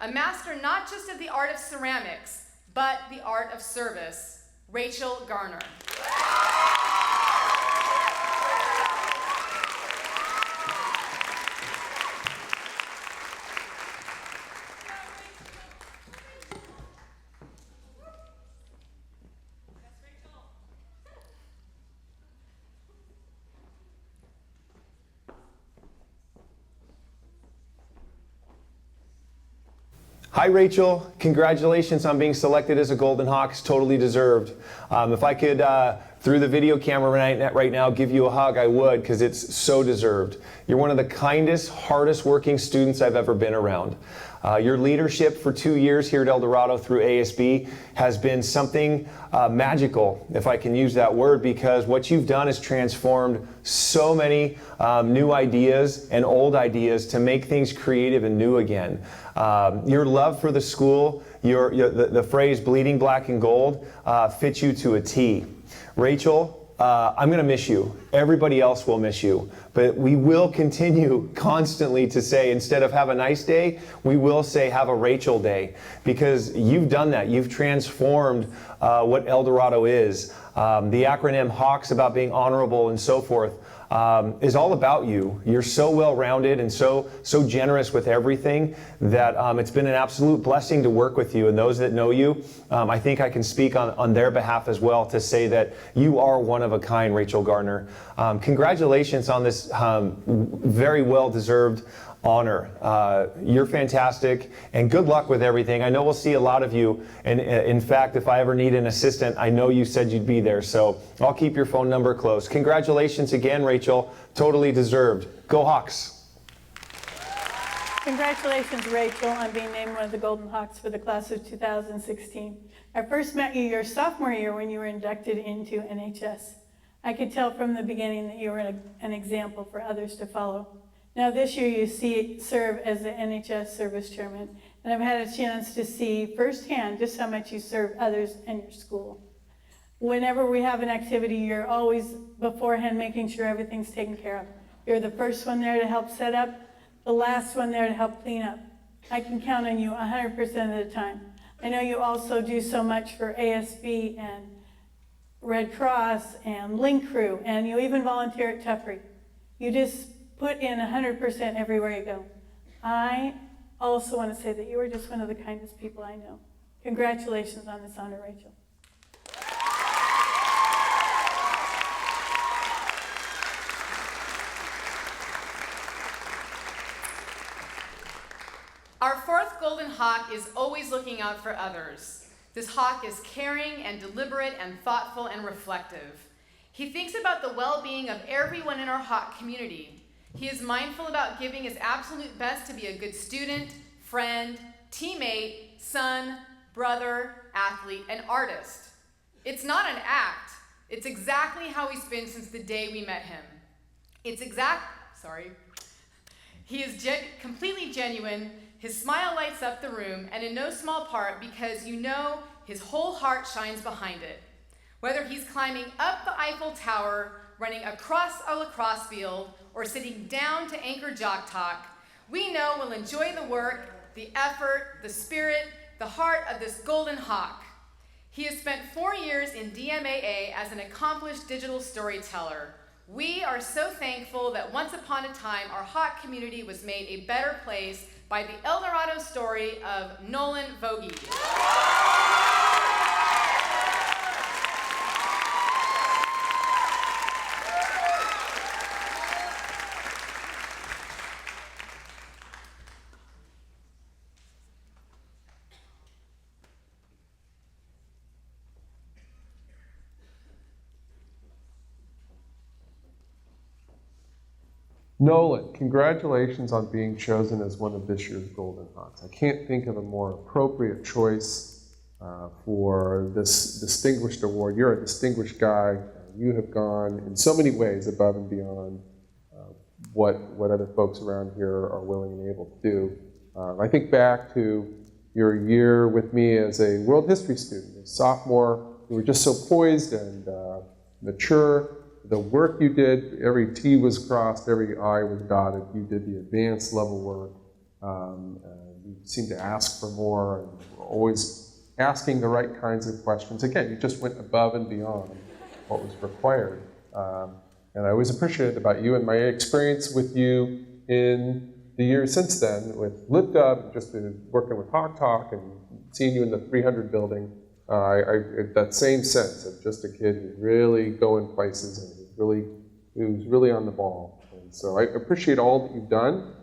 A master not just of the art of ceramics, but the art of service, Rachel Garner. Hi, Rachel. Congratulations on being selected as a Golden Hawk. It's totally deserved. If I could, through the video camera right now, give you a hug, I would, because it's so deserved. You're one of the kindest, hardest working students I've ever been around. Your leadership for 2 years here at Eldorado through ASB has been something magical, if I can use that word, because what you've done is transformed so many new ideas and old ideas to make things creative and new again. Your love for the school, the phrase bleeding black and gold fits you to a T. Rachel, I'm going to miss you. Everybody else will miss you. But we will continue constantly to say, instead of have a nice day, we will say have a Rachel day. Because you've done that. You've transformed what El Dorado is. The acronym HAWKS, about being honorable and so forth, is all about you. You're so well-rounded and so generous with everything that it's been an absolute blessing to work with you. And those that know you, I think I can speak on their behalf as well to say that you are one of a kind, Rachel Gardner. Congratulations on this very well-deserved honor. You're fantastic, and good luck with everything. I know we'll see a lot of you, and in fact, if I ever need an assistant, I know you said you'd be there, so I'll keep your phone number close. Congratulations again, Rachel. Totally deserved. Go Hawks. Congratulations, Rachel, on being named one of the Golden Hawks for the class of 2016. I first met you your sophomore year when you were inducted into NHS. I could tell from the beginning that you were an example for others to follow. Now this year you serve as the NHS service chairman, and I've had a chance to see firsthand just how much you serve others and your school. Whenever we have an activity, you're always beforehand making sure everything's taken care of. You're the first one there to help set up, the last one there to help clean up. I can count on you 100% of the time. I know you also do so much for ASB and Red Cross and Link Crew, and you even volunteer at Tuffrey. You just put in 100% everywhere you go. I also want to say that you are just one of the kindest people I know. Congratulations on this honor, Rachel. Our fourth Golden Hawk is always looking out for others. This hawk is caring and deliberate and thoughtful and reflective. He thinks about the well-being of everyone in our hawk community. He is mindful about giving his absolute best to be a good student, friend, teammate, son, brother, athlete, and artist. It's not an act. It's exactly how he's been since the day we met him. He is completely genuine. His smile lights up the room, and in no small part because you know his whole heart shines behind it. Whether he's climbing up the Eiffel Tower, running across a lacrosse field, or sitting down to anchor Jock Talk, we know we'll enjoy the work, the effort, the spirit, the heart of this Golden Hawk. He has spent 4 years in DMAA as an accomplished digital storyteller. We are so thankful that once upon a time our Hawk community was made a better place by the El Dorado story of Nolan Vogie. Nolan, congratulations on being chosen as one of this year's Golden Hawks. I can't think of a more appropriate choice for this distinguished award. You're a distinguished guy. You have gone in so many ways above and beyond what other folks around here are willing and able to do. I think back to your year with me as a world history student, a sophomore. You were just so poised and mature. The work you did, every T was crossed, every I was dotted. You did the advanced level work. You seemed to ask for more and were always asking the right kinds of questions. Again, you just went above and beyond what was required. And I always appreciated about you and my experience with you in the years since then with Lift Up, just been working with Hawk Talk and seeing you in the 300 building. That same sense of just a kid who's really going places and who's really on the ball. And so I appreciate all that you've done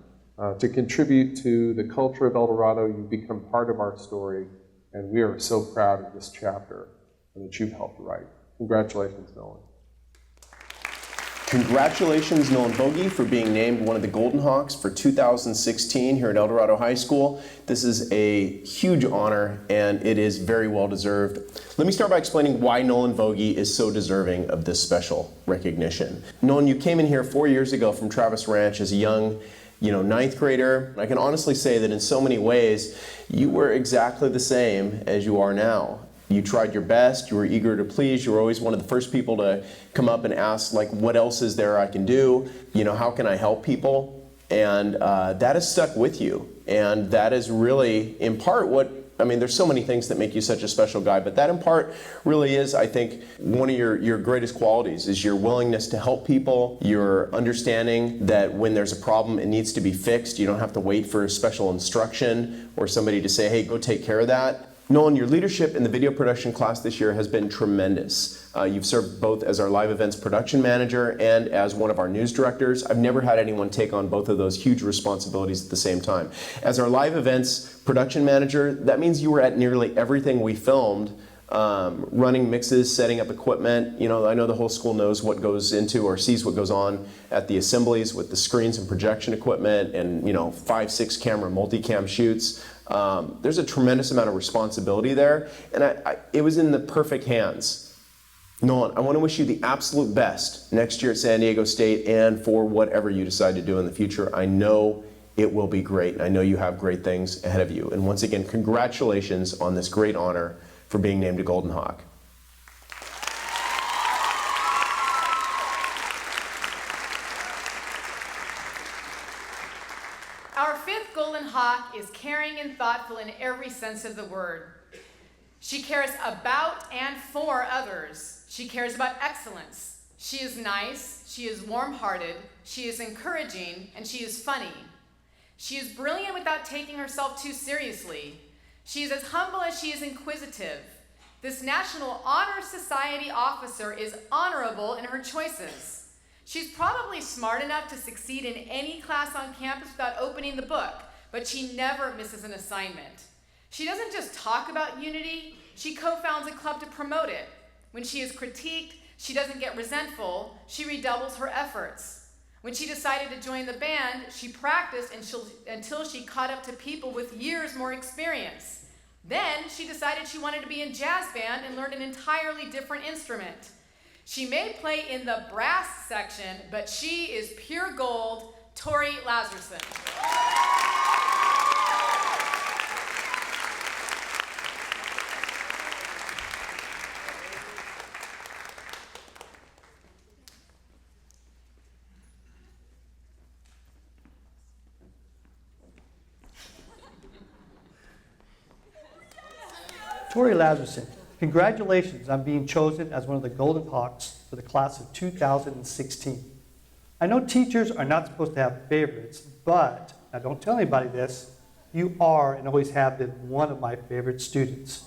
to contribute to the culture of El Dorado. You've become part of our story, and we are so proud of this chapter that you've helped write. Congratulations, Nolan. Congratulations, Nolan Vogie, for being named one of the Golden Hawks for 2016 here at El Dorado High School. This is a huge honor, and it is very well deserved. Let me start by explaining why Nolan Vogie is so deserving of this special recognition. Nolan, you came in here 4 years ago from Travis Ranch as a young, ninth grader. I can honestly say that in so many ways, you were exactly the same as you are now. You tried your best, you were eager to please, you were always one of the first people to come up and ask, like, what else is there I can do? You know, how can I help people? And that has stuck with you. And that is really, in part, there's so many things that make you such a special guy, but that in part really is, I think, one of your greatest qualities is your willingness to help people, your understanding that when there's a problem, it needs to be fixed. You don't have to wait for a special instruction or somebody to say, hey, go take care of that. Nolan, your leadership in the video production class this year has been tremendous. You've served both as our live events production manager and as one of our news directors. I've never had anyone take on both of those huge responsibilities at the same time. As our live events production manager, that means you were at nearly everything we filmed, running mixes, setting up equipment. You know, I know the whole school knows what goes into or sees what goes on at the assemblies with the screens and projection equipment and, 5-6 camera multicam shoots. There's a tremendous amount of responsibility there, and it was in the perfect hands. Nolan, I want to wish you the absolute best next year at San Diego State and for whatever you decide to do in the future. I know it will be great, and I know you have great things ahead of you. And once again, congratulations on this great honor for being named a Golden Hawk. Our fifth Golden Hawk is caring and thoughtful in every sense of the word. She cares about and for others. She cares about excellence. She is nice, she is warm-hearted, she is encouraging, and she is funny. She is brilliant without taking herself too seriously. She is as humble as she is inquisitive. This National Honor Society officer is honorable in her choices. She's probably smart enough to succeed in any class on campus without opening the book, but she never misses an assignment. She doesn't just talk about unity, she co-founds a club to promote it. When she is critiqued, she doesn't get resentful, she redoubles her efforts. When she decided to join the band, she practiced until she caught up to people with years more experience. Then she decided she wanted to be in jazz band and learned an entirely different instrument. She may play in the brass section, but she is pure gold. Tori Lazarson. Tori Lazarson, congratulations on being chosen as one of the Golden Hawks for the class of 2016. I know teachers are not supposed to have favorites, but, now don't tell anybody this, you are and always have been one of my favorite students.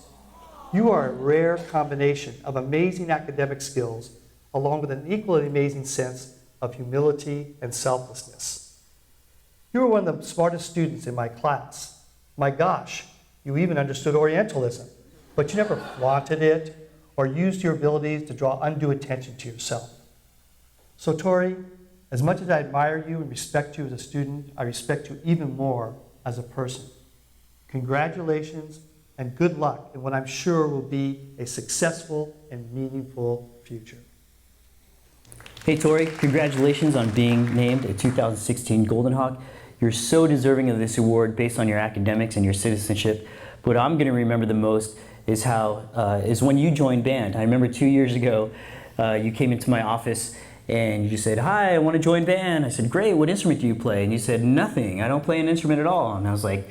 You are a rare combination of amazing academic skills along with an equally amazing sense of humility and selflessness. You were one of the smartest students in my class. My gosh, you even understood Orientalism, but you never flaunted it or used your abilities to draw undue attention to yourself. So Tori, as much as I admire you and respect you as a student, I respect you even more as a person. Congratulations and good luck in what I'm sure will be a successful and meaningful future. Hey Tori, congratulations on being named a 2016 Golden Hawk. You're so deserving of this award based on your academics and your citizenship. What I'm going to remember the most is when you joined band. I remember 2 years ago, you came into my office and you said, "Hi, I want to join band." I said, "Great, what instrument do you play?" And you said, "Nothing, I don't play an instrument at all." And I was like,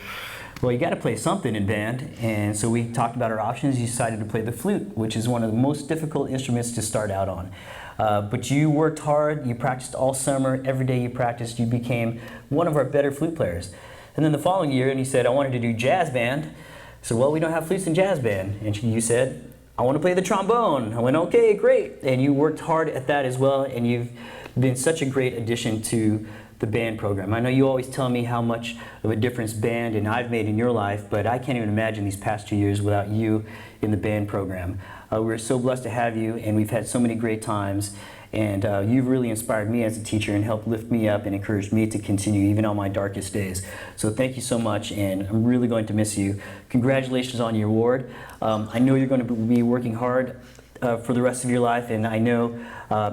"Well, you got to play something in band." And so we talked about our options. You decided to play the flute, which is one of the most difficult instruments to start out on. But you worked hard, you practiced all summer, every day you practiced, you became one of our better flute players. And then the following year, and you said, "I wanted to do jazz band." So, "Well, we don't have flutes in jazz band." And you said, "I want to play the trombone." I went, "Okay, great." And you worked hard at that as well, and you've been such a great addition to the band program. I know you always tell me how much of a difference band and I've made in your life, but I can't even imagine these past 2 years without you in the band program. We're so blessed to have you, and we've had so many great times. And you've really inspired me as a teacher and helped lift me up and encouraged me to continue even on my darkest days. So thank you so much, and I'm really going to miss you. Congratulations on your award. I know you're going to be working hard for the rest of your life, and I know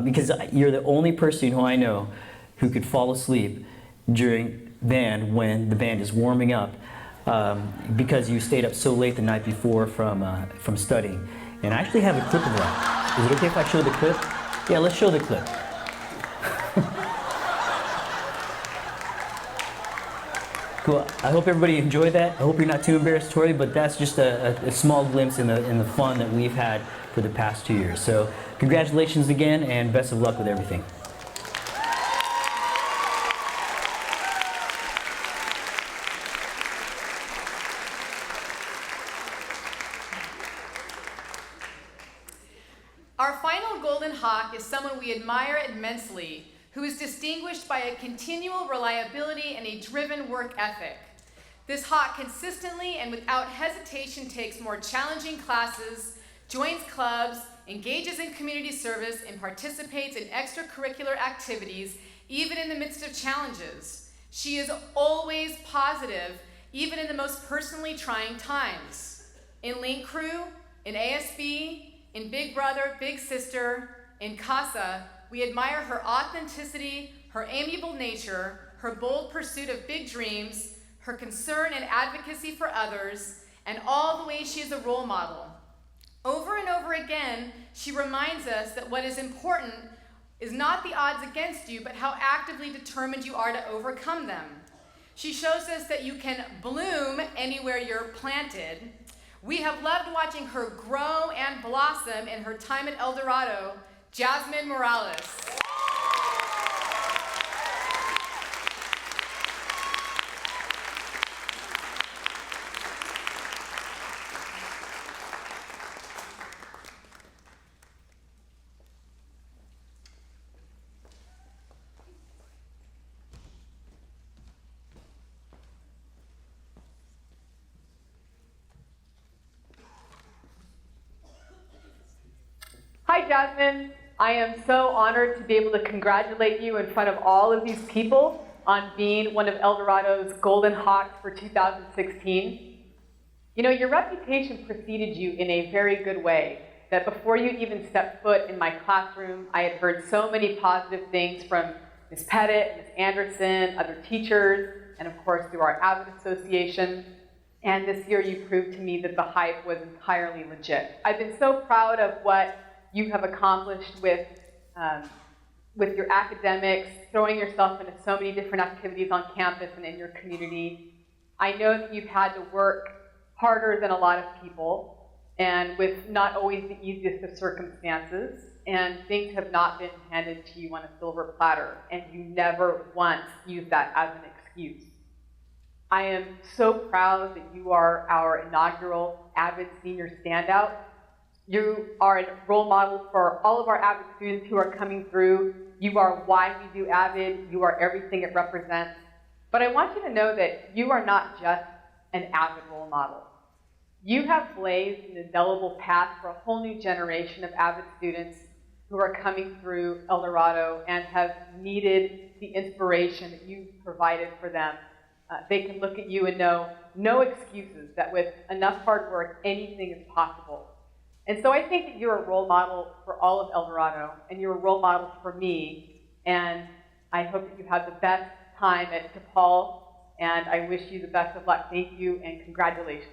because you're the only person who I know who could fall asleep during band when the band is warming up. because you stayed up so late the night before from studying. And I actually have a clip of that. Is it okay if I show the clip? Yeah, let's show the clip. Cool. I hope everybody enjoyed that. I hope you're not too embarrassed, Tori, but that's just a small glimpse in the fun that we've had for the past 2 years. So congratulations again, and best of luck with everything. Our final Golden Hawk is someone we admire immensely, who is distinguished by a continual reliability and a driven work ethic. This Hawk consistently and without hesitation takes more challenging classes, joins clubs, engages in community service, and participates in extracurricular activities, even in the midst of challenges. She is always positive, even in the most personally trying times. In Link Crew, in ASB, in Big Brother, Big Sister, in CASA, we admire her authenticity, her amiable nature, her bold pursuit of big dreams, her concern and advocacy for others, and all the ways she is a role model. Over and over again, she reminds us that what is important is not the odds against you, but how actively determined you are to overcome them. She shows us that you can bloom anywhere you're planted. We have loved watching her grow and blossom in her time at El Dorado. Jasmine Morales. Hi, Jasmine. I am so honored to be able to congratulate you in front of all of these people on being one of El Dorado's Golden Hawks for 2016. You know, your reputation preceded you in a very good way, that before you even stepped foot in my classroom, I had heard so many positive things from Ms. Pettit, Ms. Anderson, other teachers, and of course through our Avid Association. And this year you proved to me that the hype was entirely legit. I've been so proud of what you have accomplished with your academics, throwing yourself into so many different activities on campus and in your community. I know that you've had to work harder than a lot of people, and with not always the easiest of circumstances, and things have not been handed to you on a silver platter, and you never once used that as an excuse. I am so proud that you are our inaugural Avid Senior Standout. You are a role model for all of our Avid students who are coming through. You are why we do Avid. You are everything it represents. But I want you to know that you are not just an Avid role model. You have blazed an indelible path for a whole new generation of Avid students who are coming through El Dorado and have needed the inspiration that you provided for them. They can look at you and know no excuses, that with enough hard work, anything is possible. And so I think that you're a role model for all of El Dorado, and you're a role model for me, and I hope that you have the best time at DePaul, and I wish you the best of luck. Thank you, and congratulations.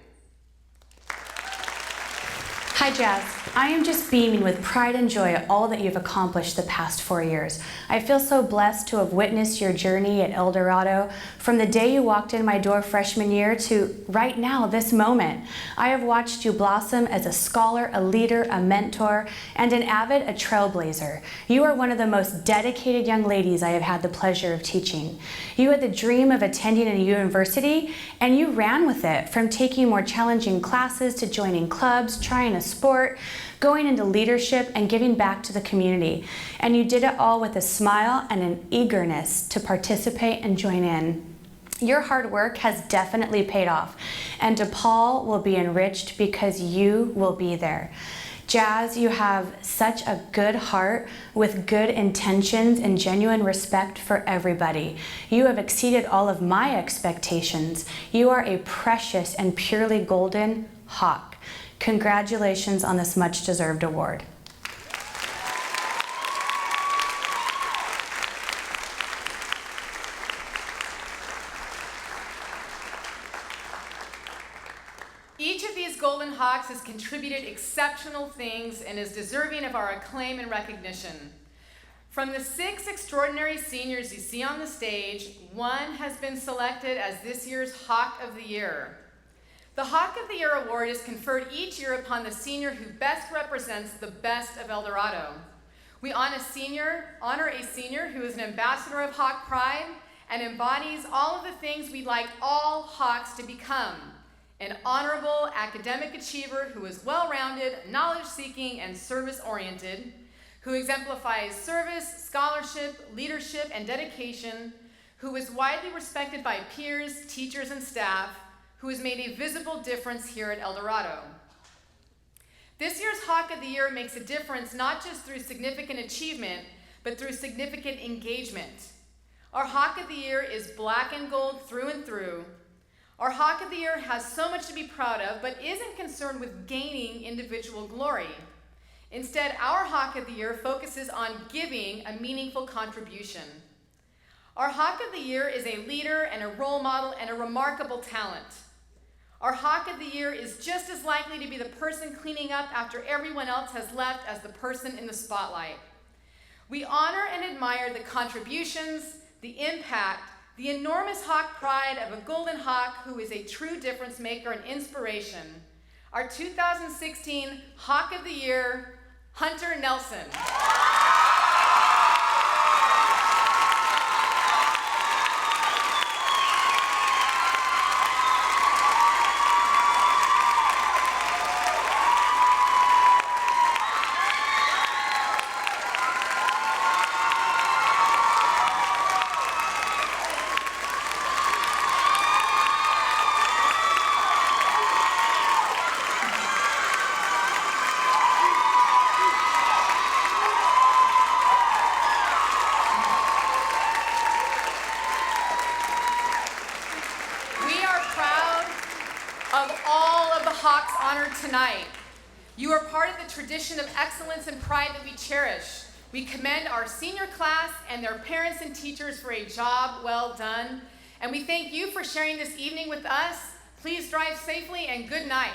Hi, Jazz. I am just beaming with pride and joy at all that you've accomplished the past 4 years. I feel so blessed to have witnessed your journey at El Dorado from the day you walked in my door freshman year to right now, this moment. I have watched you blossom as a scholar, a leader, a mentor, and an Avid, a trailblazer. You are one of the most dedicated young ladies I have had the pleasure of teaching. You had the dream of attending a university, and you ran with it, from taking more challenging classes to joining clubs, trying a sport, going into leadership, and giving back to the community. And you did it all with a smile and an eagerness to participate and join in. Your hard work has definitely paid off, and DePaul will be enriched because you will be there. Jazz, you have such a good heart with good intentions and genuine respect for everybody. You have exceeded all of my expectations. You are a precious and purely golden hawk. Congratulations on this much-deserved award. Each of these Golden Hawks has contributed exceptional things and is deserving of our acclaim and recognition. From the 6 extraordinary seniors you see on the stage, one has been selected as this year's Hawk of the Year. The Hawk of the Year award is conferred each year upon the senior who best represents the best of El Dorado. We honor a senior who is an ambassador of Hawk Pride and embodies all of the things we'd like all Hawks to become. An honorable academic achiever who is well-rounded, knowledge-seeking, and service-oriented, who exemplifies service, scholarship, leadership, and dedication, who is widely respected by peers, teachers, and staff, who has made a visible difference here at El Dorado. This year's Hawk of the Year makes a difference not just through significant achievement, but through significant engagement. Our Hawk of the Year is black and gold through and through. Our Hawk of the Year has so much to be proud of, but isn't concerned with gaining individual glory. Instead, our Hawk of the Year focuses on giving a meaningful contribution. Our Hawk of the Year is a leader and a role model and a remarkable talent. Our Hawk of the Year is just as likely to be the person cleaning up after everyone else has left as the person in the spotlight. We honor and admire the contributions, the impact, the enormous Hawk pride of a Golden Hawk who is a true difference maker and inspiration. Our 2016 Hawk of the Year, Hunter Nelson. Tonight. You are part of the tradition of excellence and pride that we cherish. We commend our senior class and their parents and teachers for a job well done. And we thank you for sharing this evening with us. Please drive safely and good night.